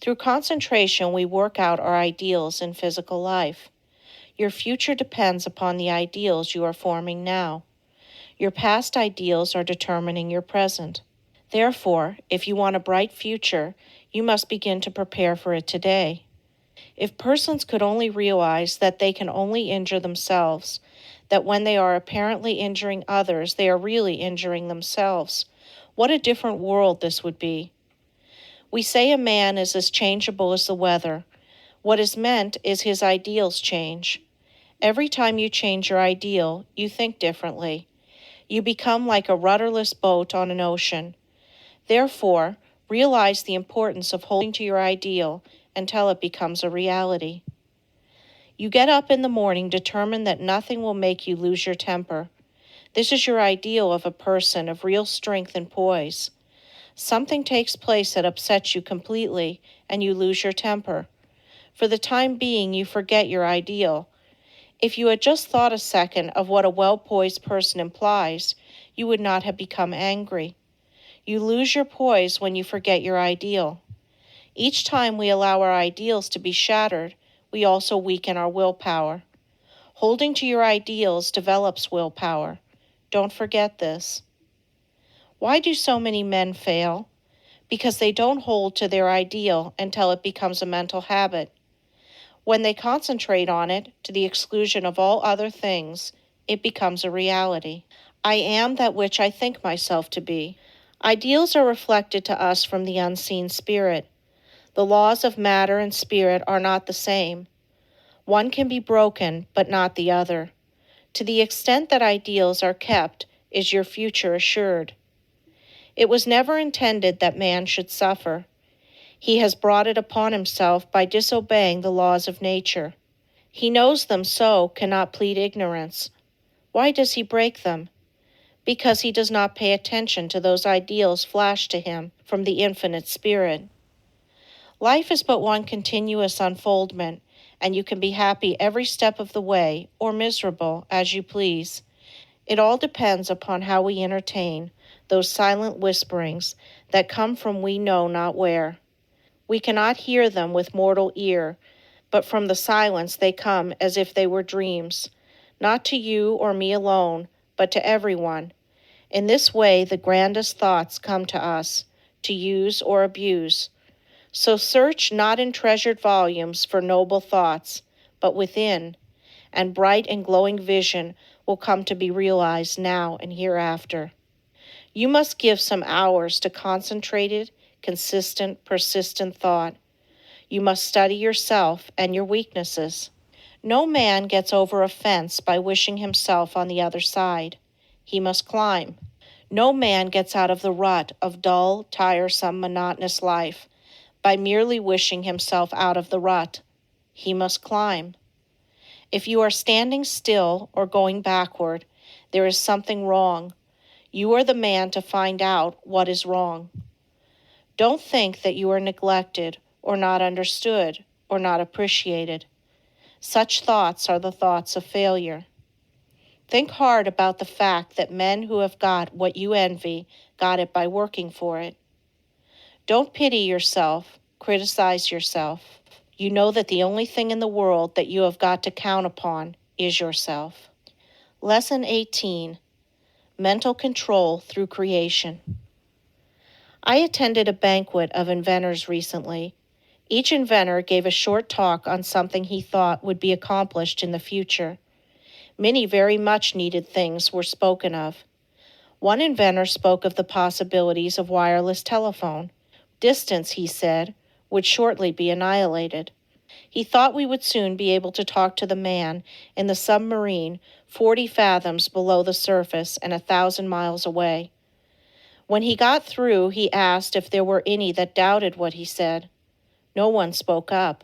Speaker 1: Through concentration, we work out our ideals in physical life. Your future depends upon the ideals you are forming now. Your past ideals are determining your present. Therefore, if you want a bright future, you must begin to prepare for it today. If persons could only realize that they can only injure themselves, that when they are apparently injuring others, they are really injuring themselves, what a different world this would be. We say a man is as changeable as the weather. What is meant is his ideals change. Every time you change your ideal, you think differently. You become like a rudderless boat on an ocean. Therefore, realize the importance of holding to your ideal until it becomes a reality. You get up in the morning determined that nothing will make you lose your temper. This is your ideal of a person of real strength and poise. Something takes place that upsets you completely, and you lose your temper. For the time being, you forget your ideal. If you had just thought a second of what a well-poised person implies, you would not have become angry. You lose your poise when you forget your ideal. Each time we allow our ideals to be shattered, we also weaken our willpower. Holding to your ideals develops willpower. Don't forget this. Why do so many men fail? Because they don't hold to their ideal until it becomes a mental habit. When they concentrate on it, to the exclusion of all other things, it becomes a reality. I am that which I think myself to be. Ideals are reflected to us from the unseen spirit. The laws of matter and spirit are not the same. One can be broken, but not the other. To the extent that ideals are kept, is your future assured. It was never intended that man should suffer. He has brought it upon himself by disobeying the laws of nature. He knows them so, cannot plead ignorance. Why does he break them? Because he does not pay attention to those ideals flashed to him from the infinite spirit. Life is but one continuous unfoldment, and you can be happy every step of the way, or miserable, as you please. It all depends upon how we entertain those silent whisperings that come from we know not where. We cannot hear them with mortal ear, but from the silence they come as if they were dreams, not to you or me alone, but to everyone. In this way the grandest thoughts come to us, to use or abuse. So search not in treasured volumes for noble thoughts, but within, and bright and glowing vision will come to be realized now and hereafter. You must give some hours to concentrated, consistent, persistent thought. You must study yourself and your weaknesses. No man gets over a fence by wishing himself on the other side. He must climb. No man gets out of the rut of dull, tiresome, monotonous life by merely wishing himself out of the rut. He must climb. If you are standing still or going backward, there is something wrong. You are the man to find out what is wrong. Don't think that you are neglected or not understood or not appreciated. Such thoughts are the thoughts of failure. Think hard about the fact that men who have got what you envy got it by working for it. Don't pity yourself, criticize yourself. You know that the only thing in the world that you have got to count upon is yourself. Lesson 18. Mental Control Through Creation. I attended a banquet of inventors recently. Each inventor gave a short talk on something he thought would be accomplished in the future. Many very much needed things were spoken of. One inventor spoke of the possibilities of wireless telephone. Distance, he said, would shortly be annihilated. He thought we would soon be able to talk to the man in the submarine 40 fathoms below the surface and 1,000 miles away. When he got through, he asked if there were any that doubted what he said. No one spoke up.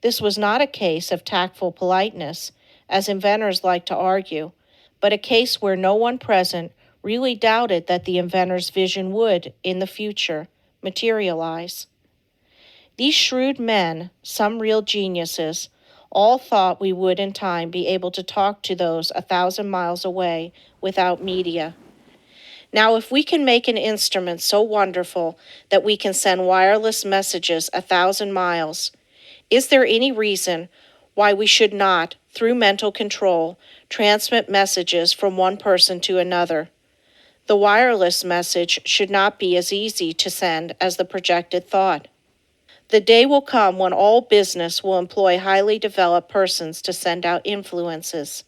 Speaker 1: This was not a case of tactful politeness, as inventors like to argue, but a case where no one present really doubted that the inventor's vision would, in the future, materialize. These shrewd men, some real geniuses, all thought we would in time be able to talk to those 1,000 miles away without media. Now, if we can make an instrument so wonderful that we can send wireless messages 1,000 miles, is there any reason why we should not, through mental control, transmit messages from one person to another? The wireless message should not be as easy to send as the projected thought. The day will come when all business will employ highly developed persons to send out influences.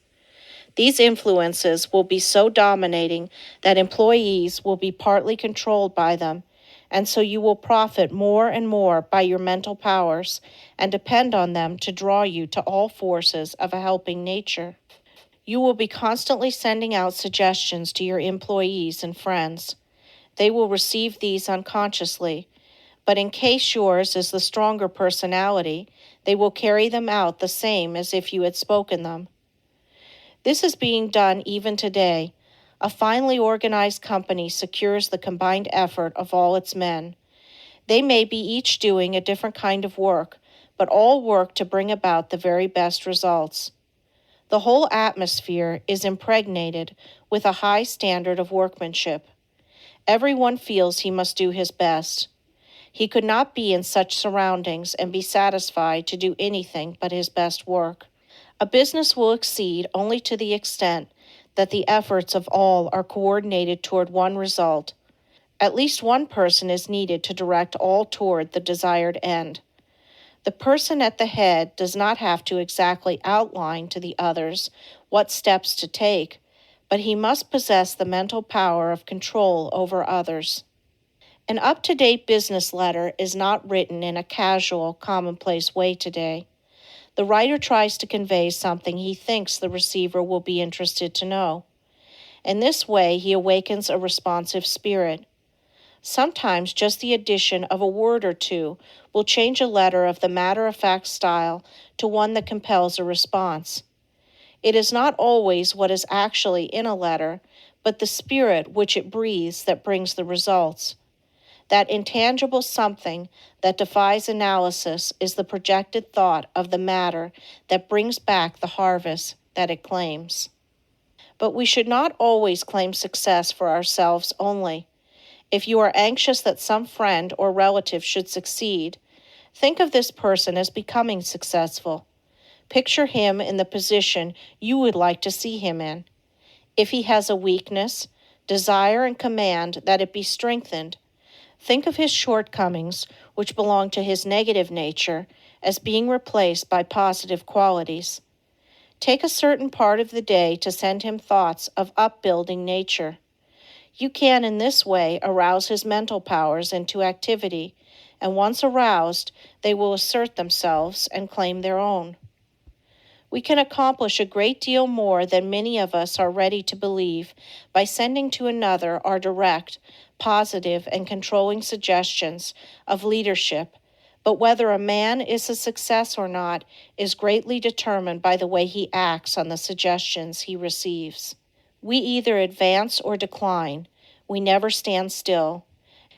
Speaker 1: These influences will be so dominating that employees will be partly controlled by them, and so you will profit more and more by your mental powers and depend on them to draw you to all forces of a helping nature. You will be constantly sending out suggestions to your employees and friends. They will receive these unconsciously, but in case yours is the stronger personality, they will carry them out the same as if you had spoken them. This is being done even today. A finely organized company secures the combined effort of all its men. They may be each doing a different kind of work, but all work to bring about the very best results. The whole atmosphere is impregnated with a high standard of workmanship. Everyone feels he must do his best. He could not be in such surroundings and be satisfied to do anything but his best work. A business will exceed only to the extent that the efforts of all are coordinated toward one result. At least one person is needed to direct all toward the desired end. The person at the head does not have to exactly outline to the others what steps to take, but he must possess the mental power of control over others. An up-to-date business letter is not written in a casual, commonplace way today. The writer tries to convey something he thinks the receiver will be interested to know. In this way, he awakens a responsive spirit. Sometimes just the addition of a word or two will change a letter of the matter-of-fact style to one that compels a response. It is not always what is actually in a letter, but the spirit which it breathes that brings the results. That intangible something that defies analysis is the projected thought of the matter that brings back the harvest that it claims. But we should not always claim success for ourselves only. If you are anxious that some friend or relative should succeed, think of this person as becoming successful. Picture him in the position you would like to see him in. If he has a weakness, desire and command that it be strengthened. Think of his shortcomings, which belong to his negative nature, as being replaced by positive qualities. Take a certain part of the day to send him thoughts of upbuilding nature. You can in this way arouse his mental powers into activity, and once aroused, they will assert themselves and claim their own. We can accomplish a great deal more than many of us are ready to believe by sending to another our direct, positive, and controlling suggestions of leadership, but whether a man is a success or not is greatly determined by the way he acts on the suggestions he receives. We either advance or decline. We never stand still.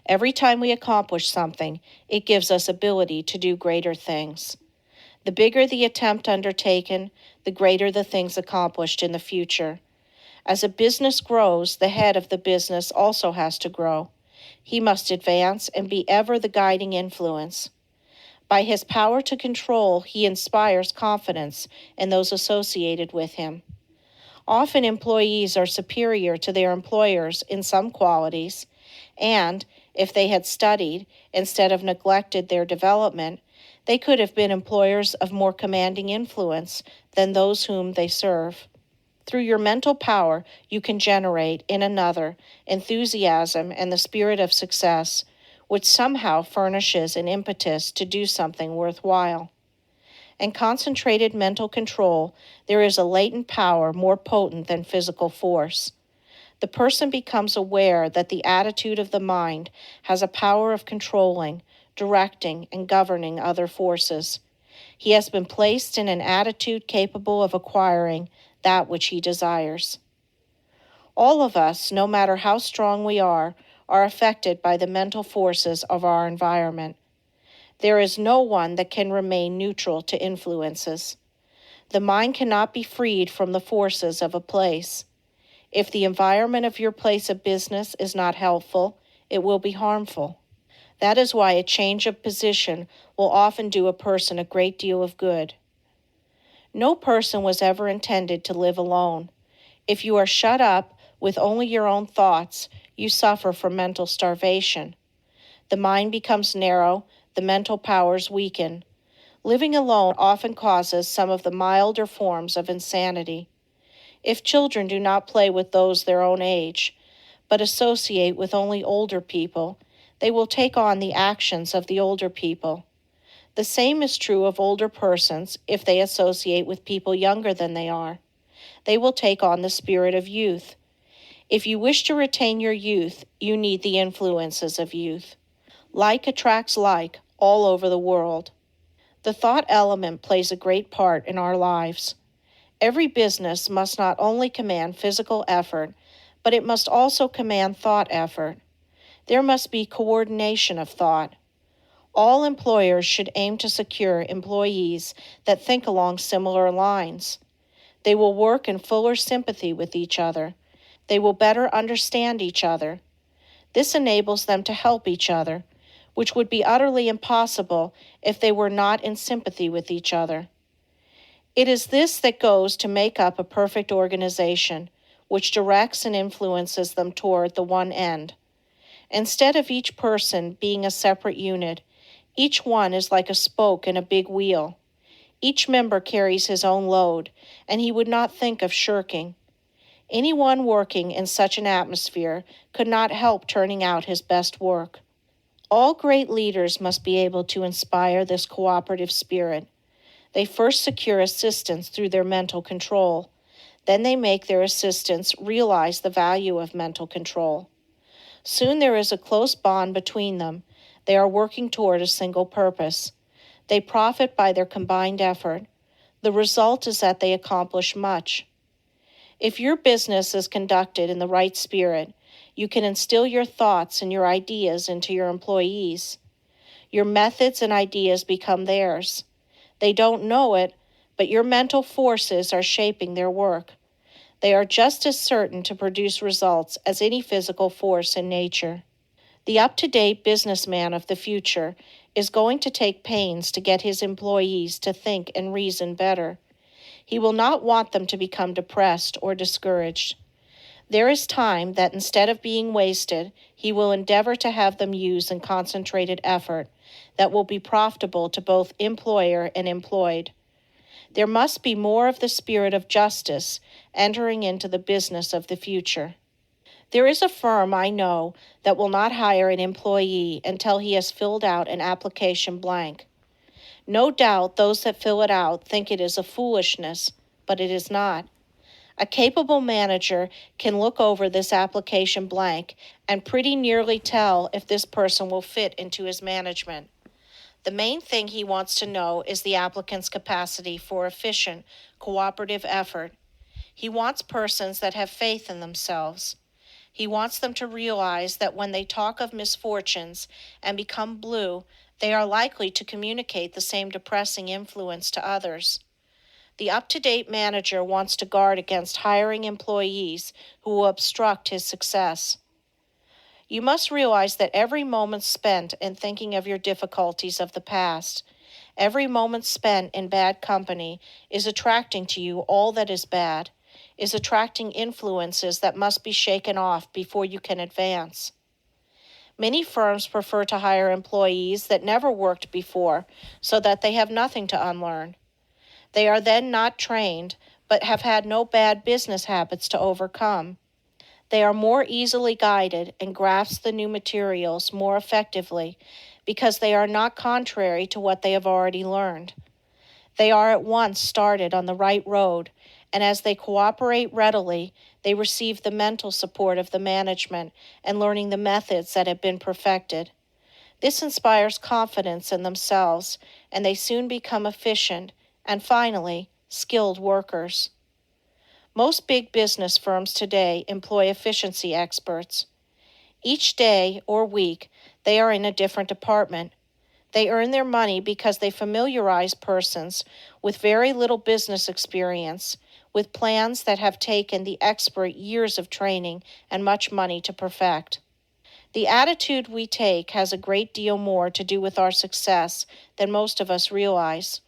Speaker 1: Every time we accomplish something, it gives us ability to do greater things. The bigger the attempt undertaken, the greater the things accomplished in the future. As a business grows, the head of the business also has to grow. He must advance and be ever the guiding influence. By his power to control, he inspires confidence in those associated with him. Often employees are superior to their employers in some qualities, and, if they had studied, instead of neglected their development, they could have been employers of more commanding influence than those whom they serve. Through your mental power, you can generate in another enthusiasm and the spirit of success, which somehow furnishes an impetus to do something worthwhile. and concentrated mental control, there is a latent power more potent than physical force. The person becomes aware that the attitude of the mind has a power of controlling, directing, and governing other forces. He has been placed in an attitude capable of acquiring that which he desires. All of us, no matter how strong we are affected by the mental forces of our environment. There is no one that can remain neutral to influences. The mind cannot be freed from the forces of a place. If the environment of your place of business is not helpful, it will be harmful. That is why a change of position will often do a person a great deal of good. No person was ever intended to live alone. If you are shut up with only your own thoughts, you suffer from mental starvation. The mind becomes narrow, the mental powers weaken. Living alone often causes some of the milder forms of insanity. If children do not play with those their own age, but associate with only older people, they will take on the actions of the older people. The same is true of older persons if they associate with people younger than they are. They will take on the spirit of youth. If you wish to retain your youth, you need the influences of youth. Like attracts like all over the world. The thought element plays a great part in our lives. Every business must not only command physical effort, but it must also command thought effort. There must be coordination of thought. All employers should aim to secure employees that think along similar lines. They will work in fuller sympathy with each other. They will better understand each other. This enables them to help each other, which would be utterly impossible if they were not in sympathy with each other. It is this that goes to make up a perfect organization, which directs and influences them toward the one end. Instead of each person being a separate unit, each one is like a spoke in a big wheel. Each member carries his own load, and he would not think of shirking. Anyone working in such an atmosphere could not help turning out his best work. All great leaders must be able to inspire this cooperative spirit. They first secure assistance through their mental control. Then they make their assistants realize the value of mental control. Soon there is a close bond between them. They are working toward a single purpose. They profit by their combined effort. The result is that they accomplish much. If your business is conducted in the right spirit, you can instill your thoughts and your ideas into your employees. Your methods and ideas become theirs. They don't know it, but your mental forces are shaping their work. They are just as certain to produce results as any physical force in nature. The up-to-date businessman of the future is going to take pains to get his employees to think and reason better. He will not want them to become depressed or discouraged. There is time that instead of being wasted, he will endeavor to have them use in concentrated effort that will be profitable to both employer and employed. There must be more of the spirit of justice entering into the business of the future. There is a firm I know that will not hire an employee until he has filled out an application blank. No doubt those that fill it out think it is a foolishness, but it is not. A capable manager can look over this application blank and pretty nearly tell if this person will fit into his management. The main thing he wants to know is the applicant's capacity for efficient, cooperative effort. He wants persons that have faith in themselves. He wants them to realize that when they talk of misfortunes and become blue, they are likely to communicate the same depressing influence to others. The up-to-date manager wants to guard against hiring employees who will obstruct his success. You must realize that every moment spent in thinking of your difficulties of the past, every moment spent in bad company is attracting to you all that is bad, is attracting influences that must be shaken off before you can advance. Many firms prefer to hire employees that never worked before so that they have nothing to unlearn. They are then not trained, but have had no bad business habits to overcome. They are more easily guided and grasp the new materials more effectively because they are not contrary to what they have already learned. They are at once started on the right road, and as they cooperate readily, they receive the mental support of the management and learning the methods that have been perfected. This inspires confidence in themselves, and they soon become efficient and finally, skilled workers. Most big business firms today employ efficiency experts. Each day or week, they are in a different department. They earn their money because they familiarize persons with very little business experience with plans that have taken the expert years of training and much money to perfect. The attitude we take has a great deal more to do with our success than most of us realize.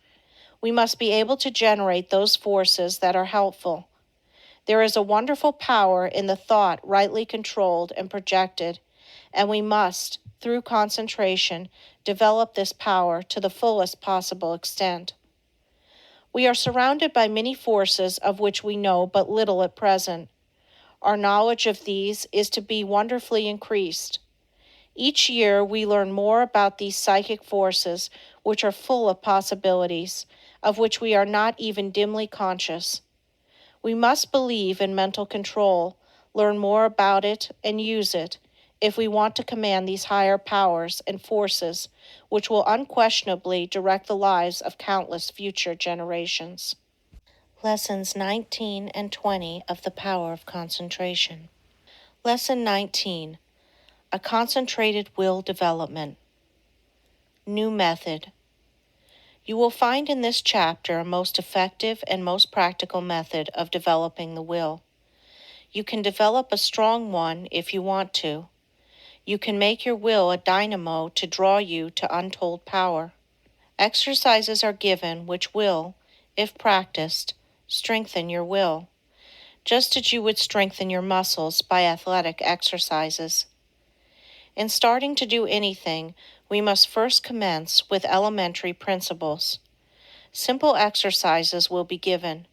Speaker 1: We must be able to generate those forces that are helpful. There is a wonderful power in the thought rightly controlled and projected, and we must, through concentration, develop this power to the fullest possible extent. We are surrounded by many forces of which we know but little at present. Our knowledge of these is to be wonderfully increased. Each year we learn more about these psychic forces which are full of possibilities, of which we are not even dimly conscious. We must believe in mental control, learn more about it, and use it, if we want to command these higher powers and forces which will unquestionably direct the lives of countless future generations. Lessons 19 and 20 of the Power of Concentration. Lesson 19. A Concentrated Will Development. New Method. You will find in this chapter a most effective and most practical method of developing the will. You can develop a strong one if you want to. You can make your will a dynamo to draw you to untold power. Exercises are given which will, if practiced, strengthen your will, just as you would strengthen your muscles by athletic exercises. In starting to do anything, we must first commence with elementary principles. Simple exercises will be given.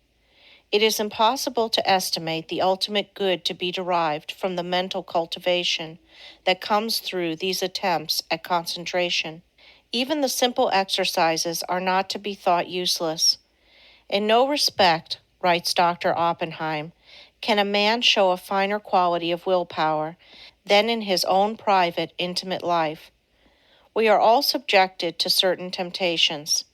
Speaker 1: It is impossible to estimate the ultimate good to be derived from the mental cultivation that comes through these attempts at concentration. Even the simple exercises are not to be thought useless. In no respect, writes Dr. Oppenheim, can a man show a finer quality of willpower than in his own private, intimate life. We are all subjected to certain temptations.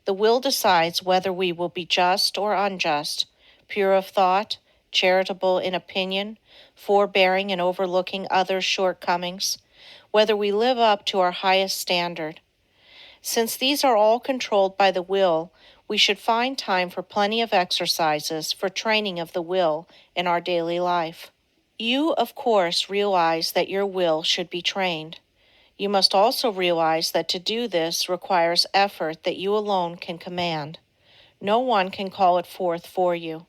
Speaker 1: The will decides whether we will be just or unjust, pure of thought, charitable in opinion, forbearing in overlooking others' shortcomings, whether we live up to our highest standard. Since these are all controlled by the will, we should find time for plenty of exercises for training of the will in our daily life. You, of course, realize that your will should be trained. You must also realize that to do this requires effort that you alone can command. No one can call it forth for you.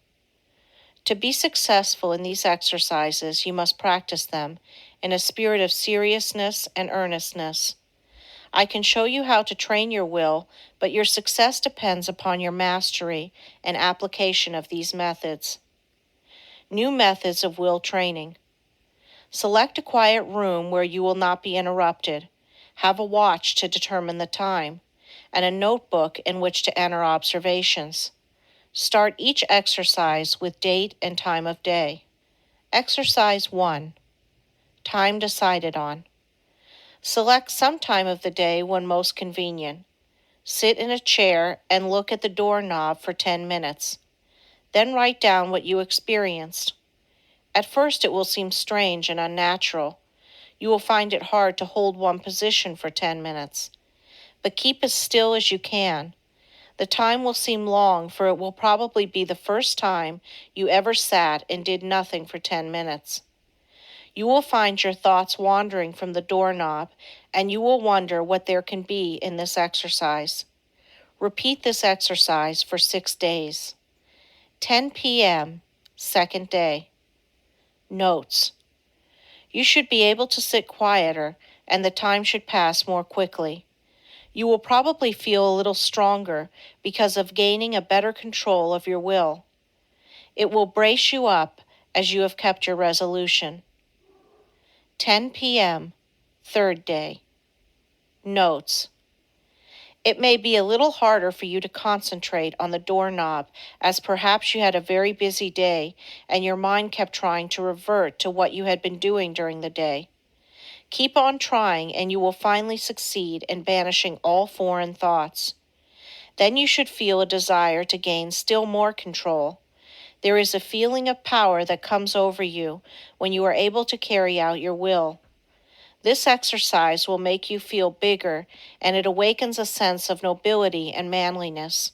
Speaker 1: To be successful in these exercises, you must practice them in a spirit of seriousness and earnestness. I can show you how to train your will, but your success depends upon your mastery and application of these methods. New methods of will training. Select a quiet room where you will not be interrupted. Have a watch to determine the time, and a notebook in which to enter observations. Start each exercise with date and time of day. Exercise 1. Time decided on. Select some time of the day when most convenient. Sit in a chair and look at the doorknob for 10 minutes. Then write down what you experienced. At first it will seem strange and unnatural. You will find it hard to hold one position for 10 minutes. But keep as still as you can. The time will seem long, for it will probably be the first time you ever sat and did nothing for 10 minutes. You will find your thoughts wandering from the doorknob, and you will wonder what there can be in this exercise. Repeat this exercise for 6 days. 10 p.m., second day. Notes. You should be able to sit quieter, and the time should pass more quickly. You will probably feel a little stronger because of gaining a better control of your will. It will brace you up as you have kept your resolution. 10 p.m., third day. Notes. It may be a little harder for you to concentrate on the doorknob, as perhaps you had a very busy day and your mind kept trying to revert to what you had been doing during the day. Keep on trying and you will finally succeed in banishing all foreign thoughts. Then you should feel a desire to gain still more control. There is a feeling of power that comes over you when you are able to carry out your will. This exercise will make you feel bigger, and it awakens a sense of nobility and manliness.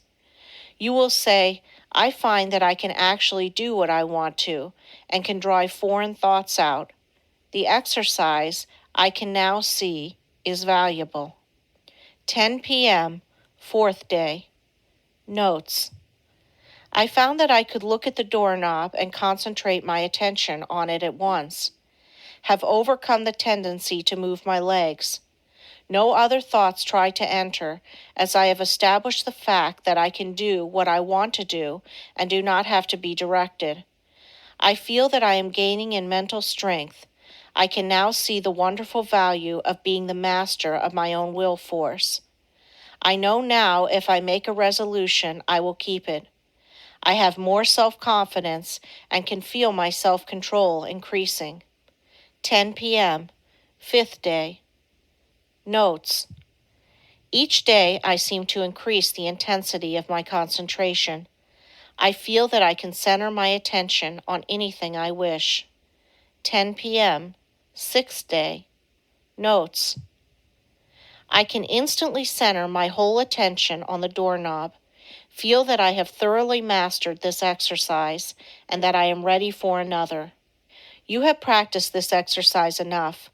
Speaker 1: You will say, I find that I can actually do what I want to, and can drive foreign thoughts out. The exercise, I can now see, is valuable. 10 p.m., fourth day. Notes. I found that I could look at the doorknob and concentrate my attention on it at once. Have overcome the tendency to move my legs. No other thoughts try to enter, as I have established the fact that I can do what I want to do and do not have to be directed. I feel that I am gaining in mental strength. I can now see the wonderful value of being the master of my own will force. I know now if I make a resolution, I will keep it. I have more self-confidence and can feel my self-control increasing. 10 p.m., fifth day. Notes. Each day I seem to increase the intensity of my concentration. I feel that I can center my attention on anything I wish. 10 p.m., sixth day. Notes. I can instantly center my whole attention on the doorknob. Feel that I have thoroughly mastered this exercise and that I am ready for another. You have practiced this exercise enough,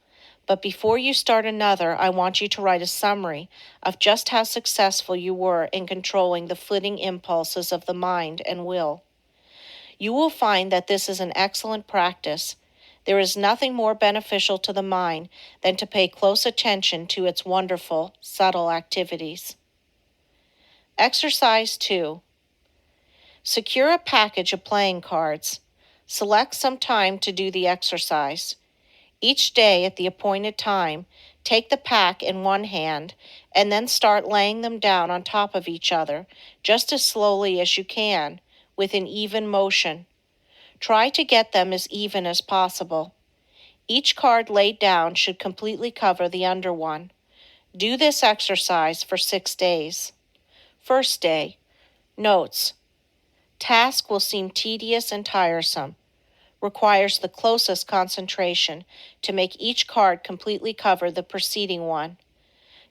Speaker 1: but before you start another, I want you to write a summary of just how successful you were in controlling the flitting impulses of the mind and will. You will find that this is an excellent practice. There is nothing more beneficial to the mind than to pay close attention to its wonderful, subtle activities. Exercise 2. Secure a package of playing cards. Select some time to do the exercise. Each day at the appointed time, take the pack in one hand and then start laying them down on top of each other, just as slowly as you can, with an even motion. Try to get them as even as possible. Each card laid down should completely cover the under one. Do this exercise for 6 days. First day. Notes. Task will seem tedious and tiresome. Requires the closest concentration to make each card completely cover the preceding one.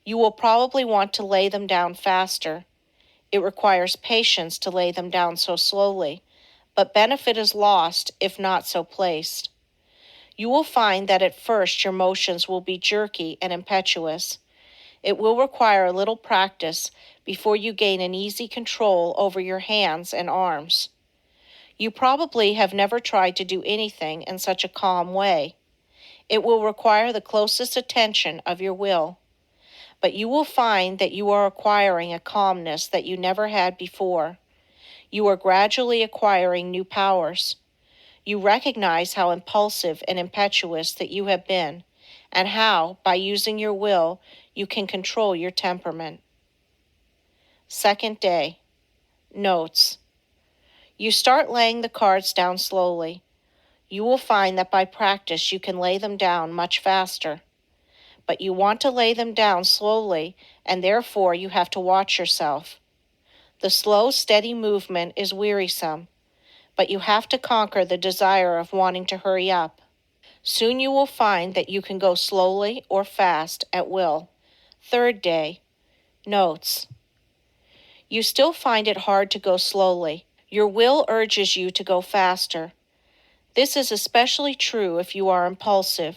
Speaker 1: You will probably want to lay them down faster. It requires patience to lay them down so slowly, but benefit is lost if not so placed. You will find that at first your motions will be jerky and impetuous. It will require a little practice before you gain an easy control over your hands and arms. You probably have never tried to do anything in such a calm way. It will require the closest attention of your will. But you will find that you are acquiring a calmness that you never had before. You are gradually acquiring new powers. You recognize how impulsive and impetuous that you have been, and how, by using your will, you can control your temperament. Second day. Notes. You start laying the cards down slowly. You will find that by practice you can lay them down much faster. But you want to lay them down slowly, and therefore you have to watch yourself. The slow, steady movement is wearisome, but you have to conquer the desire of wanting to hurry up. Soon you will find that you can go slowly or fast at will. Third day. Notes. You still find it hard to go slowly. Your will urges you to go faster. This is especially true if you are impulsive,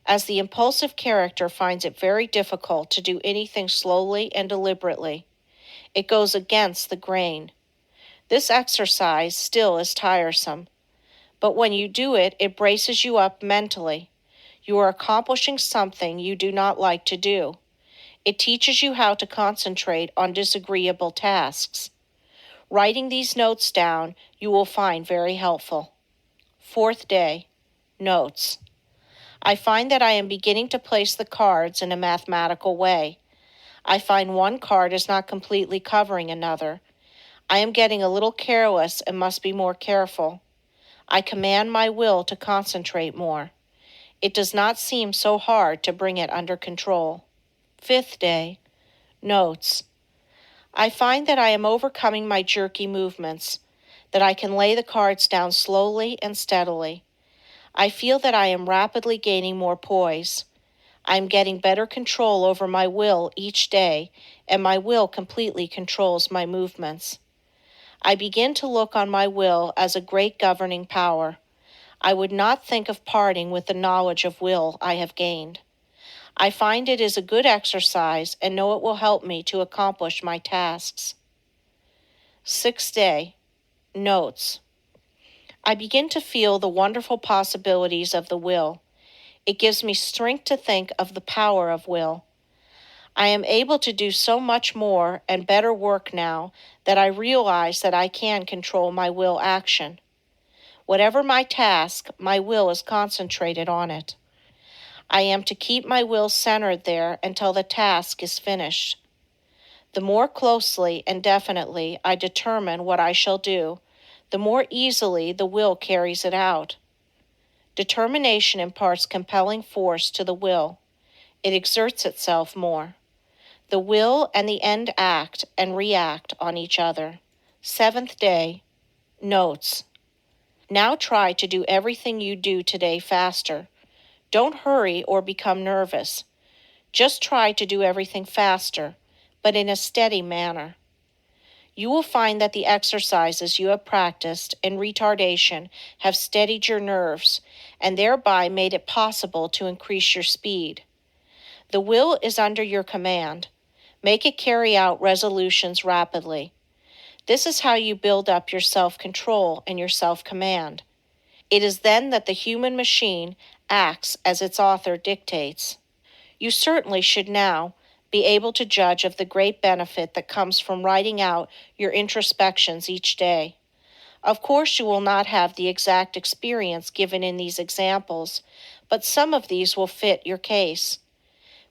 Speaker 1: as the impulsive character finds it very difficult to do anything slowly and deliberately. It goes against the grain. This exercise still is tiresome, but when you do it, it braces you up mentally. You are accomplishing something you do not like to do. It teaches you how to concentrate on disagreeable tasks. Writing these notes down you will find very helpful. Fourth day. Notes. I find that I am beginning to place the cards in a mathematical way. I find one card is not completely covering another. I am getting a little careless and must be more careful. I command my will to concentrate more. It does not seem so hard to bring it under control. Fifth day. Notes. I find that I am overcoming my jerky movements, that I can lay the cards down slowly and steadily. I feel that I am rapidly gaining more poise. I am getting better control over my will each day, and my will completely controls my movements. I begin to look on my will as a great governing power. I would not think of parting with the knowledge of will I have gained. I find it is a good exercise and know it will help me to accomplish my tasks. Sixth day. Notes. I begin to feel the wonderful possibilities of the will. It gives me strength to think of the power of will. I am able to do so much more and better work now that I realize that I can control my will action. Whatever my task, my will is concentrated on it. I am to keep my will centered there until the task is finished. The more closely and definitely I determine what I shall do, the more easily the will carries it out. Determination imparts compelling force to the will. It exerts itself more. The will and the end act and react on each other. Seventh day. Notes. Now try to do everything you do today faster. Don't hurry or become nervous. Just try to do everything faster, but in a steady manner. You will find that the exercises you have practiced in retardation have steadied your nerves and thereby made it possible to increase your speed. The will is under your command. Make it carry out resolutions rapidly. This is how you build up your self-control and your self-command. It is then that the human machine acts as its author dictates. You certainly should now be able to judge of the great benefit that comes from writing out your introspections each day. Of course, you will not have the exact experience given in these examples, but some of these will fit your case.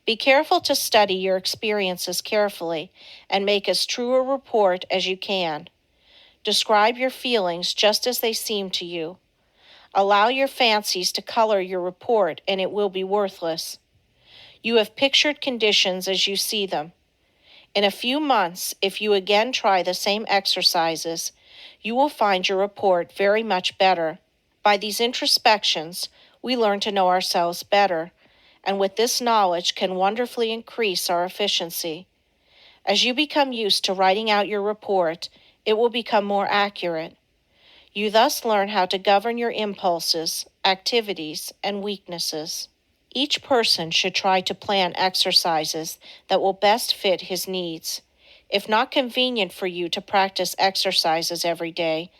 Speaker 1: Be careful to study your experiences carefully and make as true a report as you can. Describe your feelings just as they seem to you. Allow your fancies to color your report and it will be worthless. You have pictured conditions as you see them. In a few months, if you again try the same exercises, you will find your report very much better. By these introspections, we learn to know ourselves better, and with this knowledge can wonderfully increase our efficiency. As you become used to writing out your report, it will become more accurate. You thus learn how to govern your impulses, activities, and weaknesses. Each person should try to plan exercises that will best fit his needs. If not convenient for you to practice exercises every day,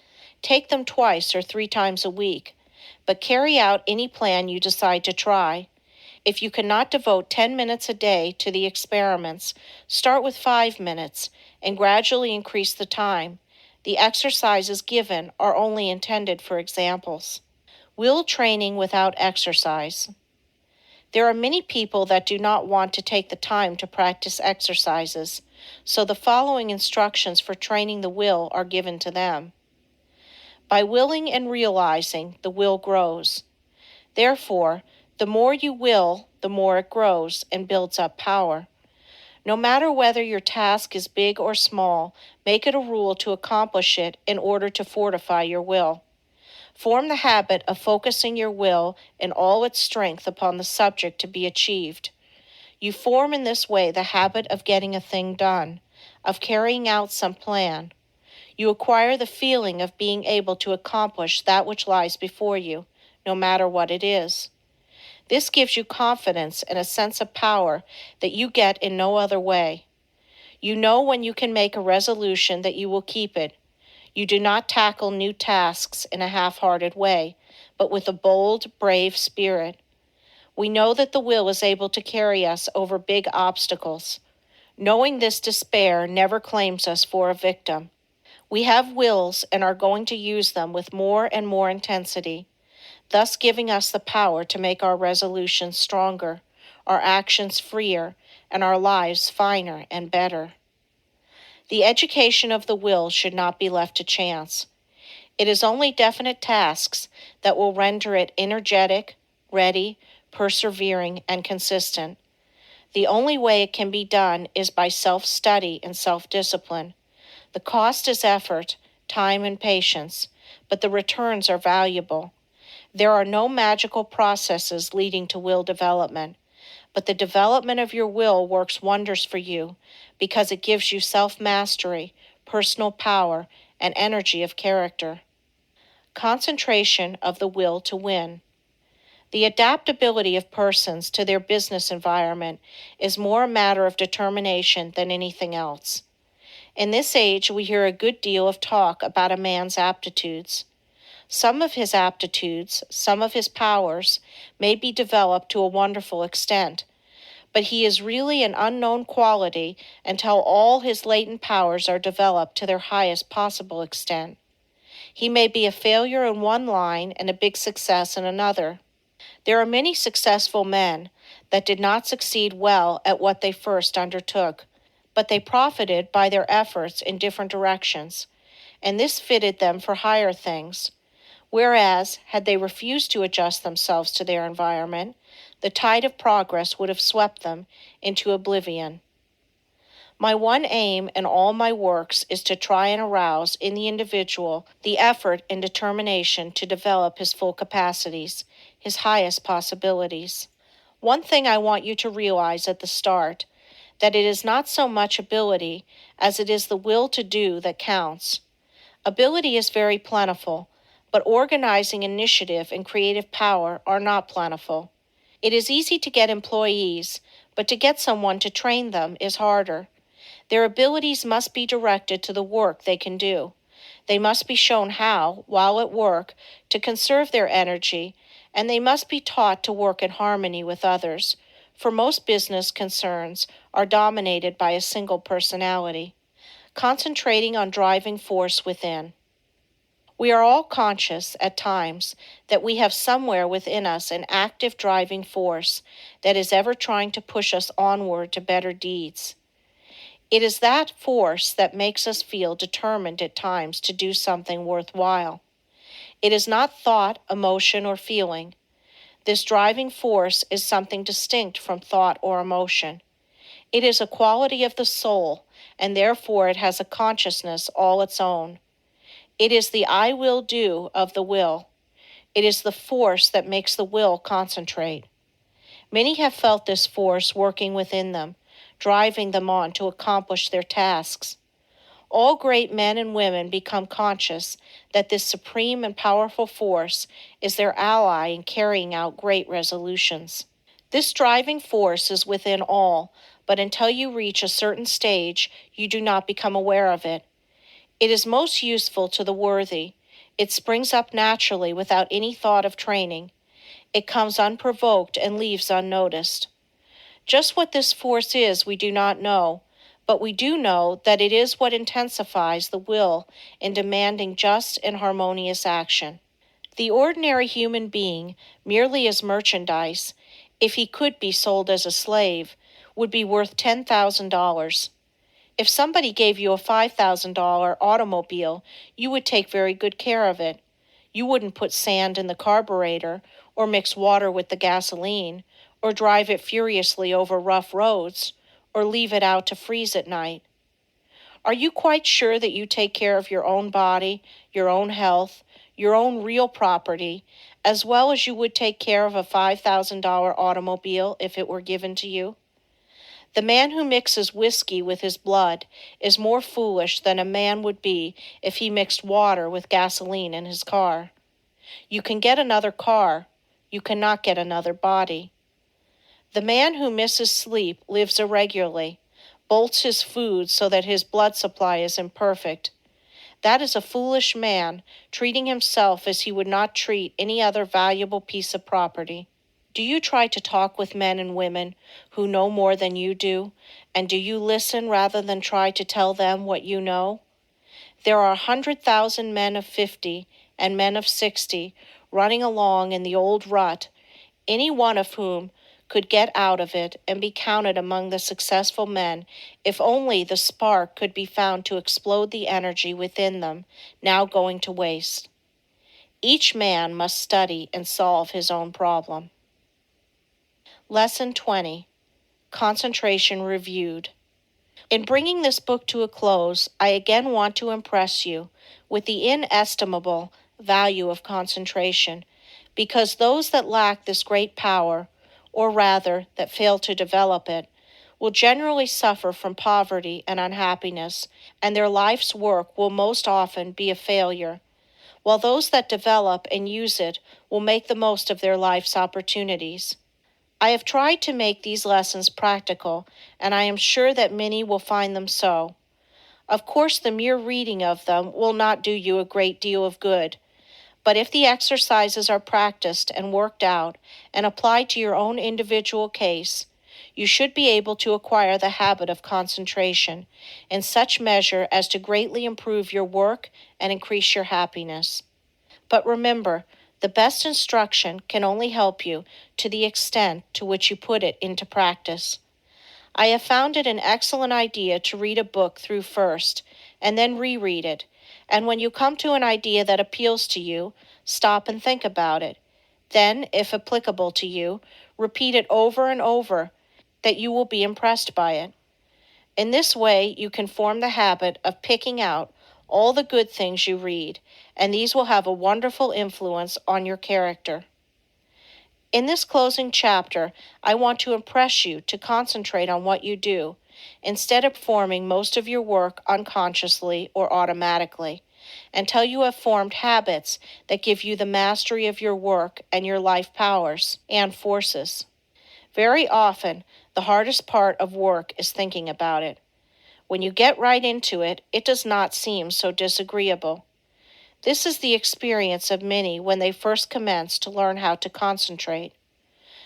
Speaker 1: take them twice or 3 times a week, but carry out any plan you decide to try. If you cannot devote 10 minutes a day to the experiments, start with 5 minutes and gradually increase the time. The exercises given are only intended for examples. Will training without exercise. There are many people that do not want to take the time to practice exercises, so the following instructions for training the will are given to them. By willing and realizing, the will grows. Therefore, the more you will, the more it grows and builds up power. No matter whether your task is big or small, make it a rule to accomplish it in order to fortify your will. Form the habit of focusing your will in all its strength upon the subject to be achieved. You form in this way the habit of getting a thing done, of carrying out some plan. You acquire the feeling of being able to accomplish that which lies before you, no matter what it is. This gives you confidence and a sense of power that you get in no other way. You know when you can make a resolution that you will keep it. You do not tackle new tasks in a half-hearted way, but with a bold, brave spirit. We know that the will is able to carry us over big obstacles. Knowing this, despair never claims us for a victim. We have wills and are going to use them with more and more intensity, thus giving us the power to make our resolutions stronger, our actions freer, and our lives finer and better. The education of the will should not be left to chance. It is only definite tasks that will render it energetic, ready, persevering, and consistent. The only way it can be done is by self-study and self-discipline. The cost is effort, time, and patience, but the returns are valuable. There are no magical processes leading to will development, but the development of your will works wonders for you because it gives you self-mastery, personal power, and energy of character. Concentration of the will to win. The adaptability of persons to their business environment is more a matter of determination than anything else. In this age, we hear a good deal of talk about a man's aptitudes. Some of his aptitudes, some of his powers, may be developed to a wonderful extent, but he is really an unknown quality until all his latent powers are developed to their highest possible extent. He may be a failure in one line and a big success in another. There are many successful men that did not succeed well at what they first undertook, but they profited by their efforts in different directions, and this fitted them for higher things. Whereas, had they refused to adjust themselves to their environment, the tide of progress would have swept them into oblivion. My one aim in all my works is to try and arouse in the individual the effort and determination to develop his full capacities, his highest possibilities. One thing I want you to realize at the start, that it is not so much ability as it is the will to do that counts. Ability is very plentiful, but organizing initiative and creative power are not plentiful. It is easy to get employees, but to get someone to train them is harder. Their abilities must be directed to the work they can do. They must be shown how, while at work, to conserve their energy, and they must be taught to work in harmony with others, for most business concerns are dominated by a single personality. Concentrating on driving force within. We are all conscious, at times, that we have somewhere within us an active driving force that is ever trying to push us onward to better deeds. It is that force that makes us feel determined at times to do something worthwhile. It is not thought, emotion, or feeling. This driving force is something distinct from thought or emotion. It is a quality of the soul, and therefore it has a consciousness all its own. It is the I will do of the will. It is the force that makes the will concentrate. Many have felt this force working within them, driving them on to accomplish their tasks. All great men and women become conscious that this supreme and powerful force is their ally in carrying out great resolutions. This driving force is within all, but until you reach a certain stage, you do not become aware of it. It is most useful to the worthy. It springs up naturally without any thought of training. It comes unprovoked and leaves unnoticed. Just what this force is we do not know, but we do know that it is what intensifies the will in demanding just and harmonious action. The ordinary human being, merely as merchandise, if he could be sold as a slave, would be worth $10,000. If somebody gave you a $5,000 automobile, you would take very good care of it. You wouldn't put sand in the carburetor, or mix water with the gasoline, or drive it furiously over rough roads, or leave it out to freeze at night. Are you quite sure that you take care of your own body, your own health, your own real property, as well as you would take care of a $5,000 automobile if it were given to you? The man who mixes whiskey with his blood is more foolish than a man would be if he mixed water with gasoline in his car. You can get another car, you cannot get another body. The man who misses sleep lives irregularly, bolts his food so that his blood supply is imperfect. That is a foolish man, treating himself as he would not treat any other valuable piece of property. Do you try to talk with men and women who know more than you do, and do you listen rather than try to tell them what you know? There are 100,000 men of 50 and men of 60 running along in the old rut, any one of whom could get out of it and be counted among the successful men if only the spark could be found to explode the energy within them, now going to waste. Each man must study and solve his own problem. Lesson 20. Concentration Reviewed. In bringing this book to a close, I again want to impress you with the inestimable value of concentration, because those that lack this great power, or rather, that fail to develop it, will generally suffer from poverty and unhappiness, and their life's work will most often be a failure, while those that develop and use it will make the most of their life's opportunities. I have tried to make these lessons practical, and I am sure that many will find them so. Of course, the mere reading of them will not do you a great deal of good, but if the exercises are practiced and worked out and applied to your own individual case, you should be able to acquire the habit of concentration in such measure as to greatly improve your work and increase your happiness. But remember, the best instruction can only help you to the extent to which you put it into practice. I have found it an excellent idea to read a book through first, and then reread it, and when you come to an idea that appeals to you, stop and think about it. Then, if applicable to you, repeat it over and over, that you will be impressed by it. In this way, you can form the habit of picking out all the good things you read, and these will have a wonderful influence on your character. In this closing chapter, I want to impress you to concentrate on what you do, instead of performing most of your work unconsciously or automatically, until you have formed habits that give you the mastery of your work and your life powers and forces. Very often, the hardest part of work is thinking about it. When you get right into it, it does not seem so disagreeable. This is the experience of many when they first commence to learn how to concentrate.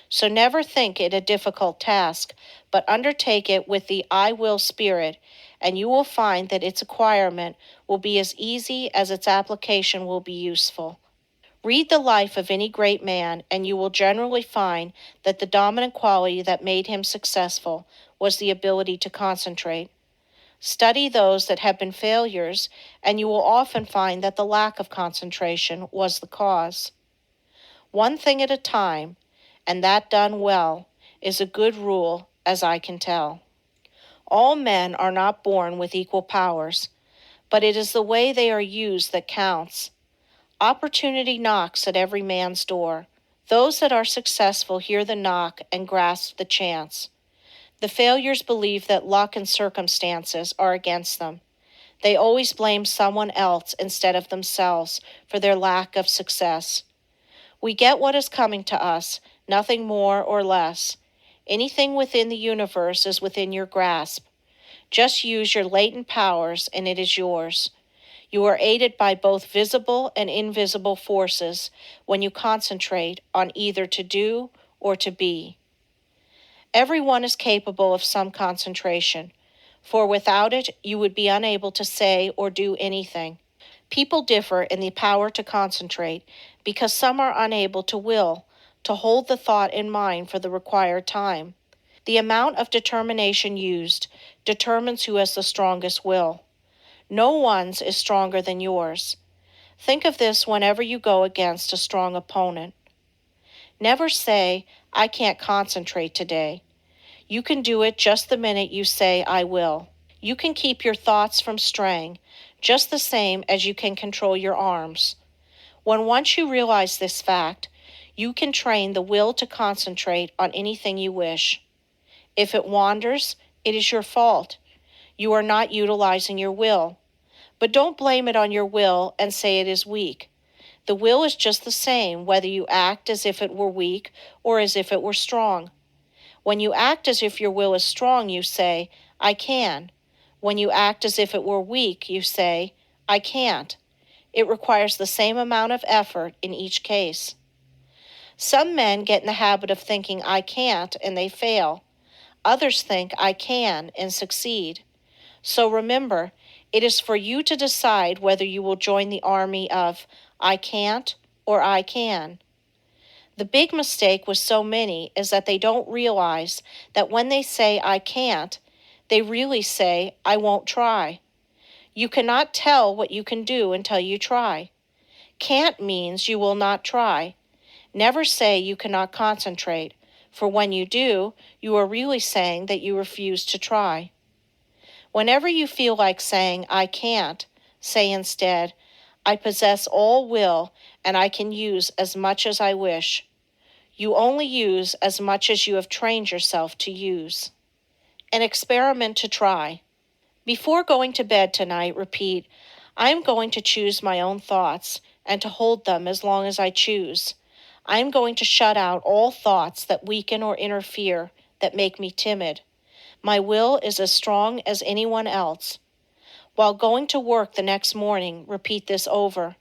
Speaker 1: So never think it a difficult task, but undertake it with the I will spirit, and you will find that its acquirement will be as easy as its application will be useful. Read the life of any great man, and you will generally find that the dominant quality that made him successful was the ability to concentrate. Study those that have been failures, and you will often find that the lack of concentration was the cause. One thing at a time, and that done well, is a good rule, as I can tell. All men are not born with equal powers, but it is the way they are used that counts. Opportunity knocks at every man's door. Those that are successful hear the knock and grasp the chance. The failures believe that luck and circumstances are against them. They always blame someone else instead of themselves for their lack of success. We get what is coming to us, nothing more or less. Anything within the universe is within your grasp. Just use your latent powers and it is yours. You are aided by both visible and invisible forces when you concentrate on either to do or to be. Everyone is capable of some concentration, for without it you would be unable to say or do anything. People differ in the power to concentrate because some are unable to will, to hold the thought in mind for the required time. The amount of determination used determines who has the strongest will. No one's is stronger than yours. Think of this whenever you go against a strong opponent. Never say, I can't concentrate today. You can do it just the minute you say, I will. You can keep your thoughts from straying, just the same as you can control your arms. When once you realize this fact, you can train the will to concentrate on anything you wish. If it wanders, it is your fault. You are not utilizing your will. But don't blame it on your will and say it is weak. The will is just the same whether you act as if it were weak or as if it were strong. When you act as if your will is strong, you say, I can. When you act as if it were weak, you say, I can't. It requires the same amount of effort in each case. Some men get in the habit of thinking I can't and they fail. Others think I can and succeed. So remember, it is for you to decide whether you will join the army of I can't or I can. The big mistake with so many is that they don't realize that when they say, I can't, they really say, I won't try. You cannot tell what you can do until you try. Can't means you will not try. Never say you cannot concentrate, for when you do, you are really saying that you refuse to try. Whenever you feel like saying, I can't, say instead, I possess all will and I can use as much as I wish. You only use as much as you have trained yourself to use. An experiment to try. Before going to bed tonight, repeat, I am going to choose my own thoughts and to hold them as long as I choose. I am going to shut out all thoughts that weaken or interfere, that make me timid. My will is as strong as anyone else. While going to work the next morning, repeat this over.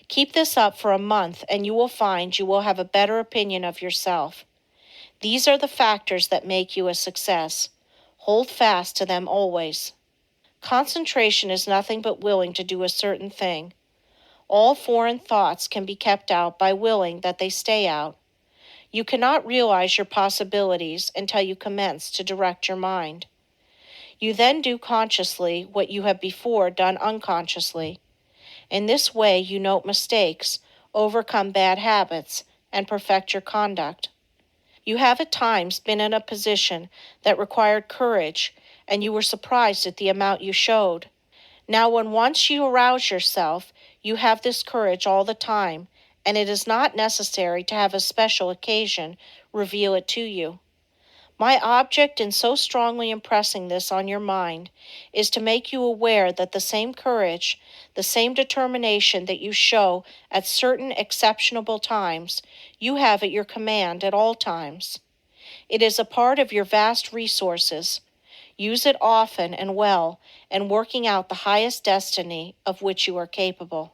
Speaker 1: Keep this up for a month and you will find you will have a better opinion of yourself. These are the factors that make you a success. Hold fast to them always. Concentration is nothing but willing to do a certain thing. All foreign thoughts can be kept out by willing that they stay out. You cannot realize your possibilities until you commence to direct your mind. You then do consciously what you have before done unconsciously. In this way you note mistakes, overcome bad habits, and perfect your conduct. You have at times been in a position that required courage, and you were surprised at the amount you showed. Now when once you arouse yourself, you have this courage all the time, and it is not necessary to have a special occasion reveal it to you. My object in so strongly impressing this on your mind is to make you aware that the same courage, the same determination that you show at certain exceptional times, you have at your command at all times. It is a part of your vast resources. Use it often and well in working out the highest destiny of which you are capable.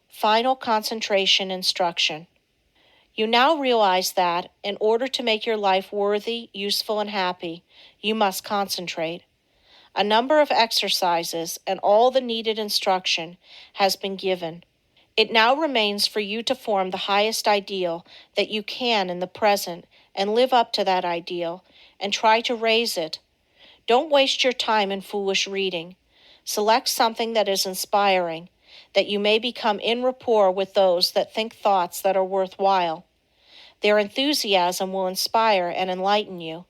Speaker 1: Final concentration instruction. You now realize that, in order to make your life worthy, useful, and happy, you must concentrate. A number of exercises and all the needed instruction has been given. It now remains for you to form the highest ideal that you can in the present and live up to that ideal and try to raise it. Don't waste your time in foolish reading. Select something that is inspiring, that you may become in rapport with those that think thoughts that are worthwhile. Their enthusiasm will inspire and enlighten you.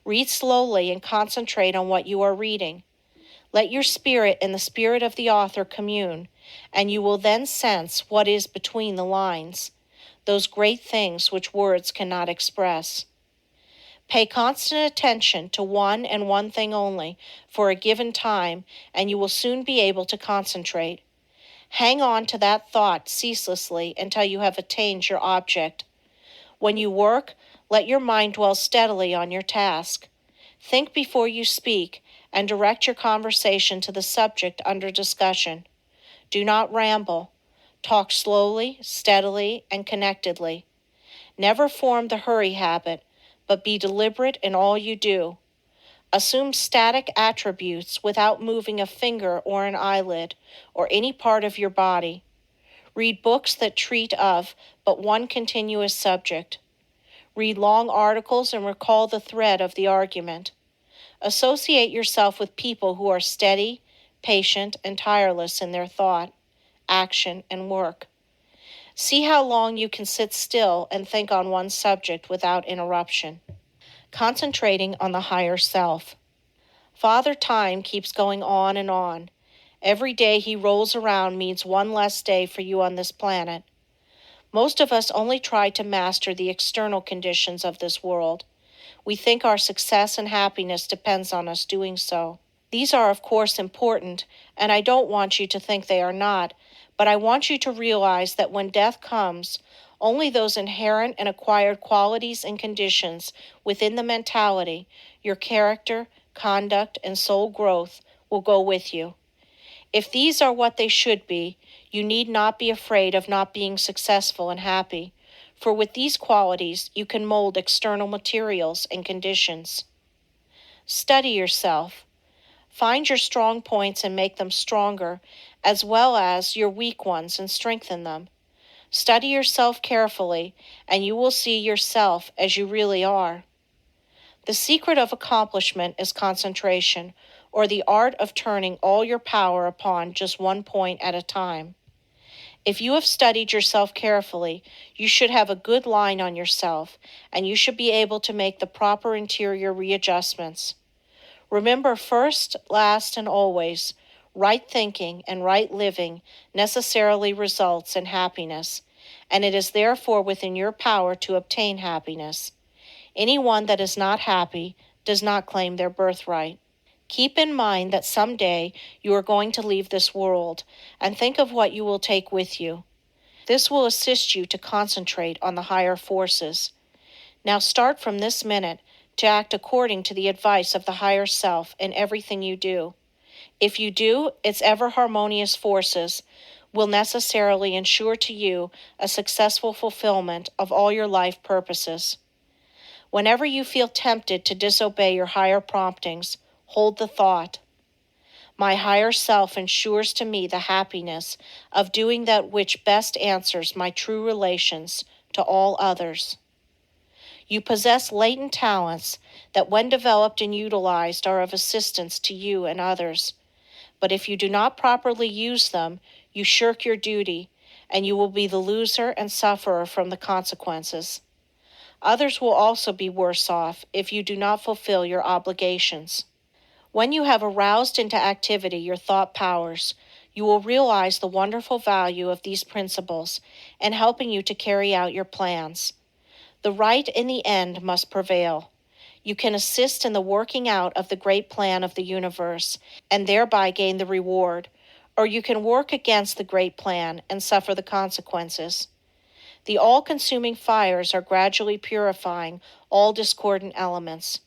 Speaker 1: Read slowly and concentrate on what you are reading. Let your spirit and the spirit of the author commune, and you will then sense what is between the lines, those great things which words cannot express. Pay constant attention to one and one thing only for a given time, and you will soon be able to concentrate. Hang on to that thought ceaselessly until you have attained your object. When you work, let your mind dwell steadily on your task. Think before you speak, and direct your conversation to the subject under discussion. Do not ramble. Talk slowly, steadily, and connectedly. Never form the hurry habit, but be deliberate in all you do. Assume static attributes without moving a finger or an eyelid or any part of your body. Read books that treat of but one continuous subject. Read long articles and recall the thread of the argument. Associate yourself with people who are steady, patient, and tireless in their thought, action, and work. See how long you can sit still and think on one subject without interruption. Concentrating on the higher self. Father Time keeps going on and on. Every day he rolls around means one less day for you on this planet. Most of us only try to master the external conditions of this world. We think our success and happiness depends on us doing so. These are, of course, important, and I don't want you to think they are not, but I want you to realize that when death comes, only those inherent and acquired qualities and conditions within the mentality, your character, conduct, and soul growth will go with you. If these are what they should be, you need not be afraid of not being successful and happy, for with these qualities you can mold external materials and conditions. Study yourself. Find your strong points and make them stronger, as well as your weak ones and strengthen them. Study yourself carefully, and you will see yourself as you really are. The secret of accomplishment is concentration, or the art of turning all your power upon just one point at a time. If you have studied yourself carefully, you should have a good line on yourself, and you should be able to make the proper interior readjustments. Remember, first, last, and always, right thinking and right living necessarily results in happiness, and it is therefore within your power to obtain happiness. Anyone that is not happy does not claim their birthright. Keep in mind that someday you are going to leave this world, and think of what you will take with you. This will assist you to concentrate on the higher forces. Now start from this minute to act according to the advice of the higher self in everything you do. If you do, its ever harmonious forces will necessarily ensure to you a successful fulfillment of all your life purposes. Whenever you feel tempted to disobey your higher promptings, hold the thought, my higher self ensures to me the happiness of doing that which best answers my true relations to all others. You possess latent talents that, when developed and utilized, are of assistance to you and others. But if you do not properly use them, you shirk your duty, and you will be the loser and sufferer from the consequences. Others will also be worse off if you do not fulfill your obligations. When you have aroused into activity your thought powers, you will realize the wonderful value of these principles in helping you to carry out your plans. The right in the end must prevail. You can assist in the working out of the great plan of the universe and thereby gain the reward, or you can work against the great plan and suffer the consequences. The all-consuming fires are gradually purifying all discordant elements.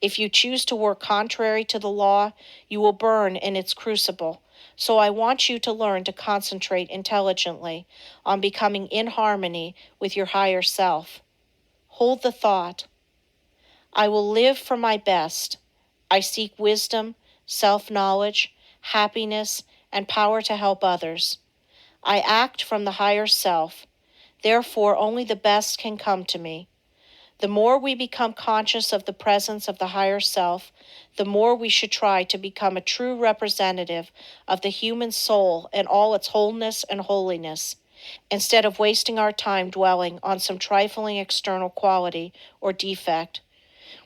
Speaker 1: If you choose to work contrary to the law, you will burn in its crucible. So I want you to learn to concentrate intelligently on becoming in harmony with your higher self. Hold the thought, I will live for my best. I seek wisdom, self-knowledge, happiness, and power to help others. I act from the higher self. Therefore, only the best can come to me. The more we become conscious of the presence of the higher self, the more we should try to become a true representative of the human soul in all its wholeness and holiness, instead of wasting our time dwelling on some trifling external quality or defect.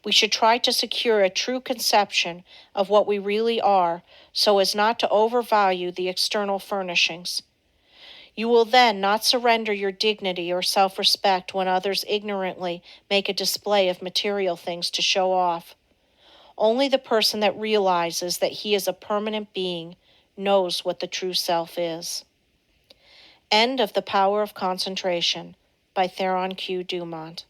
Speaker 1: We should try to secure a true conception of what we really are, so as not to overvalue the external furnishings. You will then not surrender your dignity or self-respect when others ignorantly make a display of material things to show off. Only the person that realizes that he is a permanent being knows what the true self is. End of The Power of Concentration by Theron Q. Dumont.